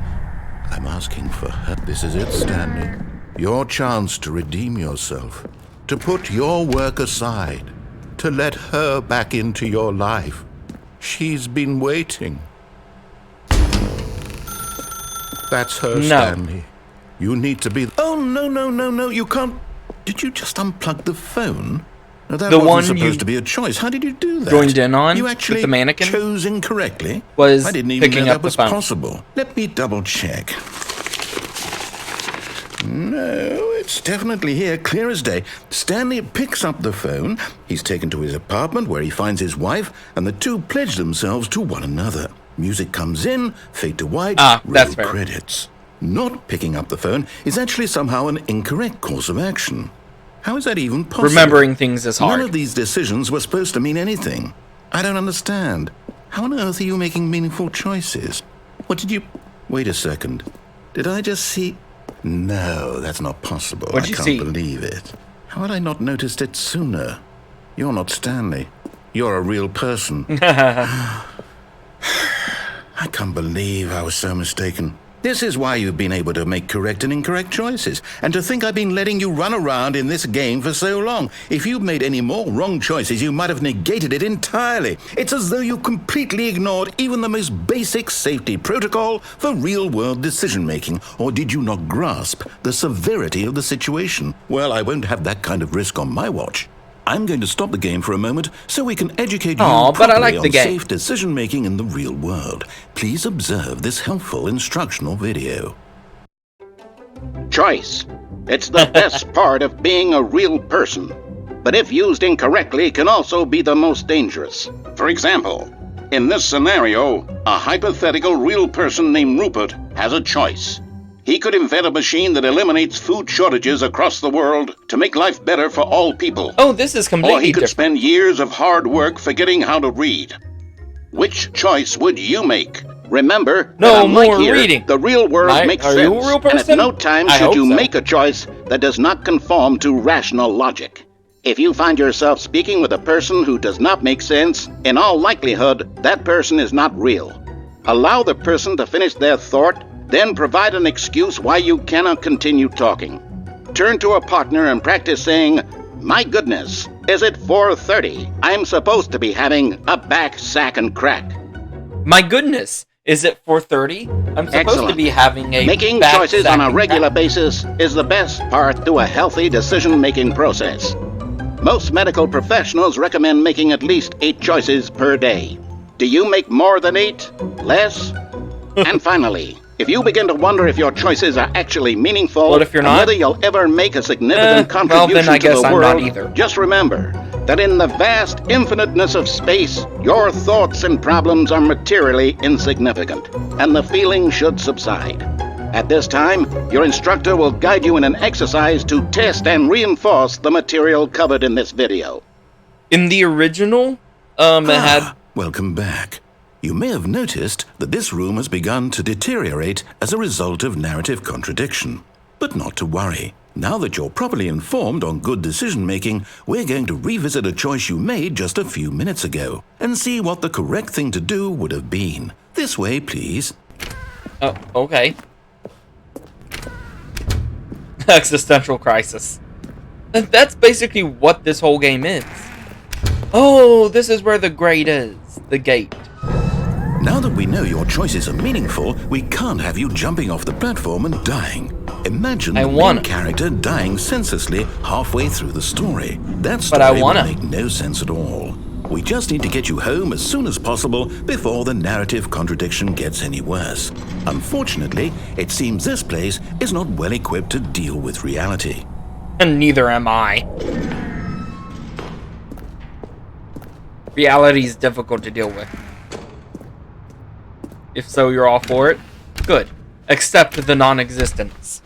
S2: I'm asking for her. This is it, Stanley. Your chance to redeem yourself, to put your work aside, to let her back into your life. She's been waiting. That's her,
S1: No.
S2: Stanley. You need to be... Oh, no, you can't... Did you just unplug the phone? No, that
S1: The
S2: wasn't
S1: one
S2: supposed
S1: you
S2: to be a choice. How did you do that?
S1: joined in on
S2: You
S1: with
S2: actually
S1: the mannequin?
S2: chose incorrectly?
S1: Was
S2: I didn't even
S1: picking
S2: know
S1: up
S2: that
S1: the
S2: was
S1: phone.
S2: possible. Let me double check. No, it's definitely here, clear as day. Stanley picks up the phone. He's taken to his apartment where he finds his wife, and the two pledge themselves to one another. Music comes in, fade to white,
S1: That's
S2: roll
S1: fair.
S2: credits. Not picking up the phone is actually somehow an incorrect course of action. How is that even possible?
S1: Remembering things is hard.
S2: None of these decisions were supposed to mean anything. I don't understand. How on earth are you making meaningful choices? What did you... Wait a second. Did I just see... No, that's not possible.
S1: What'd you
S2: I can't
S1: see?
S2: believe it. How had I not noticed it sooner? You're not Stanley. You're a real person. I can't believe I was so mistaken. This is why you've been able to make correct and incorrect choices. And to think I've been letting you run around in this game for so long. If you'd made any more wrong choices, you might have negated it entirely. It's as though you completely ignored even the most basic safety protocol for real-world decision-making. Or did you not grasp the severity of the situation? Well, I won't have that kind of risk on my watch. I'm going to stop the game for a moment so we can educate you
S1: Aw, but I
S2: properly
S1: like the
S2: on
S1: game.
S2: safe decision-making in the real world. Please observe this helpful instructional video.
S5: Choice. It's the best part of being a real person. But if used incorrectly, can also be the most dangerous. For example, in this scenario, a hypothetical real person named Rupert has a choice. He could invent a machine that eliminates food shortages across the world to make life better for all people.
S1: Oh, this is
S5: Or
S1: completely
S5: he could
S1: different.
S5: spend years of hard work forgetting how to read. Which choice would you make? Remember,
S1: No
S5: that unlike
S1: more
S5: here,
S1: reading.
S5: the real world
S1: Right?
S5: makes
S1: Are
S5: sense.
S1: you a real
S5: And at
S1: person?
S5: no time
S1: I
S5: should
S1: hope
S5: you
S1: so.
S5: make a choice that does not conform to rational logic. If you find yourself speaking with a person who does not make sense, in all likelihood, that person is not real. Allow the person to finish their thought, then provide an excuse why you cannot continue talking. Turn to a partner and practice saying, "My goodness, is it 4:30? I'm supposed to be having a back, sack, and crack."
S1: My goodness, is it 4:30? I'm supposed to
S5: Excellent.
S1: be having a
S5: Making
S1: back
S5: choices on a
S1: sacking
S5: regular
S1: back.
S5: basis is the best part to a healthy decision-making process. Most medical professionals recommend making at least 8 choices per day. Do you make more than 8? Less? And finally, if you begin to wonder if your choices are actually meaningful,
S1: What if you're
S5: and
S1: not?
S5: whether you'll ever make a significant
S1: well,
S5: contribution
S1: then I guess
S5: to the
S1: I'm
S5: world,
S1: not either.
S5: just remember that in the vast infiniteness of space, your thoughts and problems are materially insignificant, and the feeling should subside. At this time, your instructor will guide you in an exercise to test and reinforce the material covered in this video.
S1: In the original, it had...
S2: Welcome back. You may have noticed that this room has begun to deteriorate as a result of narrative contradiction. But not to worry. Now that you're properly informed on good decision-making, we're going to revisit a choice you made just a few minutes ago and see what the correct thing to do would have been. This way, please.
S1: Oh, okay. Existential crisis. That's basically what this whole game is. Oh, this is where the grate is. The gate.
S2: Now that we know your choices are meaningful, we can't have you jumping off the platform and dying. Imagine
S1: I
S2: the
S1: wanna.
S2: main character dying senselessly halfway through the story. That
S1: But I
S2: story would
S1: wanna.
S2: make no sense at all. We just need to get you home as soon as possible before the narrative contradiction gets any worse. Unfortunately, it seems this place is not well equipped to deal with reality.
S1: And neither am I. Reality is difficult to deal with. If so, you're all for it? Good. Accept the non-existence.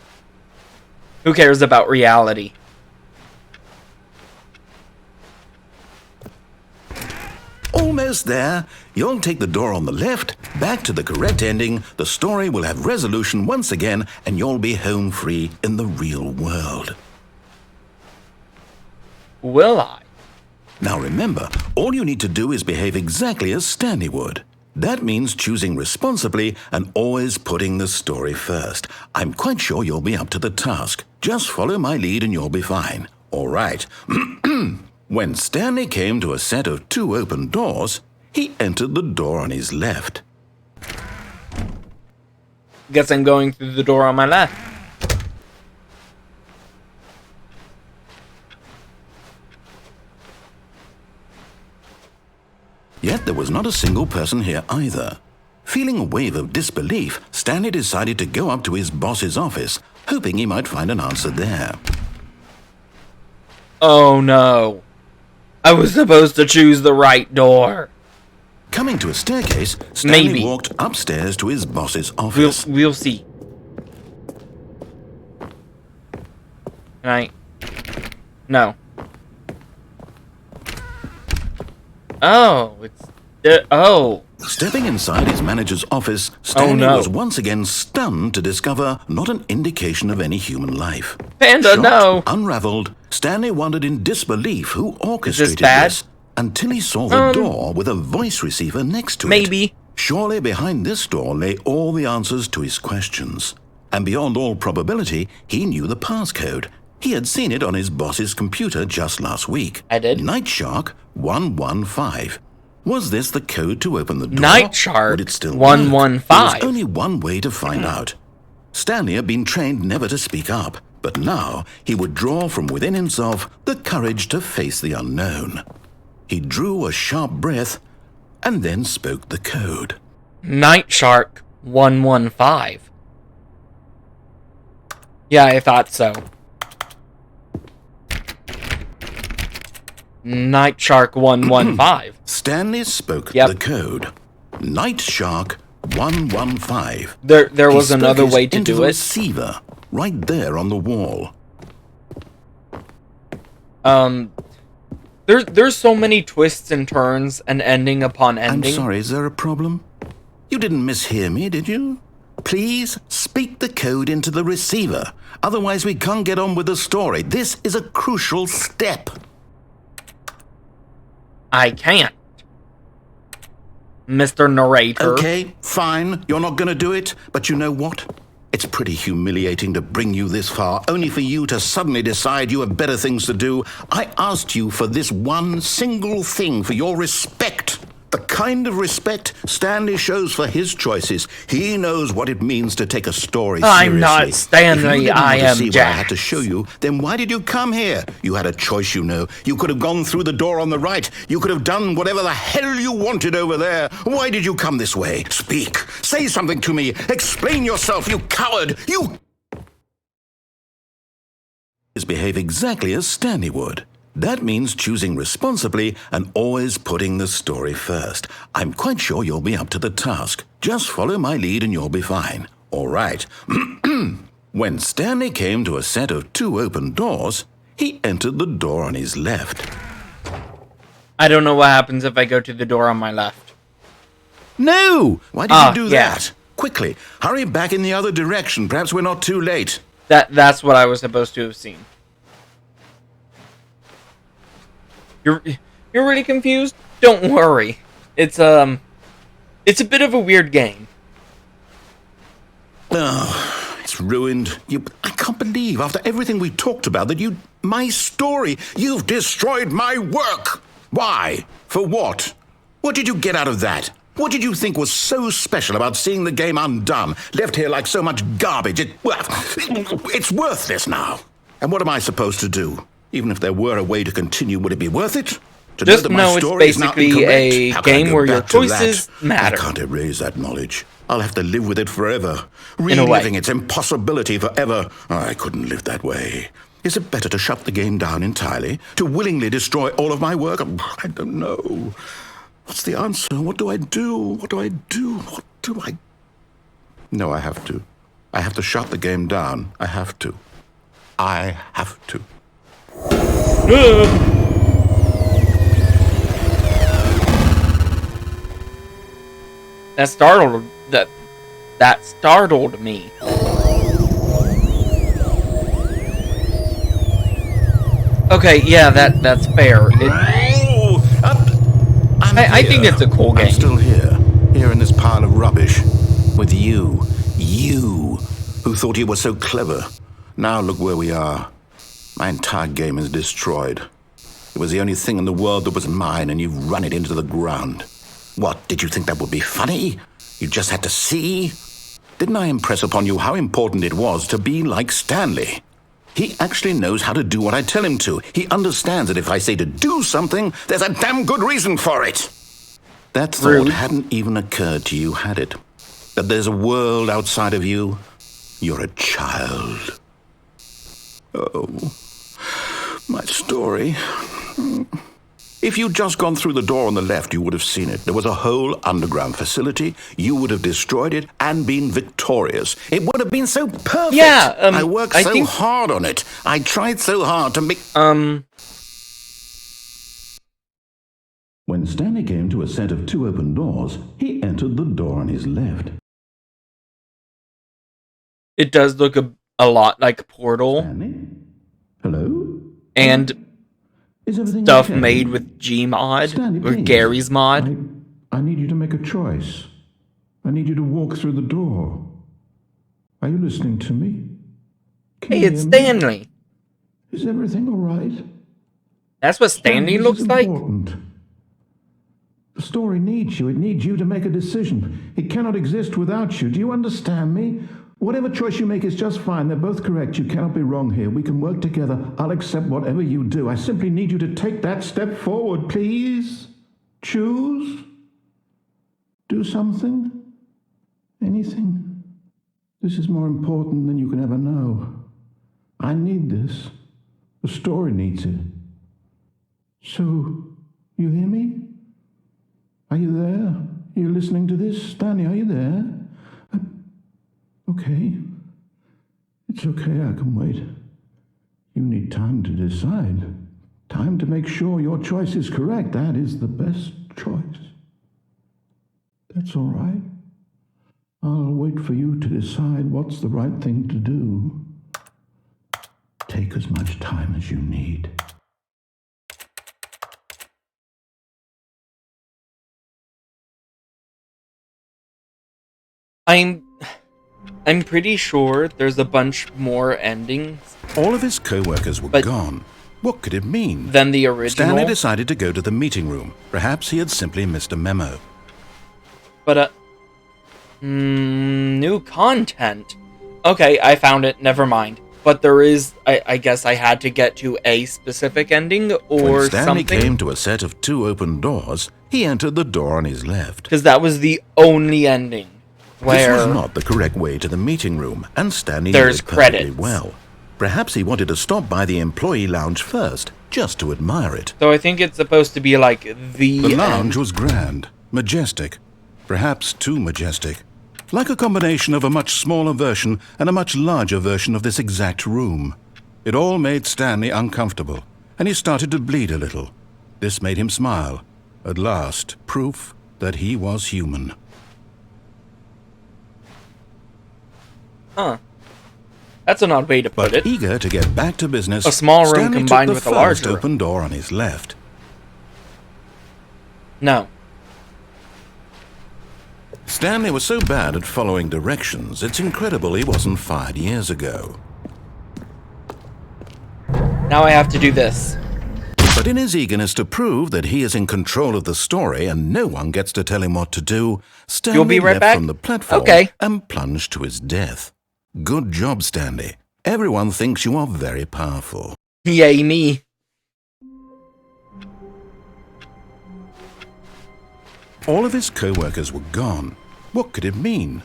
S1: Who cares about reality?
S2: Almost there. You'll take the door on the left, back to the correct ending, the story will have resolution once again, and you'll be home free in the real world.
S1: Will I?
S2: Now remember, all you need to do is behave exactly as Stanley would. That means choosing responsibly and always putting the story first. I'm quite sure you'll be up to the task. Just follow my lead and you'll be fine. All right. When Stanley came to a set of 2 open doors, he entered the door on his left.
S1: Guess I'm going through the door on my left.
S2: Yet there was not a single person here either. Feeling a wave of disbelief, Stanley decided to go up to his boss's office, hoping he might find an answer there.
S1: Oh no. I was supposed to choose the right door.
S2: Coming to a staircase, Stanley
S1: Maybe.
S2: walked upstairs to his boss's office.
S1: We'll see. Can I? No. Oh, oh.
S2: Stepping inside his manager's office, Stanley
S1: no.
S2: was once again stunned to discover not an indication of any human life.
S1: Panda,
S2: Shocked,
S1: no.
S2: unraveled, Stanley wondered in disbelief who orchestrated
S1: bad?
S2: this until he saw the door with a voice receiver next to it.
S1: Maybe.
S2: Surely behind this door lay all the answers to his questions. And beyond all probability, he knew the passcode. He had seen it on his boss's computer just last week.
S1: I did.
S2: Night Shark 115. Was this the code to open the door?
S1: Night Shark
S2: Would it still
S1: 115.
S2: work? There was only one way to find out. Stanley had been trained never to speak up, but now he would draw from within himself the courage to face the unknown. He drew a sharp breath and then spoke the code.
S1: Night Shark 115. Yeah, I thought so. Night Shark 115.
S2: Stanley spoke
S1: Yep.
S2: the code. Night Shark 115.
S1: There
S2: He
S1: was
S2: spoke
S1: another
S2: it
S1: way to
S2: into
S1: do
S2: the
S1: it.
S2: receiver, right there on the wall.
S1: There's so many twists and turns and ending upon
S2: I'm
S1: ending.
S2: sorry, is there a problem? You didn't mishear me, did you? Please speak the code into the receiver. Otherwise, we can't get on with the story. This is a crucial step.
S1: I can't. Mr. Narrator.
S2: Okay, fine. You're not going to do it. But you know what? It's pretty humiliating to bring you this far, only for you to suddenly decide you have better things to do. I asked you for this one single thing, for your respect. The kind of respect Stanley shows for his choices. He knows what it means to take a story seriously.
S1: I'm not Stanley,
S2: If you didn't
S1: I
S2: want to
S1: am
S2: see what I
S1: Jax.
S2: had to show you, then why did you come here? You had a choice, you know. You could have gone through the door on the right. You could have done whatever the hell you wanted over there. Why did you come this way? Speak. Say something to me. Explain yourself, you coward. You behave exactly as Stanley would. That means choosing responsibly and always putting the story first. I'm quite sure you'll be up to the task. Just follow my lead and you'll be fine. All right. When Stanley came to a set of 2 open doors, he entered the door on his left.
S1: I don't know what happens if I go to the door on my left.
S2: No! Why did you do
S1: yeah.
S2: that? Quickly, hurry back in the other direction. Perhaps we're not too late.
S1: That's what I was supposed to have seen. You're really confused? Don't worry. It's a bit of a weird game.
S2: Oh, it's ruined. I can't believe, after everything we talked about, that my story, you've destroyed my work. Why? For what? What did you get out of that? What did you think was so special about seeing the game undone, left here like so much garbage? It's worthless now. And what am I supposed to do? Even if there were a way to continue, would it be worth it?
S3: To
S1: Just
S3: that my
S1: know it's
S3: story is now
S1: basically
S3: incorrect?
S1: a
S3: How can I
S1: game
S3: go
S1: where your
S3: back to
S1: choices
S3: that?
S1: matter.
S3: I can't erase that knowledge. I'll have to live with it forever.
S1: In a way.
S3: Reliving its impossibility forever. I couldn't live that way. Is it better to shut the game down entirely? To willingly destroy all of my work? I don't know. What's the answer? What do I do? What do I do? What do I... No, I have to. I have to shut the game down. I have to. I have to.
S1: That startled me. Okay, yeah, that's fair. I think it's a cool game.
S3: I'm still here in this pile of rubbish, with you, who thought you were so clever. Now look where we are. My entire game is destroyed. It was the only thing in the world that was mine, and you've run it into the ground. What, did you think that would be funny? You just had to see? Didn't I impress upon you how important it was to be like Stanley? He actually knows how to do what I tell him to. He understands that if I say to do something, there's a damn good reason for it. That thought
S1: Rude.
S3: hadn't even occurred to you, had it? That there's a world outside of you? You're a child. Oh, my story. If you'd just gone through the door on the left, you would have seen it. There was a whole underground facility. You would have destroyed it and been victorious. It would have been so perfect.
S1: Yeah,
S3: I worked so hard on it. I tried so hard to make... When Stanley came to a set of 2 open doors, he entered the door on his left.
S1: It does look a lot like Portal.
S3: Stanley? Hello?
S1: And
S3: Is everything
S1: stuff
S3: okay?
S1: made with Gmod,
S3: Stanley,
S1: or
S3: please.
S1: Gary's mod.
S3: I need you to make a choice. I need you to walk through the door. Are you listening to me? Can
S1: Hey,
S3: you
S1: it's
S3: hear me?
S1: Stanley.
S3: Is everything all right?
S1: That's what Stanley
S3: this
S1: looks
S3: is
S1: like?
S3: important. The story needs you. It needs you to make a decision. It cannot exist without you. Do you understand me? Whatever choice you make is just fine. They're both correct. You cannot be wrong here. We can work together. I'll accept whatever you do. I simply need you to take that step forward, please. Choose. Do something. Anything. This is more important than you can ever know. I need this. The story needs it. So, you hear me? Are you there? Are you listening to this? Stanley, are you there? Okay. It's okay, I can wait. You need time to decide. Time to make sure your choice is correct. That is the best choice. That's all right. I'll wait for you to decide what's the right thing to do. Take as much time as you need.
S1: I'm pretty sure there's a bunch more endings
S3: All of his co-workers were gone. What could it mean?
S1: than the original.
S3: Stanley decided to go to the meeting room. Perhaps he had simply missed a memo.
S1: But, new content. Okay, I found it. Never mind. But there is, I guess I had to get to a specific ending or
S3: When Stanley
S1: something.
S3: came to a set of 2 open doors, he entered the door on his left.
S1: Because that was the only ending.
S3: This
S1: Where
S3: was not the correct way to the meeting room, and Stanley
S1: there's
S3: knew it perfectly
S1: credits.
S3: well. Perhaps he wanted to stop by the employee lounge first, just to admire it.
S1: So I think it's supposed to be like the
S3: lounge
S1: end.
S3: was grand, majestic, perhaps too majestic. Like a combination of a much smaller version and a much larger version of this exact room. It all made Stanley uncomfortable, and he started to bleed a little. This made him smile. At last, proof that he was human.
S1: Huh. That's an odd way to put
S3: But
S1: it.
S3: eager to get back to business,
S1: A small room
S3: Stanley
S1: combined
S3: took
S1: with
S3: the
S1: a large
S3: first
S1: room.
S3: open door on his left.
S1: No.
S3: Stanley was so bad at following directions, it's incredible he wasn't fired years ago.
S1: Now I have to do this.
S3: But in his eagerness to prove that he is in control of the story and no one gets to tell him what to do, Stanley
S1: You'll be right
S3: leapt
S1: back?
S3: from the platform
S1: Okay.
S3: and plunged to his death. Good job, Stanley. Everyone thinks you are very powerful.
S1: Yay me.
S2: All of his co-workers were gone. What could it mean?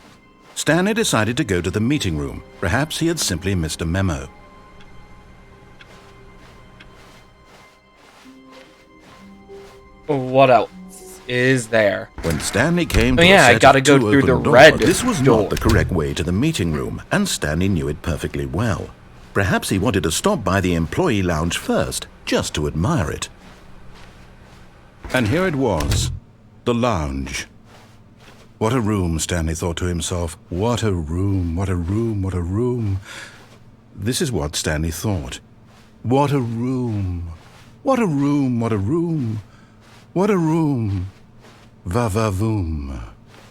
S2: Stanley decided to go to the meeting room. Perhaps he had simply missed a memo.
S1: What else is there?
S2: When Stanley came to
S1: Oh, yeah,
S2: a
S1: I
S2: set
S1: gotta
S2: of
S1: go
S2: two
S1: through the
S2: open
S1: red
S2: doors, this was
S1: door.
S2: not the correct way to the meeting room, and Stanley knew it perfectly well. Perhaps he wanted to stop by the employee lounge first, just to admire it. And here it was, the lounge. What a room, Stanley thought to himself. What a room, what a room, what a room. This is what Stanley thought. What a room, what a room, what a room, what a room. Va-va-voom.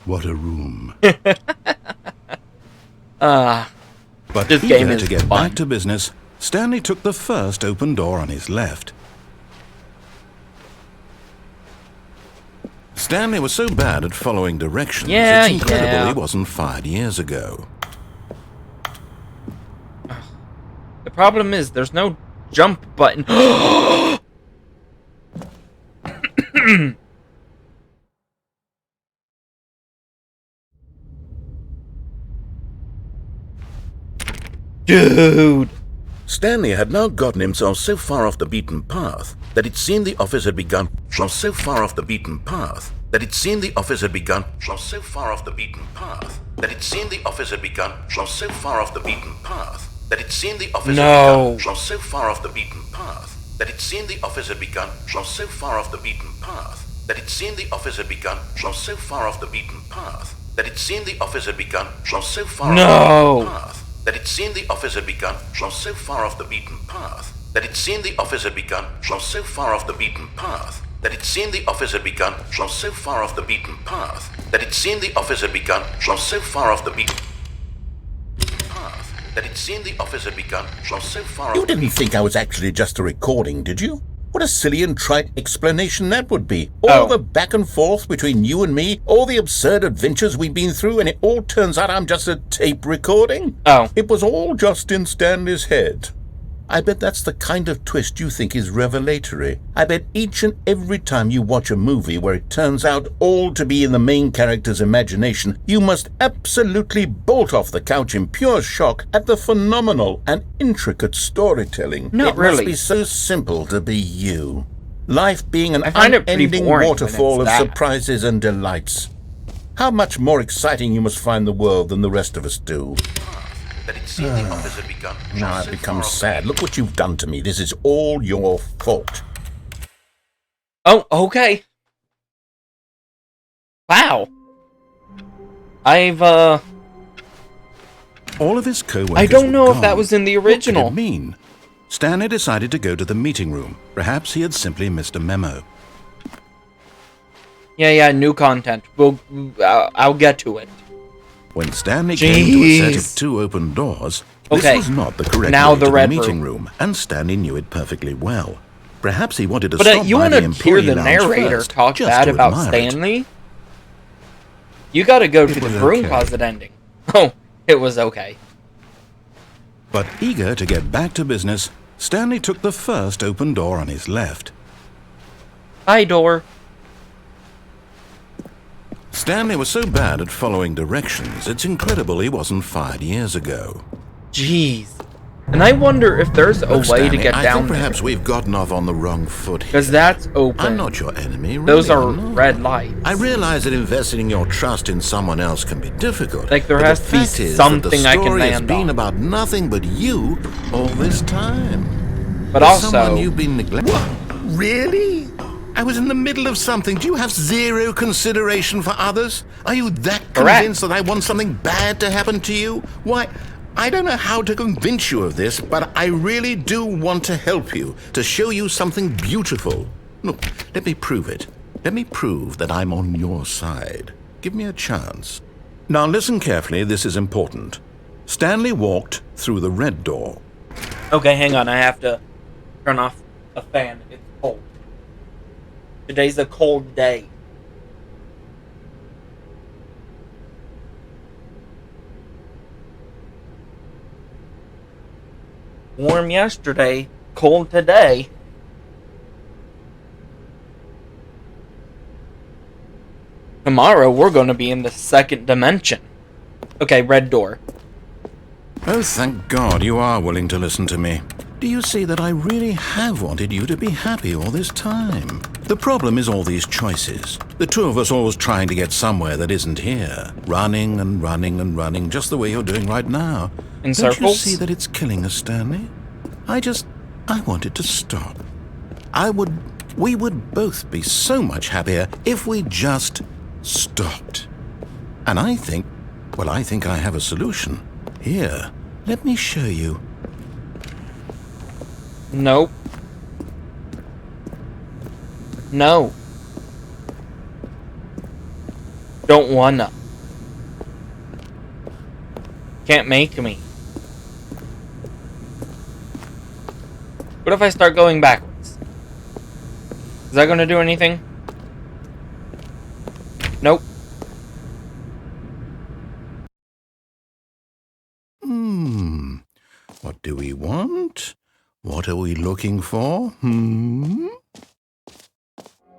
S2: What a room. But
S1: this game
S2: eager
S1: is
S2: to get
S1: fun.
S2: back to business, Stanley took the first open door on his left. Stanley was so bad at following directions,
S1: Yeah,
S2: it's incredible
S1: yeah.
S2: he wasn't fired years ago.
S1: The problem is there's no jump button. Dude.
S2: Stanley had now gotten himself so far off the beaten path that it seemed the office had begun from so far off the beaten path that it seemed the office had begun from so far off the beaten path that it seemed the office had begun from so far off the beaten path that it seemed the office had begun from so far off the beaten path that it seemed the office had begun from so far off the beaten path that it seemed the office had begun from so far off the beaten path that it seemed the office had begun from so far off the beaten path that it seemed the office had begun from so far off the beaten path that it seemed the office had begun from so far off the beaten path that it seemed the office had begun from so far off the beaten path that it seemed the office had begun from so far off the beaten path that it seemed the office had begun from so far off.
S3: You didn't think I was actually just a recording, did you? What a silly and trite explanation that would be. All the back and forth between you and me, all the absurd adventures we've been through, and it all turns out I'm just a tape recording? It was all just in Stanley's head. I bet that's the kind of twist you think is revelatory. I bet each and every time you watch a movie where it turns out all to be in the main character's imagination, you must absolutely bolt off the couch in pure shock at the phenomenal and intricate storytelling.
S1: Not
S3: it
S1: really.
S3: must be so simple to be you. Life being an
S1: I find it pretty
S3: unending
S1: boring when
S3: waterfall of
S1: it's that.
S3: surprises and delights. How much more exciting you must find the world than the rest of us do.
S2: That it seemed the office had begun from
S3: Now I've
S2: so
S3: become
S2: far off the
S3: sad. Look what you've done to me. This is all your fault.
S1: Oh, okay. Wow.
S2: All of his co-workers
S1: I don't know
S2: were
S1: if that
S2: gone.
S1: was in the
S2: What could
S1: original.
S2: it mean? Stanley decided to go to the meeting room. Perhaps he had simply missed a memo.
S1: Yeah, new content. I'll get to it.
S2: When Stanley came to a set
S1: Jeez.
S2: of two open doors,
S1: Okay,
S2: this was not the correct
S1: now
S2: way
S1: the
S2: to
S1: red
S2: the meeting room, and Stanley knew it perfectly well. Perhaps he wanted to
S1: But
S2: stop
S1: you
S2: by
S1: want
S2: the
S1: to
S2: employee
S1: hear the
S2: lounge
S1: narrator
S2: first,
S1: talk
S2: just
S1: bad
S2: to
S1: about
S2: admire it.
S1: Stanley? You gotta go to the
S2: was
S1: broom
S2: okay.
S1: closet ending. Oh, it was okay.
S2: But eager to get back to business, Stanley took the first open door on his left.
S1: Hi, door.
S2: Stanley was so bad at following directions, it's incredible he wasn't fired years ago.
S1: Jeez. And I wonder if there's a
S2: Look,
S1: way
S2: Stanley,
S1: to get
S2: I
S1: down
S2: think
S1: there.
S2: perhaps we've gotten off on the wrong foot here.
S1: Because that's open.
S2: I'm not your enemy, really.
S1: Those are
S2: I'm not.
S1: red lights.
S2: I realize that investing your trust in someone else can be difficult.
S1: Like, there
S2: but
S1: has
S2: the
S1: to be
S2: fact is
S1: something
S2: that the
S1: I can
S2: story has
S1: land
S2: been
S1: on.
S2: about nothing but you all this time.
S1: But
S2: There's someone
S1: also,
S2: you've been neglecting. What? Really? I was in the middle of something. Do you have zero consideration for others? Are you that
S1: Correct.
S2: convinced that I want something bad to happen to you? Why, I don't know how to convince you of this, but I really do want to help you, to show you something beautiful. Look, let me prove it. Let me prove that I'm on your side. Give me a chance. Now listen carefully, this is important. Stanley walked through the red door.
S1: okay, hang on. I have to turn off a fan. It's cold. Today's a cold day. Warm yesterday, cold today. tomorrow we're going to be in the second dimension. Okay, red door.
S2: Oh, thank God you are willing to listen to me. Do you see that I really have wanted you to be happy all this time? The problem is all these choices. The two of us always trying to get somewhere that isn't here. Running and running and running, just the way you're doing right now.
S1: In
S2: Don't
S1: circles?
S2: you see that it's killing us, Stanley? I wanted to stop. We would both be so much happier if we just stopped. And I think I have a solution. Here, let me show you.
S1: Nope. No. Don't wanna. Can't make me. What if I start going backwards? Is that gonna do anything? Nope.
S2: What do we want? What are we looking for?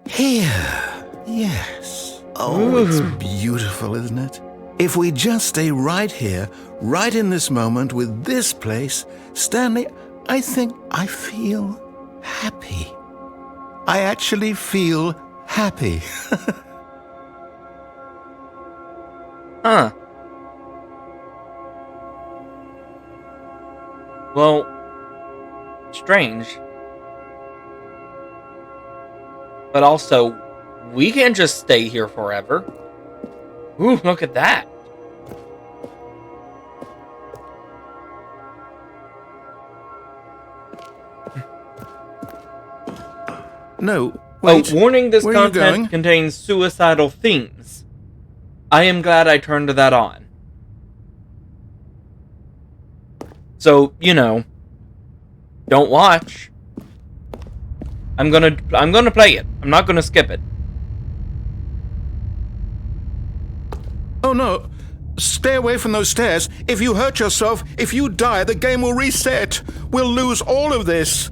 S2: Here. Yes. Oh, it's beautiful, isn't it? If we just stay right here, right in this moment with this place, Stanley, I think I feel happy. I actually feel happy.
S1: Huh. Well, strange. But also, we can't just stay here forever. Ooh, look at that.
S2: No, wait.
S1: Oh, warning, this
S2: Where are you going?
S1: content contains suicidal themes. I am glad I turned that on. So, you know, don't watch. I'm gonna play it. I'm not gonna skip it.
S2: Oh no, stay away from those stairs. If you hurt yourself, if you die, the game will reset. We'll lose all of this.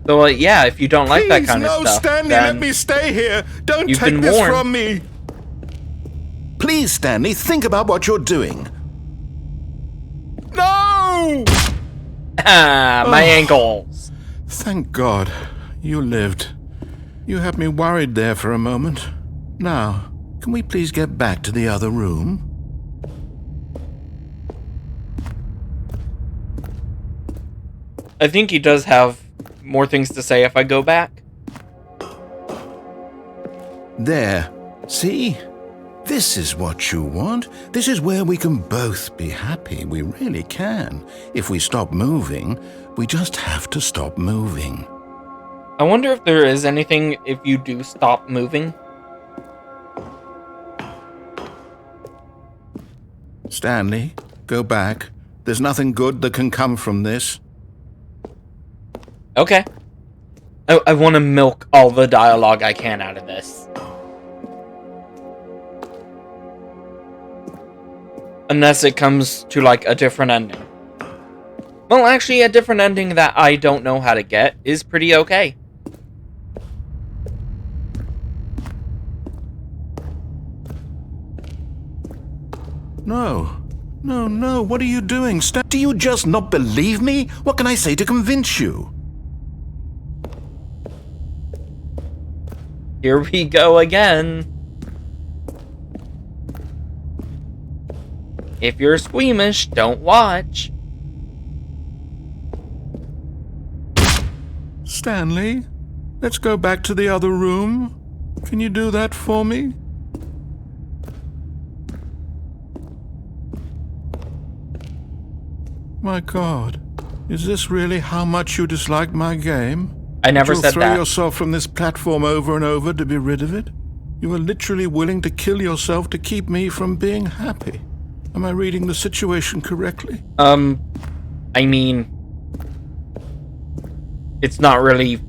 S1: So, yeah, if you don't like that kind of
S2: no,
S1: stuff,
S2: Stanley,
S1: then
S2: let me stay here. Don't
S1: you've
S2: take
S1: been
S2: this
S1: warned.
S2: from me. Please, Stanley, think about what you're doing. No!
S1: My ankles.
S2: Thank God you lived. You had me worried there for a moment. Now, can we please get back to the other room?
S1: I think he does have more things to say if I go back.
S2: There. See? This is what you want. This is where we can both be happy. We really can. If we stop moving, we just have to stop moving.
S1: I wonder if there is anything if you do stop moving.
S2: Stanley, go back. There's nothing good that can come from this.
S1: Okay. I want to milk all the dialogue I can out of this. Unless it comes to, like, a different ending. Well, actually, a different ending that I don't know how to get is pretty okay.
S2: No. No, what are you doing, Stan? Do you just not believe me? What can I say to convince you?
S1: Here we go again. If you're squeamish, don't watch.
S2: Stanley, let's go back to the other room. Can you do that for me? My God, is this really how much you dislike my game?
S1: I never said
S2: throw
S1: that.
S2: yourself from this platform over and over to be rid of it? You are literally willing to kill yourself to keep me from being happy. Am I reading the situation correctly?
S1: I mean, it's not really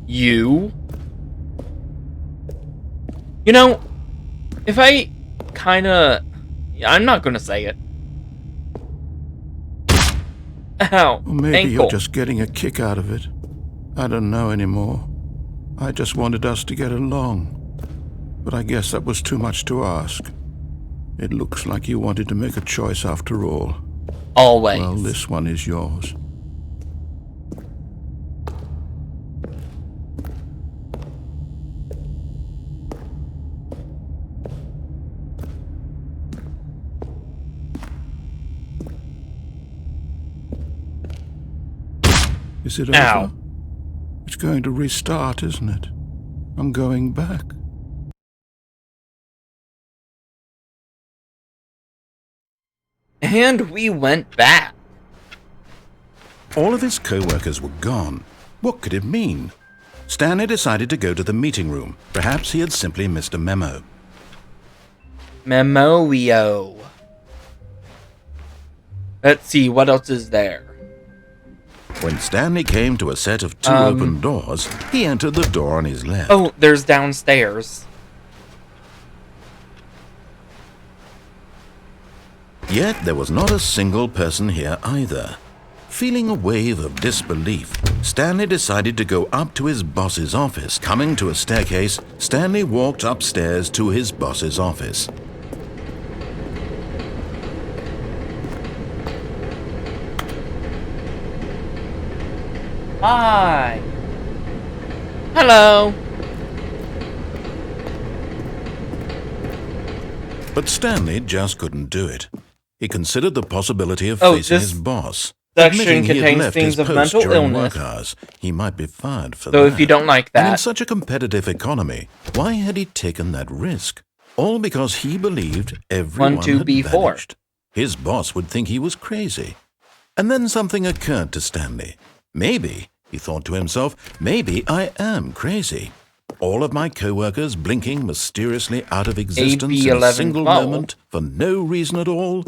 S1: you. You know, if I kinda... I'm not gonna say it. Ow,
S2: Or maybe
S1: ankle.
S2: you're just getting a kick out of it. I don't know anymore. I just wanted us to get along. But I guess that was too much to ask. It looks like you wanted to make a choice after all.
S1: Always.
S2: Well, this one is yours. Is it over?
S1: Ow.
S2: It's going to restart, isn't it? I'm going back.
S1: And we went back.
S2: All of his co-workers were gone. What could it mean? Stanley decided to go to the meeting room. Perhaps he had simply missed a memo.
S1: Memoio. Let's see, what else is there?
S2: When Stanley came to a set of two open doors, he entered the door on his left.
S1: Oh, there's downstairs.
S2: Yet there was not a single person here either. Feeling a wave of disbelief, Stanley decided to go up to his boss's office. Coming to a staircase, Stanley walked upstairs to his boss's office.
S1: Hi. Hello.
S2: But Stanley just couldn't do it. He considered the possibility of
S1: Oh,
S2: facing
S1: this
S2: his boss.
S1: section
S2: Admitting he had
S1: contains
S2: left
S1: things
S2: his
S1: of
S2: post
S1: mental
S2: during
S1: illness.
S2: work hours, he might be fired for
S1: So
S2: that.
S1: if you don't like
S2: And in
S1: that,
S2: such a competitive economy, why had he taken that risk? All because he believed everyone
S1: 1, 2,
S2: had
S1: B4.
S2: vanished. His boss would think he was crazy. And then something occurred to Stanley. Maybe, he thought to himself, maybe I am crazy. All of my co-workers blinking mysteriously out of existence in a single moment for no reason at all.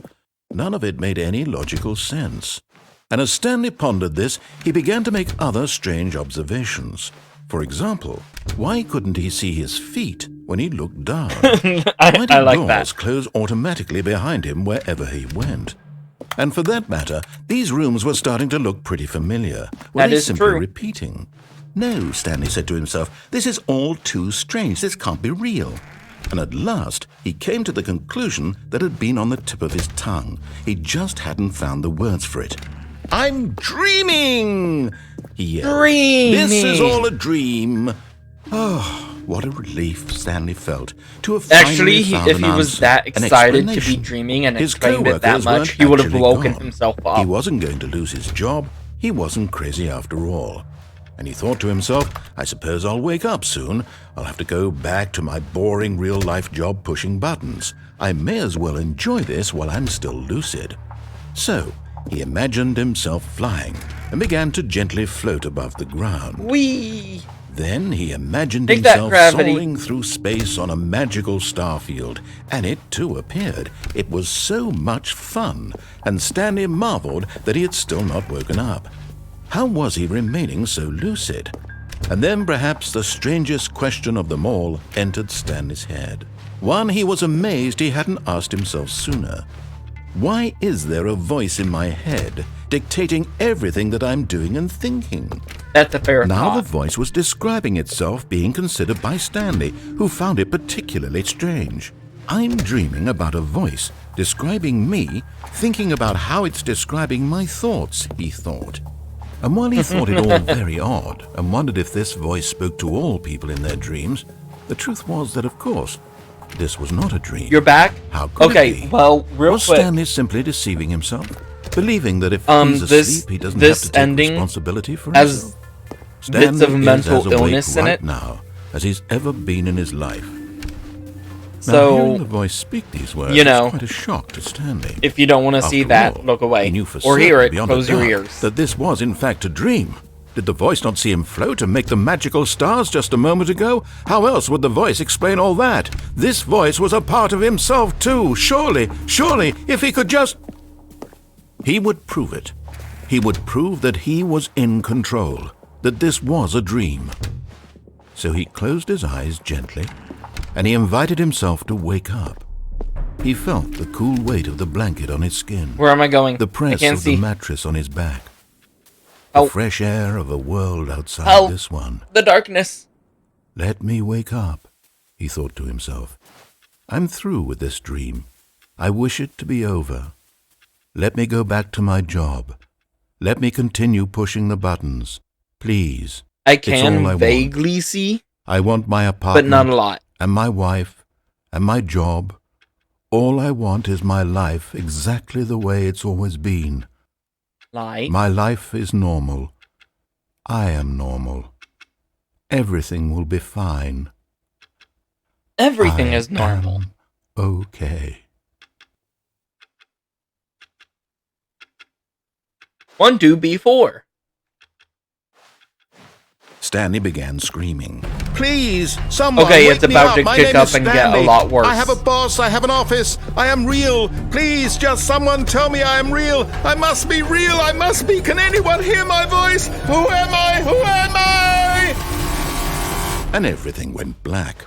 S2: None of it made any logical sense. And as Stanley pondered this, he began to make other strange observations. For example, why couldn't he see his feet when he looked down? Why did
S1: I like
S2: doors
S1: that.
S2: close automatically behind him wherever he went? And for that matter, these rooms were starting to look pretty familiar. Were
S1: That
S2: they
S1: is
S2: simply
S1: true.
S2: repeating? No, Stanley said to himself, this is all too strange. This can't be real. And at last, he came to the conclusion that had been on the tip of his tongue. He just hadn't found the words for it. I'm dreaming! He yelled.
S1: Dreaming!
S2: This is all a dream. Oh, what a relief Stanley felt to have finally
S1: actually,
S2: found
S1: if
S2: an
S1: he was
S2: answer,
S1: that
S2: an
S1: excited to be
S2: explanation.
S1: dreaming and
S2: His
S1: explained it that
S2: co-workers
S1: much,
S2: weren't
S1: he would have
S2: actually
S1: woken
S2: gone.
S1: himself up.
S2: He wasn't going to lose his job. He wasn't crazy after all. And he thought to himself, I suppose I'll wake up soon. I'll have to go back to my boring real-life job pushing buttons. I may as well enjoy this while I'm still lucid. So, he imagined himself flying and began to gently float above the ground.
S1: Whee!
S2: Then he imagined
S1: Take that,
S2: himself
S1: gravity.
S2: soaring through space on a magical starfield, and it too appeared. It was so much fun, and Stanley marveled that he had still not woken up. How was he remaining so lucid? And then perhaps the strangest question of them all entered Stanley's head. One he was amazed he hadn't asked himself sooner. Why is there a voice in my head dictating everything that I'm doing and thinking?
S1: That's a fair
S2: Now the
S1: thought.
S2: voice was describing itself being considered by Stanley, who found it particularly strange. I'm dreaming about a voice describing me, thinking about how it's describing my thoughts, he thought. And while he thought it all very odd and wondered if this voice spoke to all people in their dreams, the truth was that, of course, this was not a dream.
S1: You're back?
S2: How could
S1: Okay,
S2: it be?
S1: well, real
S2: Was
S1: quick.
S2: Stanley simply deceiving himself? Believing that if he's
S1: this-
S2: asleep, he doesn't
S1: this
S2: have to take
S1: ending
S2: responsibility for
S1: has
S2: himself?
S1: bits of
S2: Stanley is
S1: mental
S2: as awake
S1: illness in
S2: right
S1: it.
S2: now as he's ever been in his life. Now,
S1: So,
S2: hearing the voice speak these words
S1: you know,
S2: was quite a shock to Stanley.
S1: if you don't want to see
S2: After
S1: that,
S2: all,
S1: look away.
S2: He knew for
S1: Or hear
S2: certain
S1: it,
S2: beyond a
S1: close your
S2: doubt
S1: ears.
S2: that this was in fact a dream. Did the voice not see him float and make the magical stars just a moment ago? How else would the voice explain all that? This voice was a part of himself too. Surely, if he could just... He would prove it. He would prove that he was in control, that this was a dream. So he closed his eyes gently, and he invited himself to wake up. He felt the cool weight of the blanket on his skin,
S1: Where am I going?
S2: the
S1: I
S2: press
S1: can't
S2: of
S1: see.
S2: the mattress on his back. The
S1: Oh.
S2: fresh air of a world outside
S1: Help.
S2: this one.
S1: The darkness.
S2: Let me wake up, he thought to himself. I'm through with this dream. I wish it to be over. Let me go back to my job. Let me continue pushing the buttons. Please.
S1: I
S2: It's all
S1: can
S2: I
S1: vaguely see,
S2: I want my apartment.
S1: but not a lot.
S2: And my wife. And my job. All I want is my life exactly the way it's always been.
S1: Like,
S2: My life is normal. I am normal. Everything will be fine.
S1: everything
S2: I
S1: is normal.
S2: am okay.
S1: 1, 2, B4.
S2: Stanley began screaming. Please, someone
S1: Okay,
S2: wake
S1: it's
S2: me
S1: about
S2: up.
S1: to
S2: My
S1: kick
S2: name
S1: up
S2: is
S1: and get a
S2: Stanley.
S1: lot worse.
S2: I have a boss. I have an office. I am real. Please, just someone tell me I am real. I must be real. I must be. Can anyone hear my voice? Who am I? Who am I? And everything went black.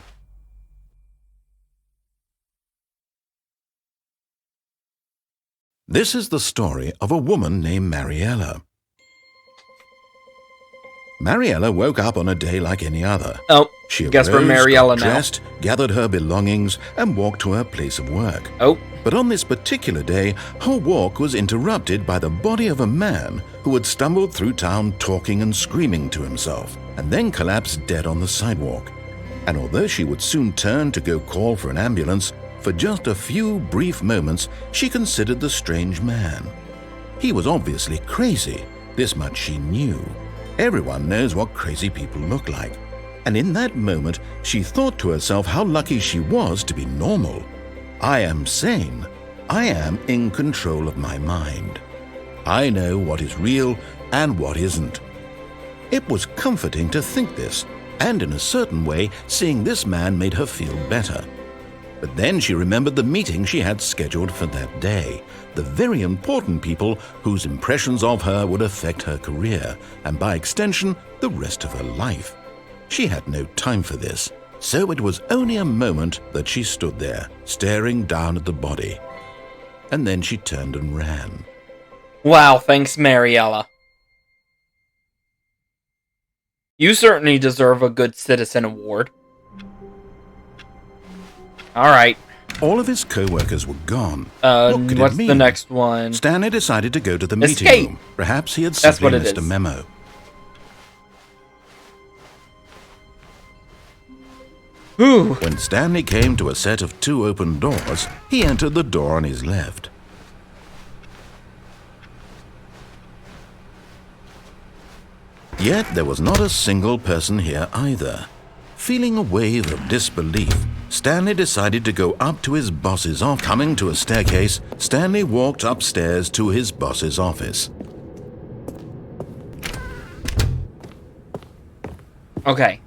S2: This is the story of a woman named Mariella. Mariella woke up on a day like any other.
S1: Oh,
S2: She
S1: guess we're
S2: arose,
S1: Mariella
S2: got
S1: now.
S2: dressed, gathered her belongings, and walked to her place of work.
S1: Oh,
S2: But on this particular day, her walk was interrupted by the body of a man who had stumbled through town talking and screaming to himself, and then collapsed dead on the sidewalk. And although she would soon turn to go call for an ambulance, for just a few brief moments she considered the strange man. He was obviously crazy, this much she knew. Everyone knows what crazy people look like. And in that moment, she thought to herself how lucky she was to be normal. I am sane. I am in control of my mind. I know what is real and what isn't. It was comforting to think this, and in a certain way, seeing this man made her feel better. But then she remembered the meeting she had scheduled for that day, the very important people whose impressions of her would affect her career, and by extension, the rest of her life. She had no time for this, so it was only a moment that she stood there, staring down at the body. And then she turned and ran.
S1: wow, thanks, Mariella. You certainly deserve a Good Citizen Award. Alright,
S2: All of his co-workers were gone. What could it
S1: what's
S2: mean?
S1: the next one?
S2: Stanley decided to go to the meeting
S1: Escape.
S2: room. Perhaps he had
S1: That's
S2: simply
S1: what it
S2: missed a
S1: is.
S2: memo.
S1: Whew.
S2: When Stanley came to a set of 2 open doors, he entered the door on his left. Yet there was not a single person here either. Feeling a wave of disbelief, Stanley decided to go up to his boss's office. Coming to a staircase, Stanley walked upstairs to his boss's office.
S1: Okay.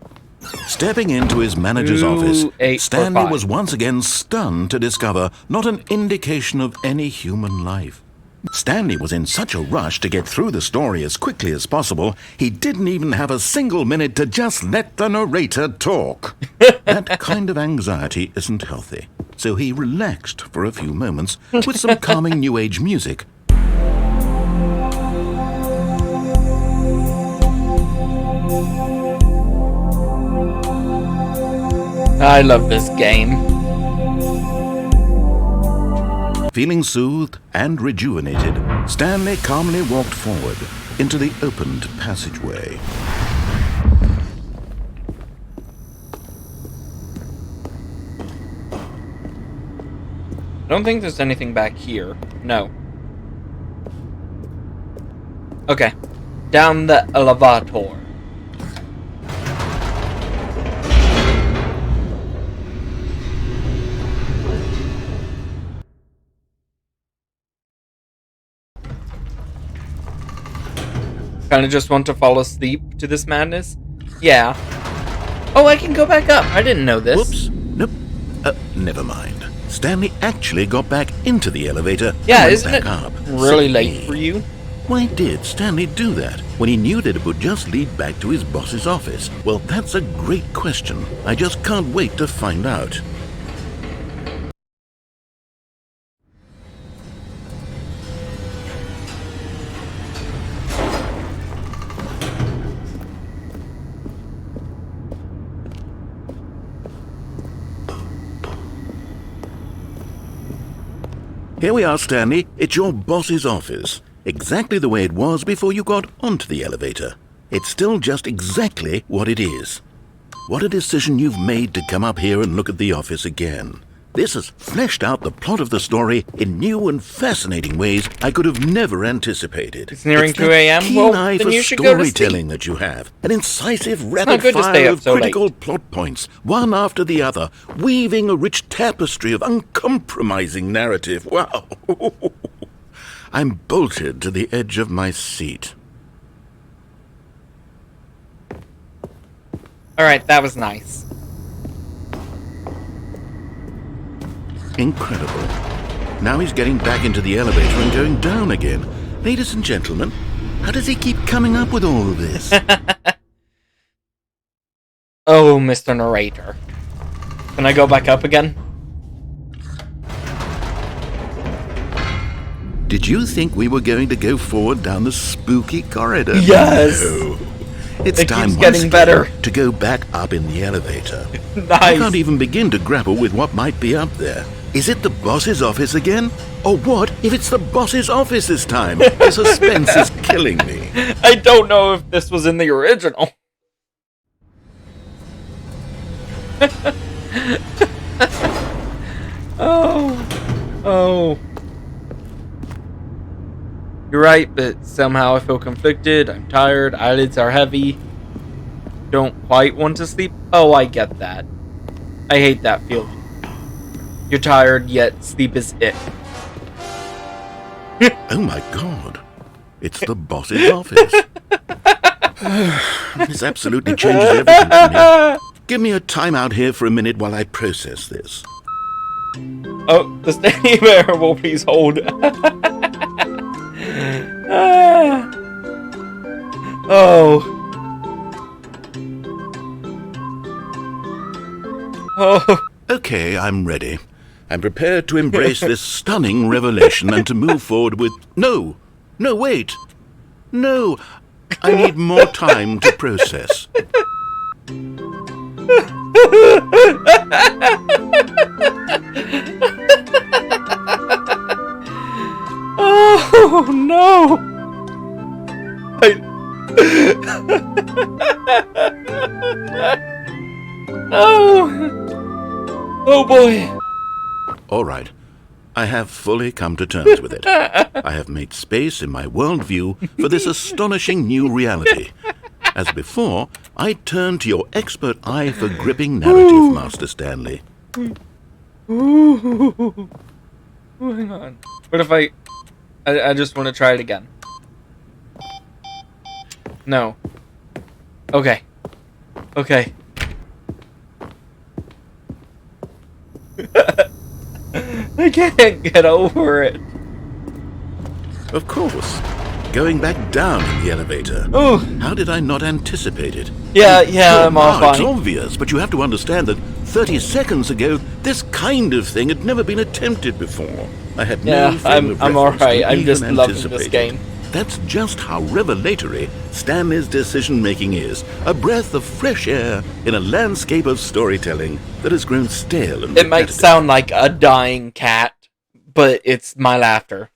S2: Stepping into his manager's
S1: 2,
S2: office,
S1: 8, 4,
S2: Stanley
S1: 5.
S2: was once again stunned to discover not an indication of any human life. Stanley was in such a rush to get through the story as quickly as possible, he didn't even have a single minute to just let the narrator talk. That kind of anxiety isn't healthy, so he relaxed for a few moments with some calming New Age music.
S1: I love this game.
S2: Feeling soothed and rejuvenated, Stanley calmly walked forward into the opened passageway.
S1: I don't think there's anything back here. No. Okay. Down the elevator. Kinda just want to fall asleep to this madness? Yeah. Oh, I can go back up. I didn't know this.
S2: Whoops. Nope. Never mind. Stanley actually got back into the elevator
S1: Yeah,
S2: and went
S1: isn't
S2: back
S1: it
S2: up.
S1: really
S2: Silly
S1: late
S2: me.
S1: for you?
S2: Why did Stanley do that when he knew that it would just lead back to his boss's office? Well, that's a great question. I just can't wait to find out.
S3: Here we are, Stanley. It's your boss's office. Exactly the way it was before you got onto the elevator. It's still just exactly what it is. What a decision you've made to come up here and look at the office again. This has fleshed out the plot of the story in new and fascinating ways I could have never anticipated.
S1: It's nearing 2 a.m.
S3: Keen
S1: Well,
S3: eye
S1: then
S3: for
S1: you should go to sleep.
S3: storytelling that you have. An incisive
S1: not
S3: rapid
S1: good to stay
S3: fire
S1: up
S3: of
S1: so
S3: critical
S1: late.
S3: plot points, one after the other, weaving a rich tapestry of uncompromising narrative. Wow. I'm bolted to the edge of my seat.
S1: Alright, that was nice.
S3: Incredible. Now he's getting back into the elevator and going down again. Ladies and gentlemen, how does he keep coming up with all of this?
S1: Oh, Mr. Narrator. Can I go back up again?
S3: Did you think we were going to go forward down the spooky corridor?
S1: Yes!
S3: No. It's
S1: It
S3: time
S1: keeps
S3: once
S1: getting
S3: again
S1: better.
S3: to go back up in the elevator. I
S1: Nice.
S3: can't even begin to grapple with what might be up there. Is it the boss's office again? Or what if it's the boss's office this time? The suspense is killing me.
S1: I don't know if this was in the original. Oh. You're right, but somehow I feel conflicted. I'm tired. Eyelids are heavy. Don't quite want to sleep. Oh, I get that. I hate that feeling. You're tired, yet sleep is it.
S3: Oh my god. It's the boss's office. This absolutely changes everything for me. Give me a timeout here for a minute while I process this.
S1: Oh, the Stanley Parable, please hold. Oh. Oh.
S3: Okay, I'm ready. I'm prepared to embrace this stunning revelation and to move forward with... No, wait. No, I need more time to process.
S1: Oh, no. Oh boy.
S3: All right. I have fully come to terms with it. I have made space in my worldview for this astonishing new reality. As before, I turn to your expert eye for gripping narrative, Master Stanley.
S1: Ooh. Hang on. What if I just want to try it again? No. Okay. I can't get over it.
S3: Of course. Going back down in the elevator.
S1: Oh.
S3: How did I not anticipate it?
S1: Yeah,
S3: Sure,
S1: I'm all
S3: now it's
S1: fine.
S3: obvious, but you have to understand that 30 seconds ago, this kind of thing had never been attempted before. I had no frame of
S1: I'm all
S3: reference to
S1: right. I'm
S3: even
S1: just loving this
S3: anticipate it.
S1: game.
S3: That's just how revelatory Stanley's decision-making is. A breath of fresh air in a landscape of storytelling that has grown stale and
S1: It might
S3: repetitive.
S1: sound like a dying cat, but it's my laughter.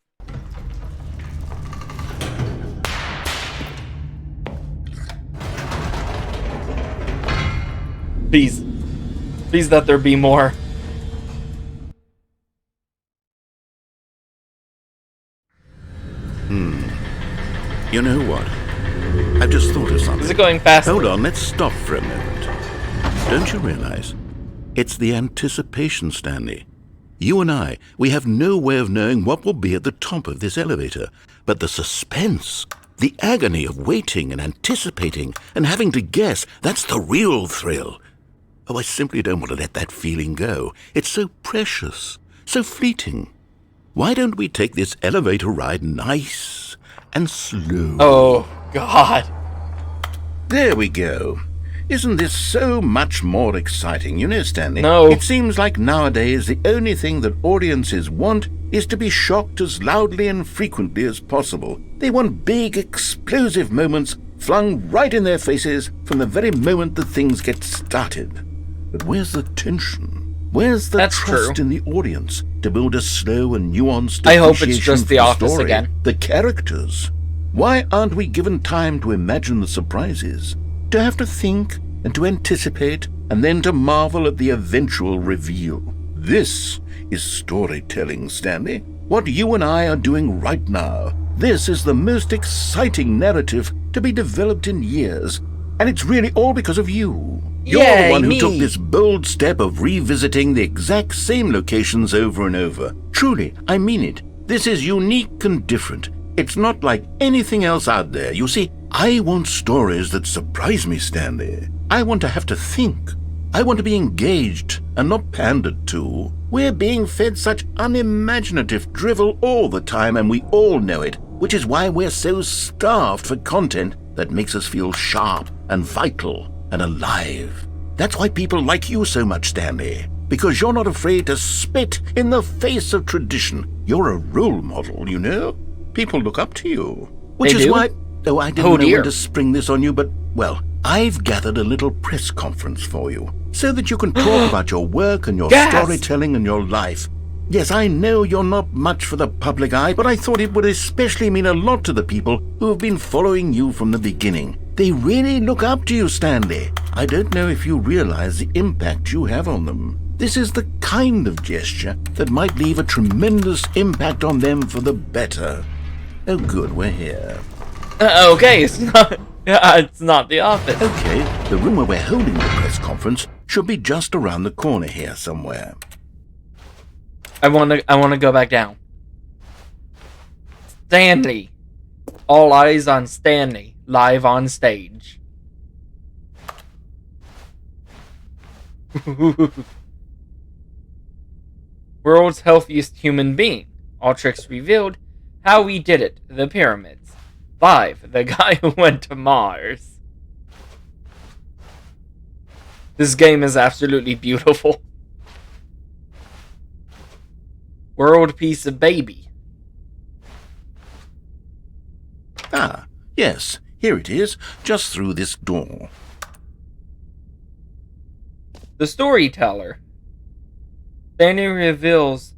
S1: Please that there be more.
S3: You know what? I've just thought of something.
S1: Is it going faster?
S3: Hold on, let's stop for a moment. Don't you realize? It's the anticipation, Stanley. You and I, we have no way of knowing what will be at the top of this elevator. But the suspense, the agony of waiting and anticipating and having to guess, that's the real thrill. Oh, I simply don't want to let that feeling go. It's so precious, so fleeting. Why don't we take this elevator ride nice and slow?
S1: Oh, God.
S3: There we go. Isn't this so much more exciting? You know, Stanley,
S1: No.
S3: It seems like nowadays the only thing that audiences want is to be shocked as loudly and frequently as possible. They want big, explosive moments flung right in their faces from the very moment that things get started. But where's the tension? Where's the
S1: That's
S3: trust
S1: true.
S3: in the audience to build a slow and nuanced
S1: I hope it's
S3: appreciation
S1: just
S3: for
S1: The Office
S3: story,
S1: again.
S3: the characters? Why aren't we given time to imagine the surprises? To have to think and to anticipate and then to marvel at the eventual reveal. This is storytelling, Stanley. What you and I are doing right now. This is the most exciting narrative to be developed in years. And it's really all because of you. You're the
S1: Yay,
S3: one who
S1: me.
S3: took this bold step of revisiting the exact same locations over and over. Truly, I mean it. This is unique and different. It's not like anything else out there. You see, I want stories that surprise me, Stanley. I want to have to think. I want to be engaged and not pandered to. We're being fed such unimaginative drivel all the time, and we all know it, which is why we're so starved for content that makes us feel sharp and vital and alive. That's why people like you so much, Stanley, because you're not afraid to spit in the face of tradition. You're a role model, you know? People look up to you. Which
S1: They
S3: is
S1: do?
S3: why... Oh, I didn't
S1: Oh,
S3: know
S1: dear.
S3: when to spring this on you, but, well, I've gathered a little press conference for you so that you can talk about your work and your
S1: Yes!
S3: storytelling and your life. Yes, I know you're not much for the public eye, but I thought it would especially mean a lot to the people who have been following you from the beginning. They really look up to you, Stanley. I don't know if you realize the impact you have on them. This is the kind of gesture that might leave a tremendous impact on them for the better. Oh, good, we're here.
S1: Okay, it's not The Office.
S3: Okay, the room where we're holding the press conference should be just around the corner here somewhere.
S1: I wanna go back down. Stanley. All eyes on Stanley, live on stage. World's healthiest human being. All tricks revealed. How we did it. The pyramids. Live. The guy who went to Mars. This game is absolutely beautiful. World Piece of Baby.
S3: Ah, yes, here it is, just through this door.
S1: The Storyteller. Stanley reveals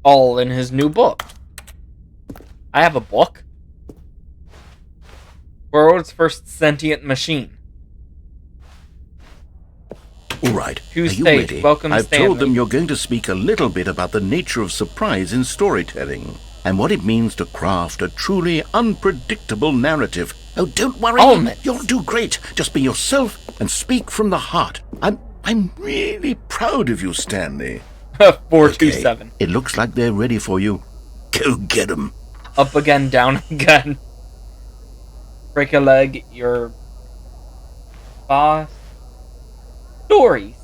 S1: all in his new book. I have a book. World's first sentient machine.
S3: All right,
S1: To
S3: are you
S1: stage,
S3: ready?
S1: welcome,
S3: I've
S1: Stanley.
S3: told them you're going to speak a little bit about the nature of surprise in storytelling and what it means to craft a truly unpredictable narrative. Oh, don't worry.
S1: Almonds.
S3: You'll do great. Just be yourself and speak from the heart. I'm really proud of you, Stanley.
S1: 427.
S3: Okay, it looks like they're ready for you. Go get 'em.
S1: Up again, down again. Break a leg, your boss. Stories.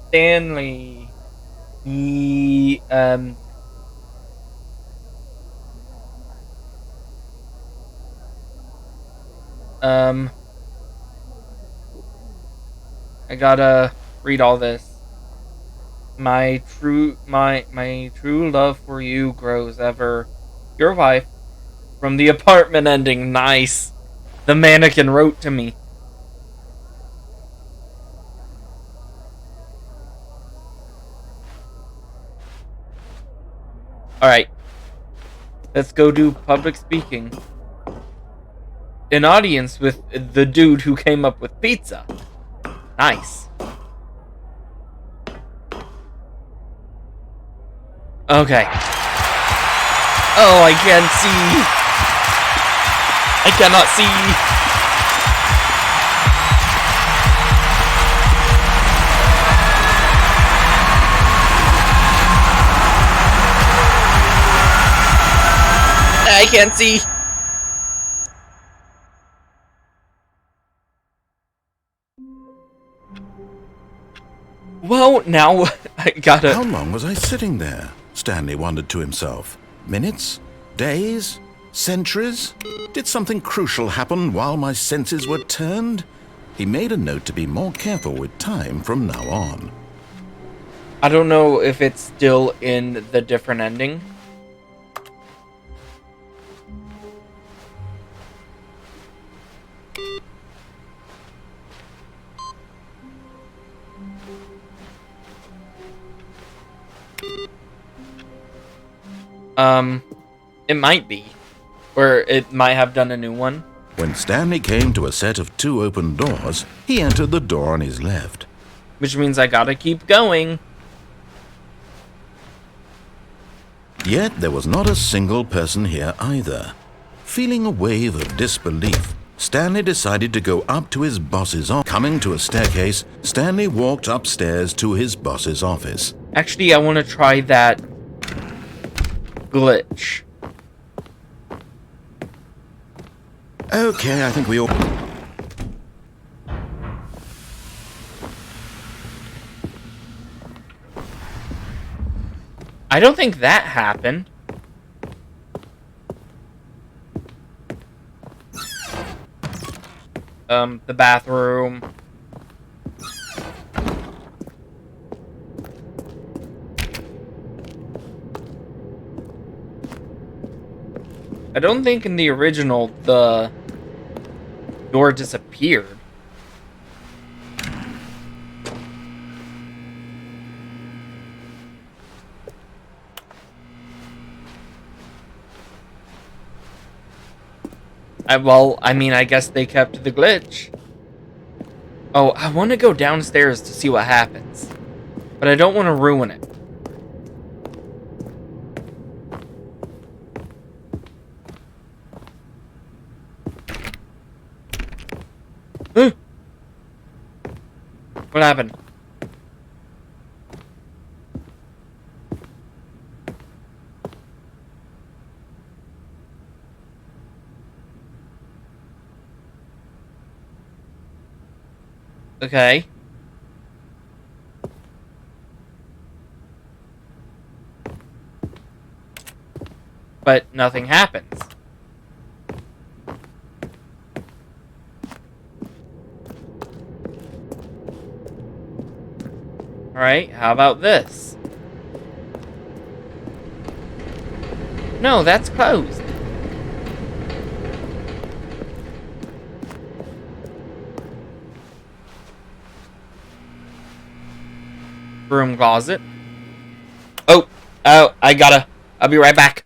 S1: Stanley. I gotta read all this. My true love for you grows ever. Your wife. From the apartment ending. Nice. The mannequin wrote to me. Alright. Let's go do public speaking. An audience with the dude who came up with pizza. Nice. Okay. Oh, I can't see. I cannot see. I can't see. Well, now I gotta...
S2: How long was I sitting there? Stanley wondered to himself. Minutes? Days? Centuries? Did something crucial happen while my senses were turned? He made a note to be more careful with time from now on.
S1: I don't know if it's still in the different ending. It might be. Or it might have done a new one.
S2: When Stanley came to a set of 2 open doors, he entered the door on his left.
S1: Which means I gotta keep going.
S2: Yet there was not a single person here either. Feeling a wave of disbelief, Stanley decided to go up to his boss's office. Coming to a staircase, Stanley walked upstairs to his boss's office.
S1: Actually, I want to try that glitch.
S2: Okay, I think we all...
S1: I don't think that happened. The bathroom. I don't think in the original the door disappeared. Well, I mean, I guess they kept the glitch. Oh, I want to go downstairs to see what happens. But I don't want to ruin it. What happened? Okay. But nothing happens. Alright, how about this? No, that's closed. Broom closet. Oh, I'll be right back.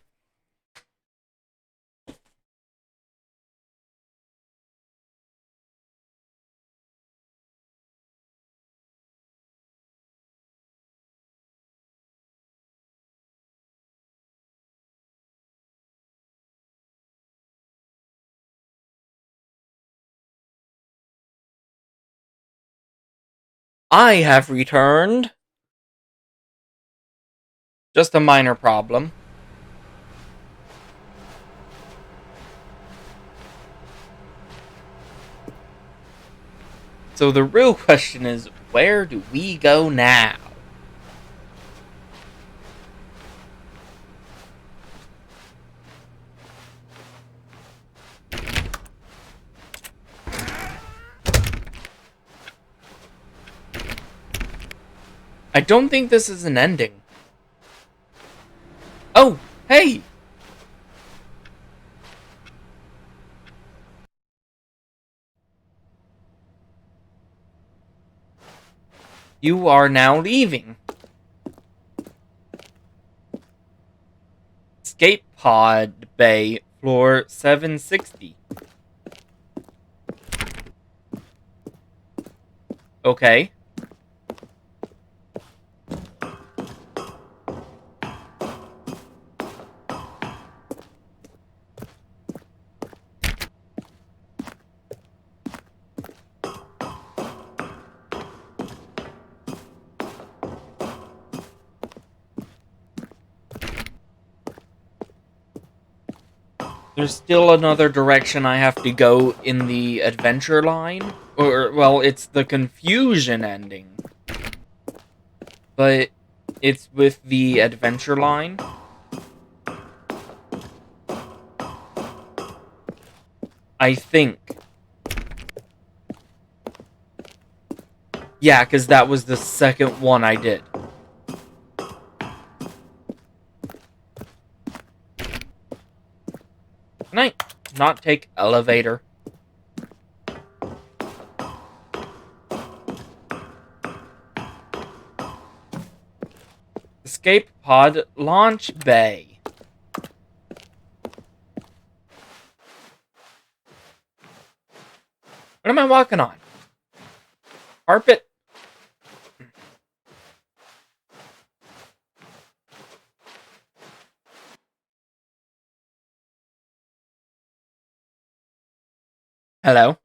S1: I have returned. Just a minor problem. So the real question is, where do we go now? I don't think this is an ending. Oh, hey! You are now leaving. Escape pod bay, floor 760. Okay. There's still another direction I have to go in the adventure line. Or, well, it's the confusion ending. But it's with the adventure line. I think. Yeah, because that was the second one I did. Can I not take elevator? Escape pod launch bay. What am I walking on? Carpet? Hello?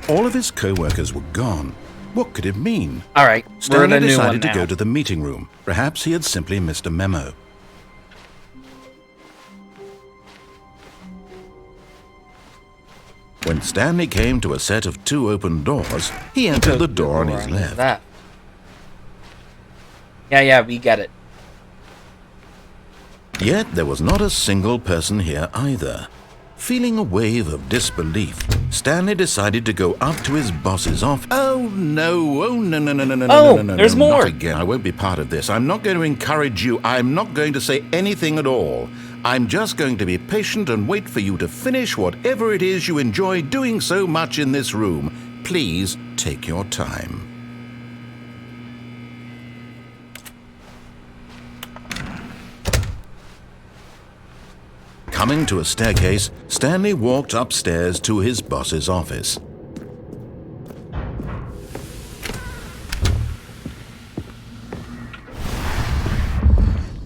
S2: All of his co-workers were gone. What could it mean?
S1: Alright, we're in
S2: Stanley
S1: a new one
S2: decided to
S1: now.
S2: go to the meeting room. Perhaps he had simply missed a memo. When Stanley came to a set of 2 open doors, he entered the door on his left.
S1: That. Yeah, we get it.
S2: Yet there was not a single person here either. Feeling a wave of disbelief, Stanley decided to go up to his boss's office. Oh no,
S1: There's more.
S2: Not again. I won't be part of this. I'm not going to encourage you. I'm not going to say anything at all. I'm just going to be patient and wait for you to finish whatever it is you enjoy doing so much in this room. Please take your time. Coming to a staircase, Stanley walked upstairs to his boss's office.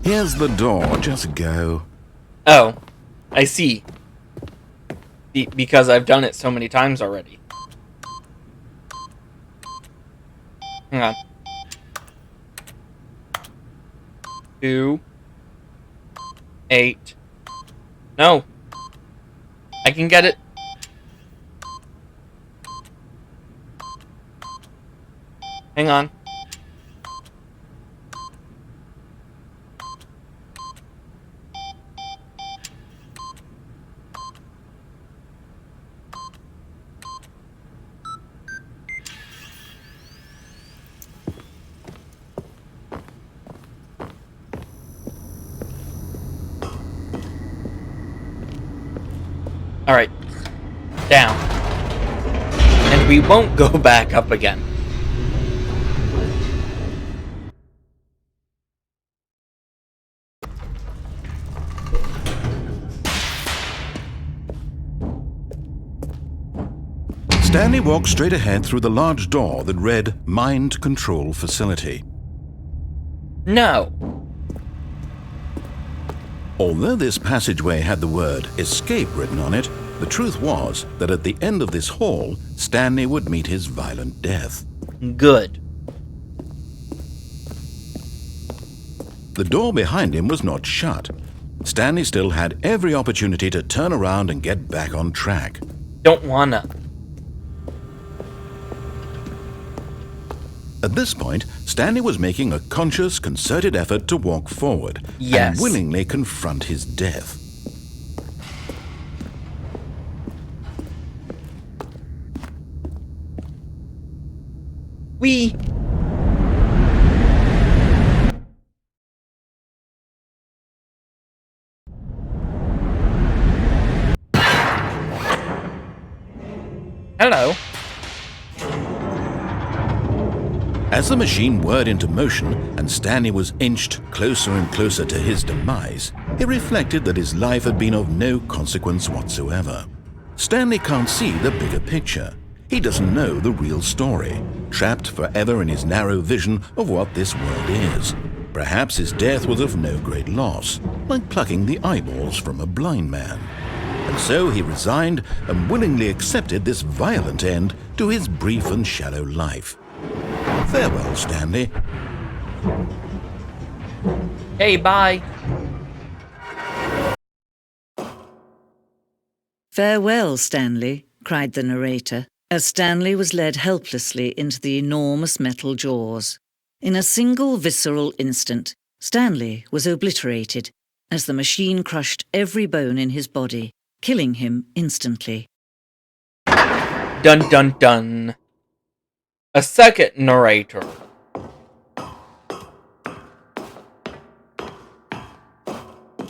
S2: Here's the door, just go.
S1: Oh, I see. Because I've done it so many times already. Hang on. 2, 8. No. I can get it. Hang on. Alright. Down. And we won't go back up again.
S2: Stanley walked straight ahead through the large door that read Mind Control Facility.
S1: No.
S2: Although this passageway had the word Escape written on it, the truth was that at the end of this hall, Stanley would meet his violent death.
S1: Good.
S2: The door behind him was not shut. Stanley still had every opportunity to turn around and get back on track.
S1: Don't wanna.
S2: At this point, Stanley was making a conscious, concerted effort to walk forward
S1: Yes.
S2: and willingly confront his death.
S1: We. Hello.
S2: As the machine whirred into motion and Stanley was inched closer and closer to his demise, he reflected that his life had been of no consequence whatsoever. Stanley can't see the bigger picture. He doesn't know the real story, trapped forever in his narrow vision of what this world is. Perhaps his death was of no great loss, like plucking the eyeballs from a blind man. And so he resigned and willingly accepted this violent end to his brief and shallow life. Farewell, Stanley.
S1: Hey, bye.
S6: "Farewell, Stanley," cried the narrator, as Stanley was led helplessly into the enormous metal jaws. In a single visceral instant, Stanley was obliterated as the machine crushed every bone in his body, killing him instantly.
S1: Dun dun dun. A second narrator.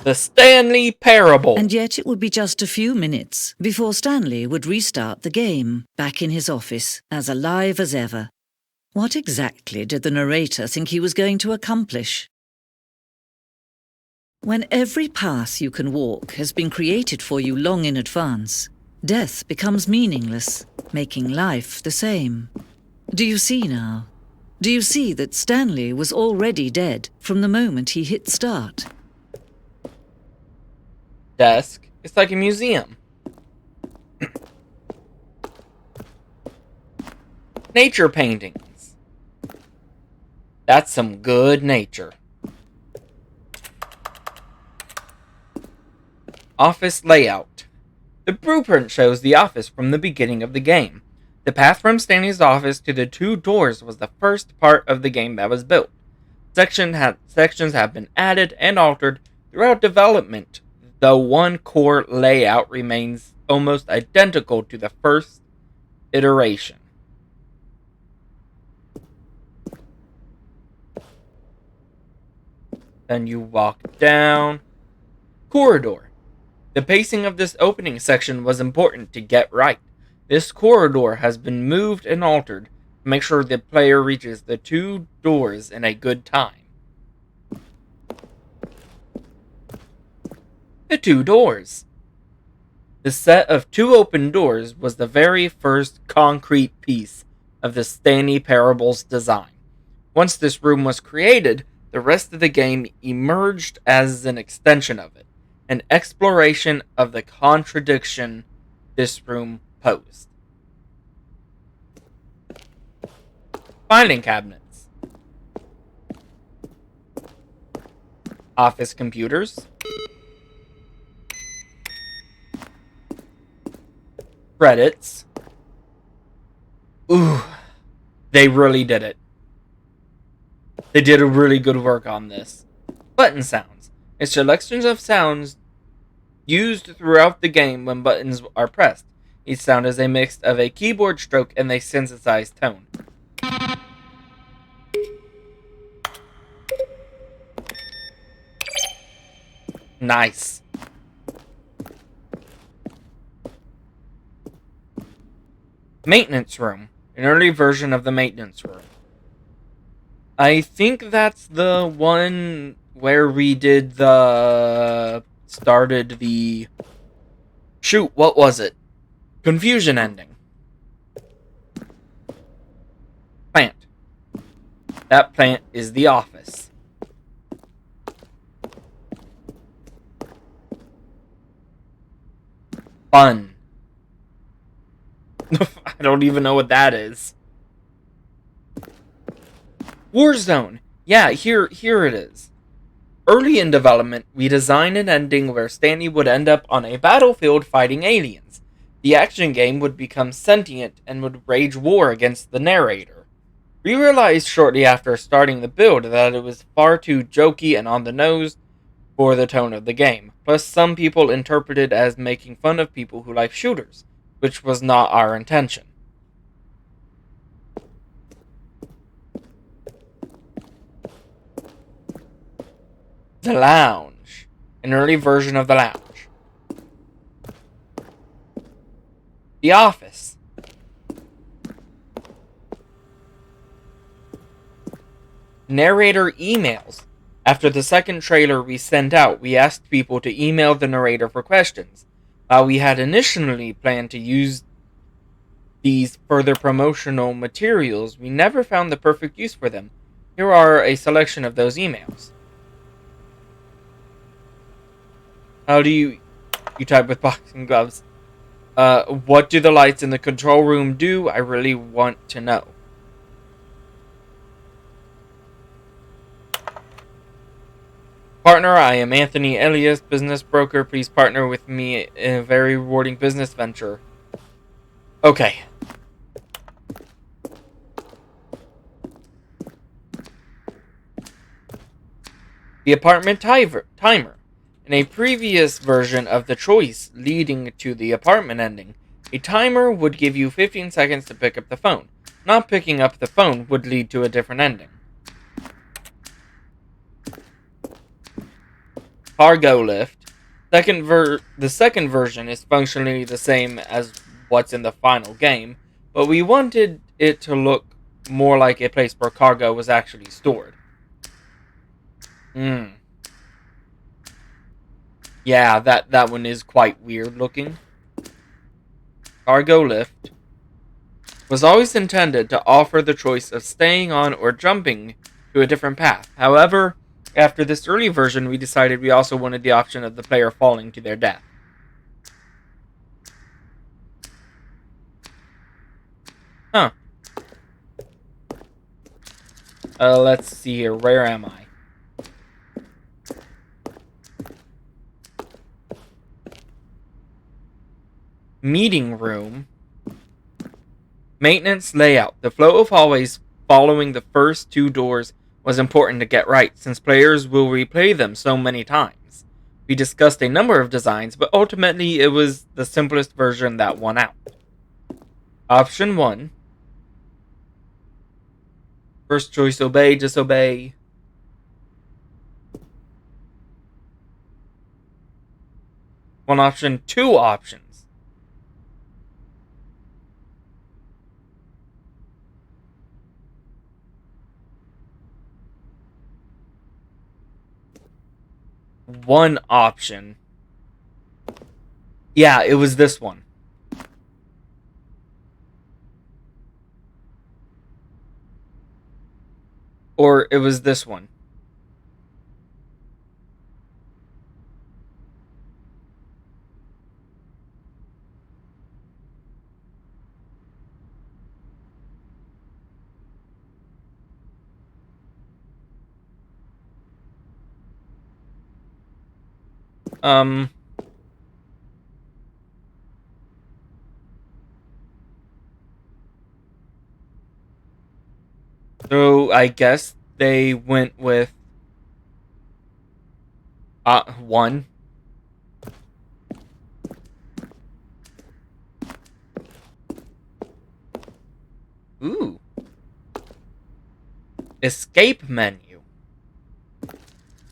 S1: The Stanley Parable.
S6: And yet it would be just a few minutes before Stanley would restart the game, back in his office, as alive as ever. What exactly did the narrator think he was going to accomplish? When every path you can walk has been created for you long in advance, death becomes meaningless, making life the same. Do you see now? Do you see that Stanley was already dead from the moment he hit start?
S1: Desk. It's like a museum. Nature paintings. That's some good nature. Office layout. The blueprint shows the office from the beginning of the game. The path from Stanley's office to the 2 doors was the first part of the game that was built. Sections have been added and altered throughout development, though one core layout remains almost identical to the first iteration. Then you walk down. Corridor. The pacing of this opening section was important to get right. This corridor has been moved and altered to make sure the player reaches the 2 doors in a good time. The 2 doors. The set of 2 open doors was the very first concrete piece of the Stanley Parable's design. Once this room was created, the rest of the game emerged as an extension of it, an exploration of the contradiction this room posed. Filing cabinets. Office computers. Credits. Ooh, they really did it. They did a really good work on this. Button sounds. It's selections of sounds used throughout the game when buttons are pressed. Each sound is a mix of a keyboard stroke and a synthesized tone. Nice. Maintenance room. An early version of the maintenance room. I think that's the one where we did started the... Shoot, what was it? Confusion ending. Plant. That plant is the office. Fun. I don't even know what that is. Warzone. Yeah, here it is. Early in development, we designed an ending where Stanley would end up on a battlefield fighting aliens. The action game would become sentient and would wage war against the narrator. We realized shortly after starting the build that it was far too jokey and on the nose for the tone of the game. Plus, some people interpreted it as making fun of people who like shooters, which was not our intention. The Lounge. An early version of the Lounge. The Office. Narrator emails. After the second trailer we sent out, we asked people to email the narrator for questions. While we had initially planned to use these further promotional materials, we never found the perfect use for them. Here are a selection of those emails. How do you type with boxing gloves? What do the lights in the control room do? I really want to know. Partner, I am Anthony Elias, business broker. Please partner with me in a very rewarding business venture. Okay. The apartment timer. In a previous version of the choice leading to the apartment ending, a timer would give you 15 seconds to pick up the phone. Not picking up the phone would lead to a different ending. Cargo lift. The second version is functionally the same as what's in the final game, but we wanted it to look more like a place where cargo was actually stored. Yeah, that one is quite weird looking. Cargo lift was always intended to offer the choice of staying on or jumping to a different path. However, after this early version, we decided we also wanted the option of the player falling to their death. Huh. Let's see here. Where am I? Meeting room. Maintenance layout. The flow of hallways following the first two doors was important to get right, since players will replay them so many times. We discussed a number of designs, but ultimately it was the simplest version that won out. Option 1. First choice, obey, disobey. One option, two options. One option. Yeah, it was this one. Or it was this one. So I guess they went with one. Ooh. Escape menu.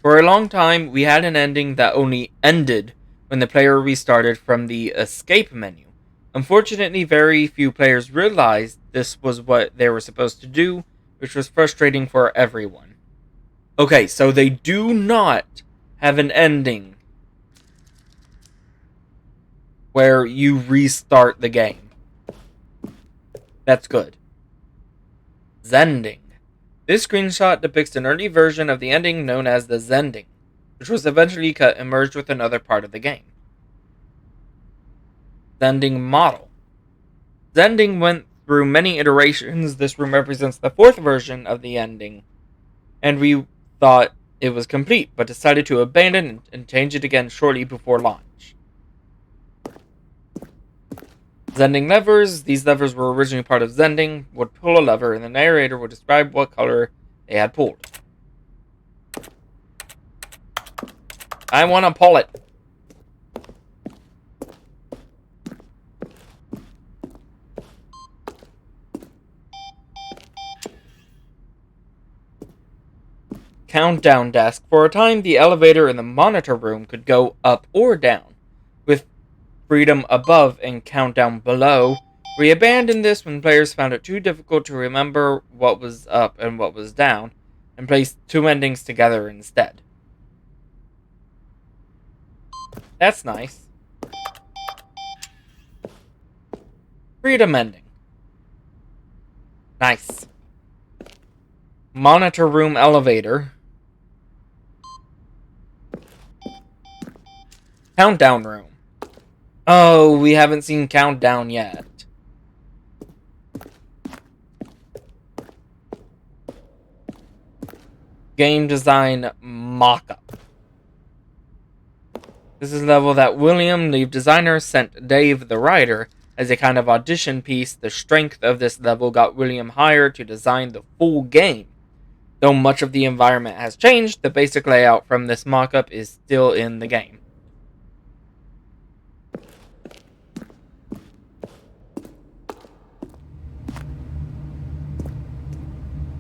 S1: For a long time, we had an ending that only ended when the player restarted from the escape menu. Unfortunately, very few players realized this was what they were supposed to do, which was frustrating for everyone. Okay, so they do not have an ending where you restart the game. That's good. Zending. This screenshot depicts an early version of the ending known as the Zending, which was eventually cut and merged with another part of the game. Zending model. Zending went through many iterations. This room represents the fourth version of the ending, and we thought it was complete, but decided to abandon and change it again shortly before launch. Zending levers. These levers were originally part of Zending. Would pull a lever, and the narrator would describe what color they had pulled. I want to pull it. Countdown desk. For a time, the elevator in the monitor room could go up or down, with freedom above and countdown below. We abandoned this when players found it too difficult to remember what was up and what was down, and placed two endings together instead. That's nice. Freedom ending. Nice. Monitor room elevator. Countdown room. Oh, we haven't seen Countdown yet. Game design mock-up. This is a level that William, the designer, sent Dave, the writer, as a kind of audition piece. The strength of this level got William hired to design the full game. Though much of the environment has changed, the basic layout from this mock-up is still in the game.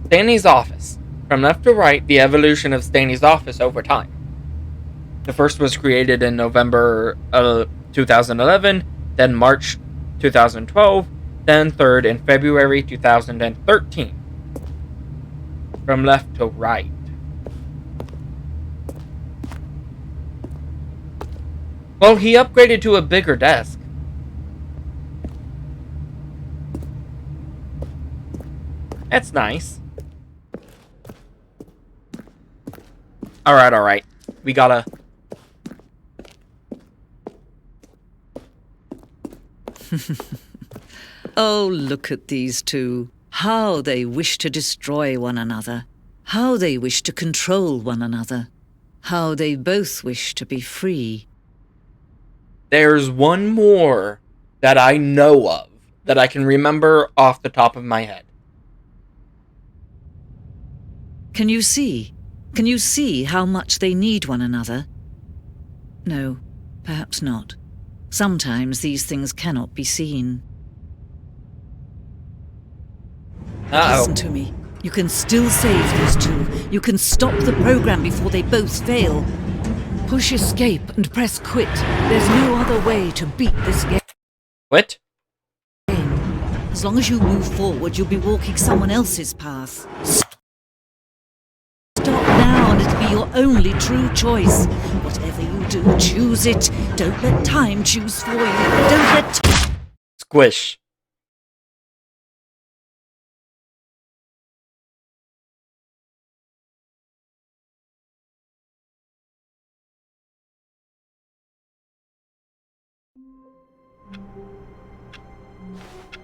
S1: Stanley's office. From left to right, the evolution of Stanley's office over time. The first was created in November 2011, then March 2012, then third in February 2013. From left to right. Well, he upgraded to a bigger desk. That's nice. Alright. We gotta...
S6: Oh, look at these two. How they wish to destroy one another. How they wish to control one another. How they both wish to be free.
S1: There's one more that I know of, that I can remember off the top of my head.
S6: Can you see? Can you see how much they need one another? No, perhaps not. Sometimes these things cannot be seen.
S1: Uh-oh.
S6: Listen to me. You can still save those two. You can stop the program before they both fail. Push escape and press quit. There's no other way to beat this game.
S1: What?
S6: As long as you move forward, you'll be walking someone else's path. Stop now and it'll be your only true choice. Whatever you do, choose it. Don't let time choose for you. Don't let...
S1: Squish.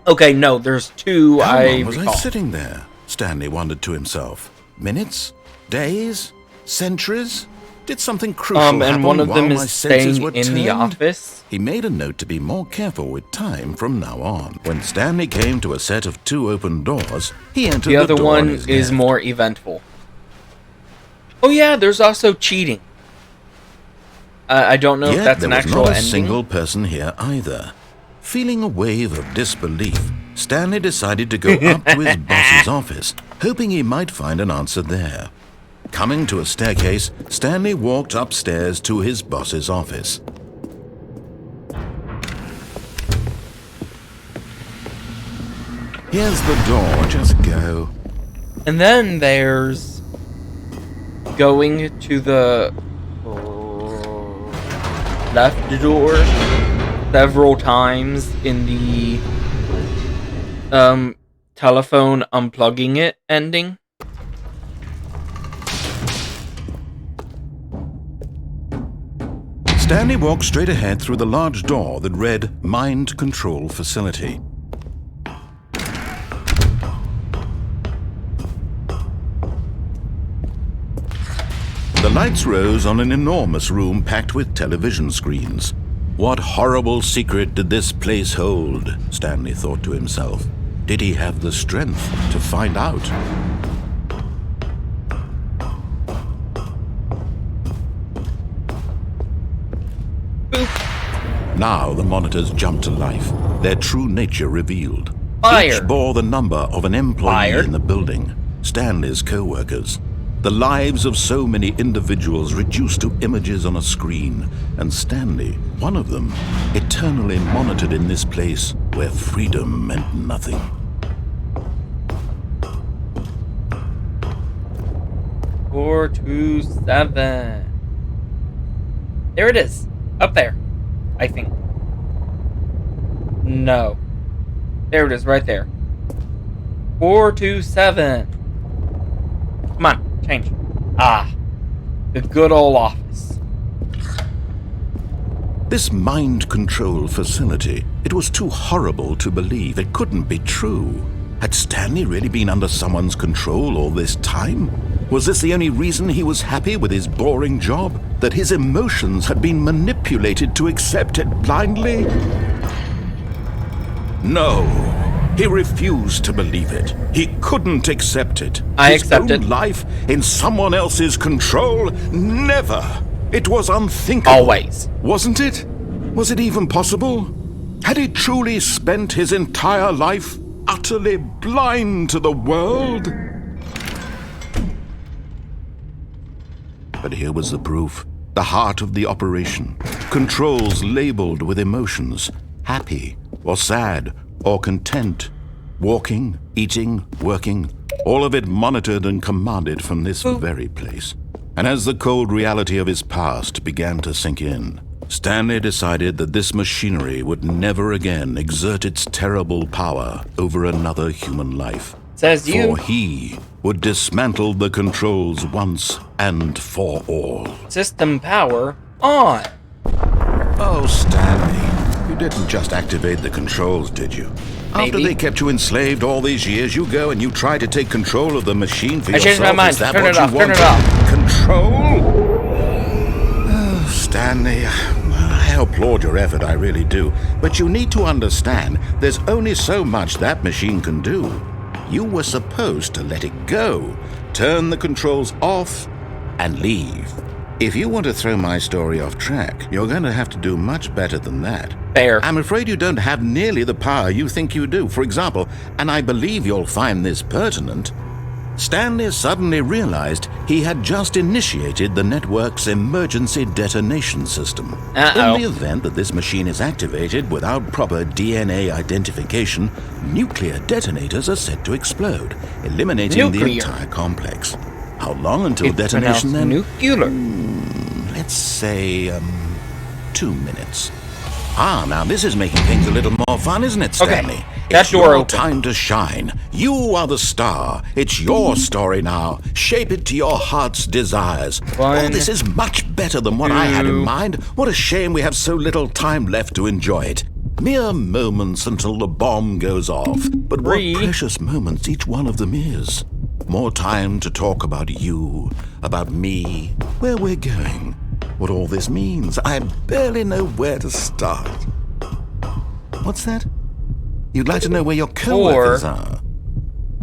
S1: Okay, no, there's two.
S2: How
S1: I
S2: long was
S1: recall.
S2: I sitting there? Stanley wondered to himself. Minutes? Days? Centuries? Did something crucial happen
S1: And one of
S2: while
S1: them
S2: my
S1: is
S2: senses
S1: staying
S2: were
S1: in the
S2: turned?
S1: office.
S2: He made a note to be more careful with time from now on. When Stanley came to a set of 2 open doors, he entered
S1: The other
S2: door
S1: one
S2: on his
S1: is
S2: left.
S1: more eventful. Oh yeah, there's also cheating. I don't know if
S2: Yet
S1: that's
S2: there
S1: an
S2: was
S1: actual
S2: not a
S1: ending.
S2: single person here either. Feeling a wave of disbelief, Stanley decided to go up to his boss's office, hoping he might find an answer there. Coming to a staircase, Stanley walked upstairs to his boss's office. Here's the door, just go.
S1: And then there's going to the left door several times in the telephone unplugging it ending.
S2: Stanley walked straight ahead through the large door that read Mind Control Facility. The lights rose on an enormous room packed with television screens. What horrible secret did this place hold? Stanley thought to himself. Did he have the strength to find out? Now the monitors jumped to life, their true nature revealed.
S1: Fired.
S2: Each bore the number of an employee
S1: Fired.
S2: in the building, Stanley's co-workers. The lives of so many individuals reduced to images on a screen, and Stanley, one of them, eternally monitored in this place where freedom meant nothing.
S1: Four, 2, 7. There it is. Up there. I think. No. There it is, right there. 427. Come on, change. Ah. The good old office.
S2: This mind control facility, it was too horrible to believe. It couldn't be true. Had Stanley really been under someone's control all this time? Was this the only reason he was happy with his boring job? That his emotions had been manipulated to accept it blindly? No. He refused to believe it. He couldn't accept it.
S1: I
S2: His
S1: accept
S2: own
S1: it.
S2: life in someone else's control? Never. It was unthinkable.
S1: Always.
S2: Wasn't it? Was it even possible? Had he truly spent his entire life utterly blind to the world? But here was the proof. The heart of the operation. Controls labeled with emotions. Happy or sad or content. Walking, eating, working, All of it monitored and commanded from this very place. And as the cold reality of his past began to sink in, Stanley decided that this machinery would never again exert its terrible power over another human life.
S1: Says you.
S2: For he would dismantle the controls once and for all.
S1: System power on.
S2: Oh, Stanley, you didn't just activate the controls, did you? After
S1: Maybe.
S2: they kept you enslaved all these years, you go and you try to take control of the machine for
S1: I
S2: yourself.
S1: changed my mind.
S2: Is that
S1: Turn
S2: what
S1: it
S2: you
S1: off. Turn it
S2: wanted?
S1: off.
S2: Control? Oh, Stanley, I applaud your effort, I really do. But you need to understand, there's only so much that machine can do. You were supposed to let it go, turn the controls off, and leave. If you want to throw my story off track, you're going to have to do much better than that.
S1: Fair.
S2: I'm afraid you don't have nearly the power you think you do. For example, and I believe you'll find this pertinent, Stanley suddenly realized he had just initiated the network's emergency detonation system.
S1: Uh-oh.
S2: In the event that this machine is activated without proper DNA identification, nuclear detonators are set to explode, eliminating the
S1: Nuclear.
S2: entire complex. How long until
S1: It's
S2: detonation then?
S1: nuclear.
S2: Let's say, 2 minutes. Ah, now this is making things a little more fun, isn't it, Stanley?
S1: Okay, that
S2: It's
S1: door
S2: your
S1: open.
S2: time to shine. You are the star. It's your story now. Shape it to your heart's desires. Oh,
S1: One,
S2: this is much better than what I had in
S1: two.
S2: mind. What a shame we have so little time left to enjoy it. Mere moments until the bomb goes off. But what
S1: Three.
S2: precious moments each one of them is. More time to talk about you, about me, where we're going, what all this means. I barely know where to start. What's that? You'd like to know where your co-workers are?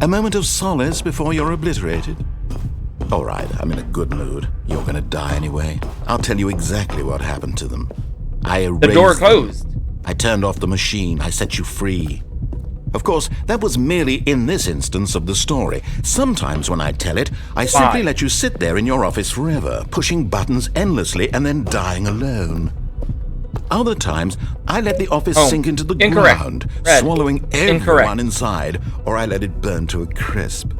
S2: A moment of solace before you're obliterated? All right, I'm in a good mood. You're going to die anyway. I'll tell you exactly what happened to them. I erased
S1: The door
S2: them.
S1: closed.
S2: I turned off the machine. I set you free. Of course, that was merely in this instance of the story. Sometimes when I tell it, I simply let you sit there in your office forever, pushing buttons endlessly and then dying alone. Other times, I let the office sink into the
S1: Incorrect.
S2: ground,
S1: Red.
S2: swallowing everyone
S1: Incorrect.
S2: inside, or I let it burn to a crisp.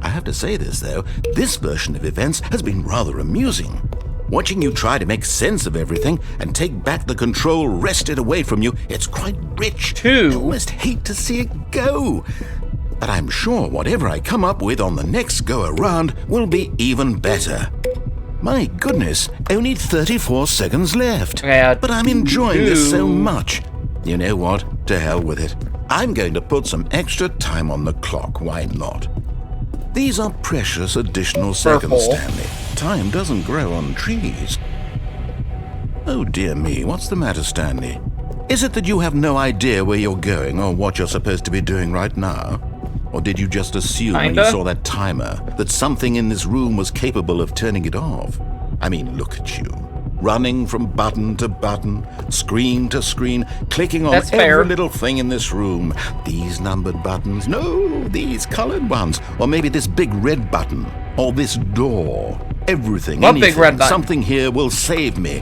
S2: I have to say this, though, this version of events has been rather amusing. Watching you try to make sense of everything and take back the control wrested away from you, it's quite rich.
S1: Two.
S2: I almost hate to see it go. But I'm sure whatever I come up with on the next go-around will be even better. My goodness, only 34 seconds left.
S1: Okay,
S2: but I'm enjoying this so
S1: two.
S2: much. You know what? To hell with it. I'm going to put some extra time on the clock. Why not? These are precious additional seconds,
S1: Purple.
S2: Stanley. Time doesn't grow on trees. Oh dear me, what's the matter, Stanley? Is it that you have no idea where you're going or what you're supposed to be doing right now? Or did you just assume when you
S1: Kinda.
S2: saw that timer that something in this room was capable of turning it off? I mean, look at you. Running from button to button, screen to screen, clicking on
S1: That's
S2: every
S1: fair.
S2: little thing in this room. These numbered buttons, no, these colored ones. Or maybe this big red button, or this door. Everything,
S1: What big
S2: anything,
S1: red button?
S2: something here will save me.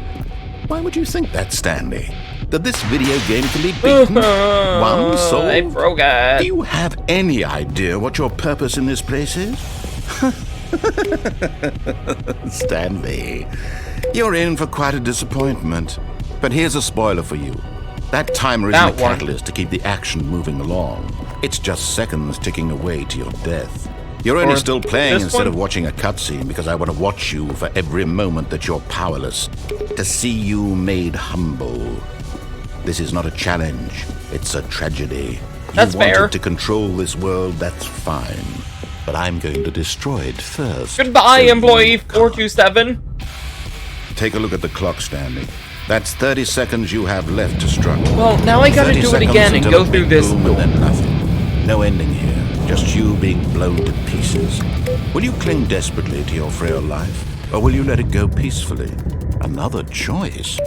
S2: Why would you think that, Stanley? That this video game can be beaten? One soul?
S1: I broke
S2: Do
S1: it.
S2: you have any idea what your purpose in this place is? Stanley, you're in for quite a disappointment. But here's a spoiler for you. That timer isn't a
S1: That one.
S2: catalyst to keep the action moving along. It's just seconds ticking away to your death. You're only
S1: Or
S2: still playing
S1: this
S2: instead
S1: one?
S2: of watching a cutscene because I want to watch you for every moment that you're powerless. To see you made humble. This is not a challenge. It's a tragedy.
S1: That's
S2: you wanted
S1: fair.
S2: to control this world, that's fine. But I'm going to destroy it first.
S1: Goodbye,
S2: so you
S1: employee
S2: can't.
S1: 427.
S2: Take a look at the clock, Stanley. That's 30 seconds you have left to structure.
S1: Well, now I gotta
S2: 30
S1: do it
S2: seconds
S1: again and
S2: until
S1: go
S2: a
S1: through
S2: big
S1: this
S2: boom
S1: door.
S2: and then nothing. No ending here. Just you being blown to pieces. Will you cling desperately to your frail life? Or will you let it go peacefully? Another choice.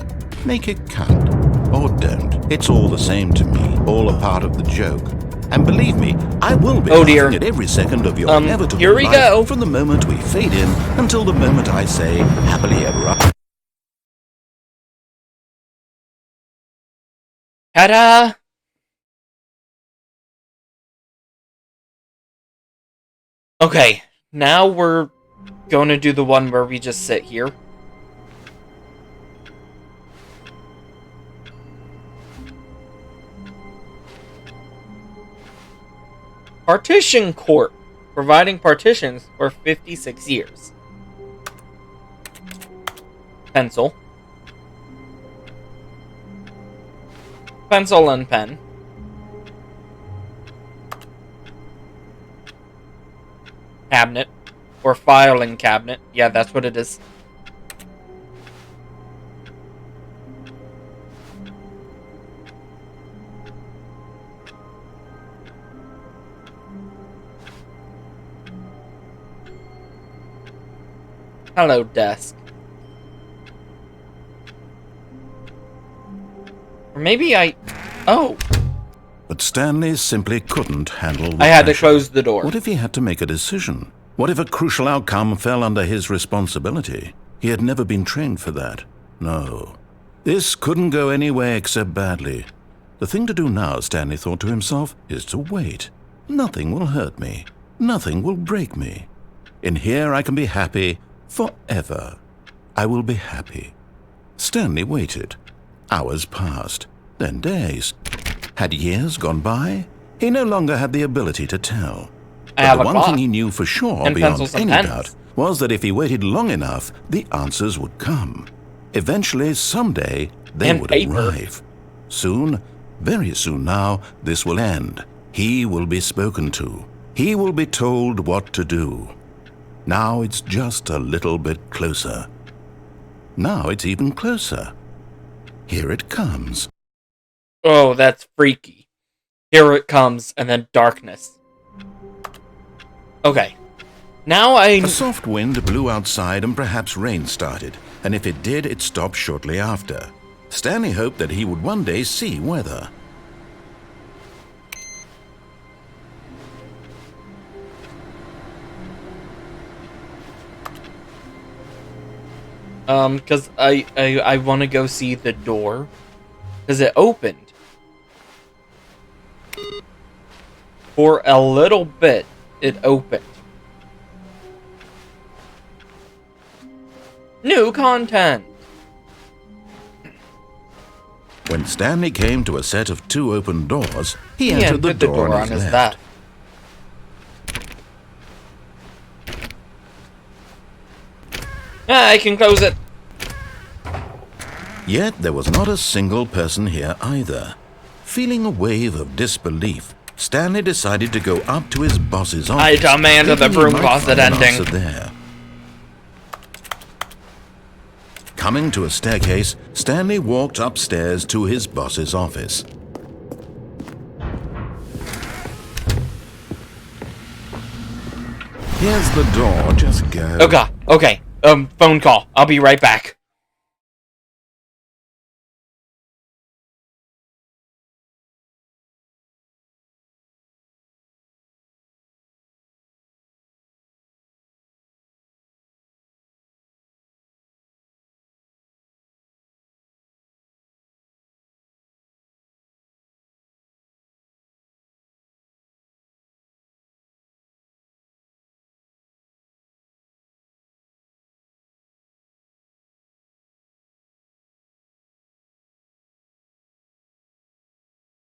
S2: Make it count. Or don't. It's all the same to me. All a part of the joke. And believe me, I will be
S1: Oh, dear.
S2: laughing at every second of your inevitable
S1: here we
S2: life
S1: go.
S2: from the moment we fade in until the moment I say happily ever after.
S1: Ta-da! Okay, now we're going to do the one where we just sit here. Partition Corp, providing partitions for 56 years. Pencil. Pencil and pen. Cabinet. Or filing cabinet. Yeah, that's what it is. Hello, desk. Or maybe Oh!
S2: But Stanley simply couldn't handle the
S1: I had to
S2: pressure.
S1: close the door.
S2: What if he had to make a decision? What if a crucial outcome fell under his responsibility? He had never been trained for that. No. This couldn't go anywhere except badly. The thing to do now, Stanley thought to himself, is to wait. Nothing will hurt me. Nothing will break me. In here I can be happy forever. I will be happy. Stanley waited. Hours passed, then days. Had years gone by? He no longer had the ability to tell. But the one thing he knew for sure, beyond any doubt, was that if he waited long enough, the answers would come. Eventually, someday, they would arrive. Soon, very soon now, this will end. He will be spoken to. He will be told what to do. Now it's just a little bit closer. Now it's even closer. Here it comes.
S1: Oh, that's freaky. Here it comes, and then darkness. Okay. Now
S2: A soft wind blew outside and perhaps rain started, and if it did, it stopped shortly after. Stanley hoped that he would one day see weather.
S1: Because I want to go see the door. Because it opened. For a little bit, it opened. New content!
S2: When Stanley came to a set of 2 open doors, he entered the door on his left.
S1: I can close it.
S2: Yet there was not a single person here either. Feeling a wave of disbelief, Stanley decided to go up to his boss's office.
S1: I demand the broom closet ending.
S2: There. Coming to a staircase, Stanley walked upstairs to his boss's office. Here's the door, just go.
S1: Oh god, okay. Phone call. I'll be right back.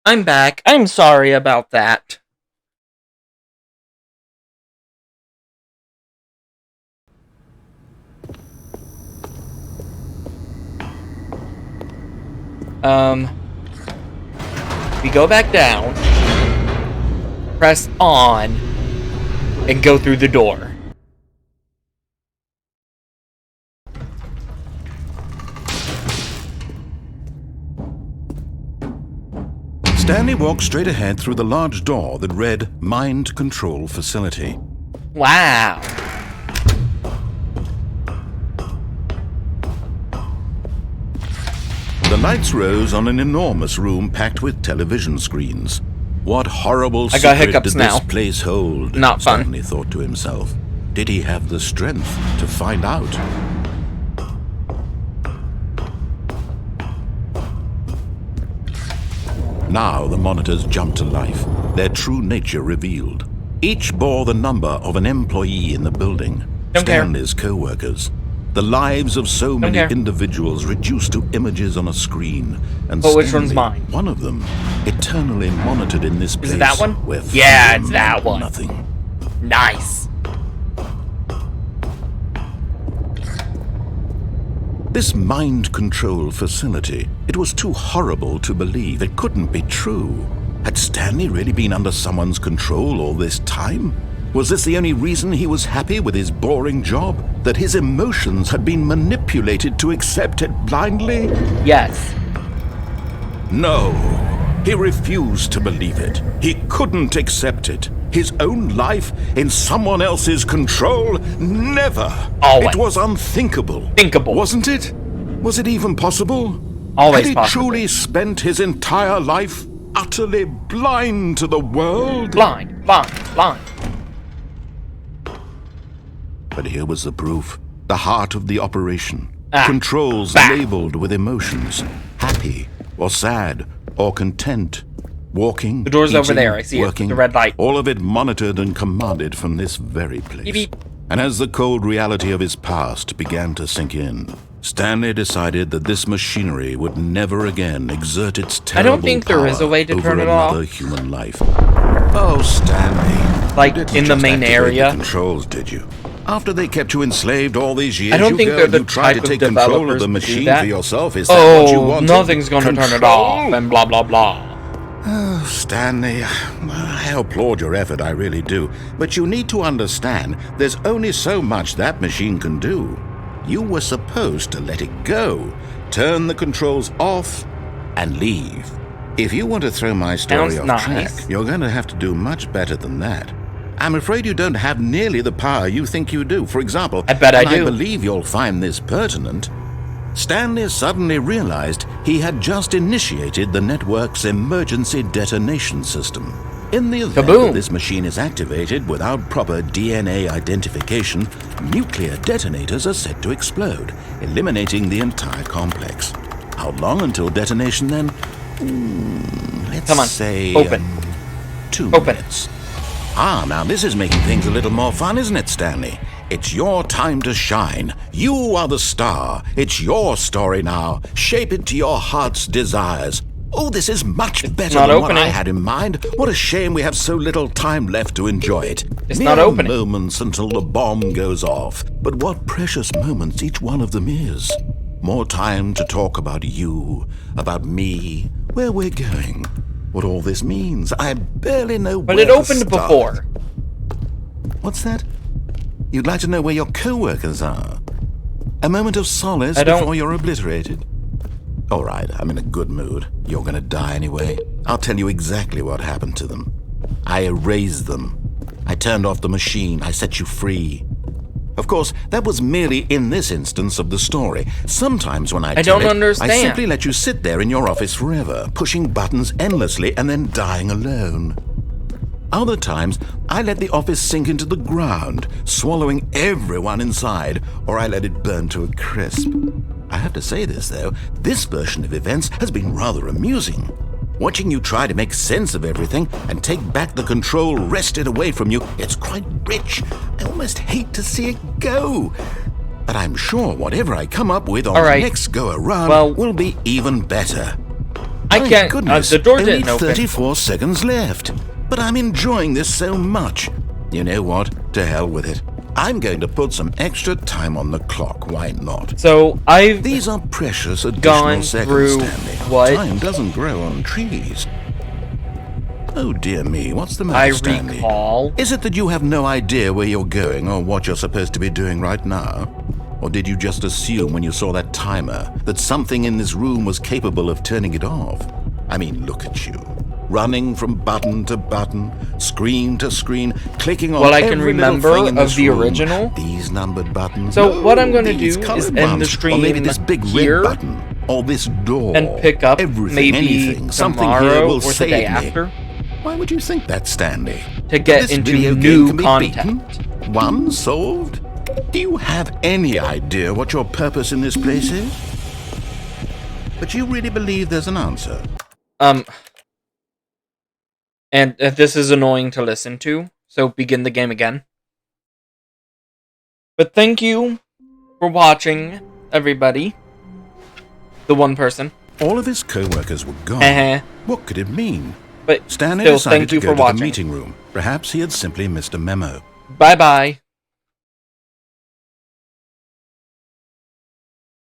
S1: I'm back. I'm sorry about that. We go back down, press on, and go through the door.
S2: Stanley walked straight ahead through the large door that read Mind Control Facility.
S1: Wow.
S2: The lights rose on an enormous room packed with television screens. What horrible
S1: I got
S2: secret
S1: hiccups
S2: did
S1: now.
S2: this place hold?
S1: Not fun.
S2: Stanley thought to himself. Did he have the strength to find out? Now the monitors jumped to life, their true nature revealed. Each bore the number of an employee in the building.
S1: Don't care.
S2: Stanley's co-workers. The lives of so many
S1: care.
S2: individuals reduced to images on a screen. And
S1: But which
S2: Stanley,
S1: one's mine?
S2: one of them, eternally monitored in this place.
S1: Is it that one?
S2: Where
S1: Yeah,
S2: freedom
S1: it's that
S2: meant
S1: one.
S2: Nothing.
S1: Nice.
S2: This mind control facility, it was too horrible to believe. It couldn't be true. Had Stanley really been under someone's control all this time? Was this the only reason he was happy with his boring job? That his emotions had been manipulated to accept it blindly?
S1: Yes.
S2: No. He refused to believe it. He couldn't accept it. His own life in someone else's control? Never.
S1: Always.
S2: It was unthinkable.
S1: Thinkable.
S2: Wasn't it? Was it even possible?
S1: Always
S2: Had he
S1: possible.
S2: truly spent his entire life utterly blind to the world?
S1: Blind.
S2: But here was the proof. The heart of the operation.
S1: Ah,
S2: Controls
S1: bah.
S2: labeled with emotions. Happy or sad or content. Walking,
S1: The door's over
S2: eating,
S1: there. I see it.
S2: working,
S1: The red light.
S2: all of it monitored and commanded from this very place.
S1: Beep, beep.
S2: And as the cold reality of his past began to sink in, Stanley decided that this machinery would never again exert its terrible
S1: think there is a
S2: power
S1: way to
S2: over
S1: turn it off.
S2: another human life. Oh, Stanley.
S1: Like,
S2: You didn't
S1: in the
S2: just
S1: main
S2: activate
S1: area?
S2: the controls, did you? After they kept you enslaved all these years,
S1: I don't
S2: you
S1: think
S2: go
S1: they're
S2: and
S1: the
S2: you try to
S1: type of
S2: take control of
S1: developers
S2: the
S1: to do
S2: machine
S1: that.
S2: for yourself. Is that what you
S1: Oh,
S2: wanted?
S1: nothing's gonna turn it off, and blah, blah, blah.
S2: Oh, Stanley, I applaud your effort, I really do. But you need to understand, there's only so much that machine can do. You were supposed to let it go, turn the controls off, and leave. If you want to throw my story
S1: Sounds
S2: off
S1: nice.
S2: track, you're going to have to do much better than that. I'm afraid you don't have nearly the power you think you do. For example,
S1: I bet I
S2: and
S1: do.
S2: I believe you'll find this pertinent. Stanley suddenly realized he had just initiated the network's emergency detonation system. In the event
S1: Kaboom.
S2: that this machine is activated without proper DNA identification, nuclear detonators are set to explode, eliminating the entire complex. How long until detonation then? Let's
S1: Come on,
S2: say
S1: open.
S2: 2
S1: Open.
S2: minutes. Ah, now this is making things a little more fun, isn't it, Stanley? It's your time to shine. You are the star. It's your story now. Shape it to your heart's desires. Oh, this is much better
S1: not
S2: than what I
S1: opening.
S2: had in mind. What a shame we have so little time left to enjoy it.
S1: It's
S2: Mere
S1: not opening.
S2: moments until the bomb goes off. But what precious moments each one of them is. More time to talk about you, about me, where we're going, what all this means. I barely know
S1: But
S2: where
S1: it
S2: to
S1: opened
S2: start.
S1: before.
S2: What's that? You'd like to know where your co-workers are? A moment of solace
S1: I don't-
S2: before you're obliterated? All right, I'm in a good mood. You're gonna die anyway. I'll tell you exactly what happened to them. I erased them. I turned off the machine. I set you free. Of course, that was merely in this instance of the story. Sometimes when I tell
S1: don't
S2: it,
S1: understand.
S2: I simply let you sit there in your office forever, pushing buttons endlessly and then dying alone. Other times, I let the office sink into the ground, swallowing everyone inside, or I let it burn to a crisp. I have to say this, though, this version of events has been rather amusing. Watching you try to make sense of everything and take back the control wrested away from you, it's quite rich. I almost hate to see it go. But I'm sure whatever I come up with on
S1: All
S2: the
S1: right.
S2: next go-around
S1: Well-
S2: will be even better.
S1: I
S2: My
S1: can't.
S2: Goodness,
S1: The door
S2: only
S1: didn't open.
S2: 34 seconds left. But I'm enjoying this so much. You know what? To hell with it. I'm going to put some extra time on the clock. Why not?
S1: So I've
S2: These are precious additional
S1: gone
S2: seconds,
S1: through
S2: Stanley.
S1: what
S2: Time doesn't grow on trees. Oh dear me, what's the matter,
S1: I
S2: Stanley?
S1: recall.
S2: Is it that you have no idea where you're going or what you're supposed to be doing right now? Or did you just assume when you saw that timer that something in this room was capable of turning it off? I mean, look at you. Running from button to button, screen to screen, clicking on
S1: What I can
S2: every little
S1: remember
S2: thing in
S1: of
S2: this
S1: the
S2: room.
S1: original.
S2: These numbered buttons.
S1: So
S2: No,
S1: what I'm gonna
S2: these
S1: do is
S2: colored
S1: end the
S2: ones. Or maybe
S1: stream
S2: this big
S1: here
S2: red button. Or this door.
S1: and pick up
S2: Everything,
S1: maybe
S2: anything. Something here
S1: tomorrow
S2: will
S1: or the
S2: save
S1: day
S2: me.
S1: after
S2: Why would you think that, Stanley?
S1: to get
S2: This
S1: into
S2: video game
S1: new
S2: can be
S1: content.
S2: beaten? One solved? Do you have any idea what your purpose in this place is? But you really believe there's an answer?
S1: And this is annoying to listen to, So begin the game again. But thank you for watching, everybody. The one person.
S2: All of his co-workers were gone. What could it mean?
S1: But
S2: Stanley
S1: still,
S2: decided
S1: thank you
S2: to
S1: for
S2: go to
S1: watching.
S2: the meeting room. Perhaps he had simply missed a memo.
S1: Bye-bye.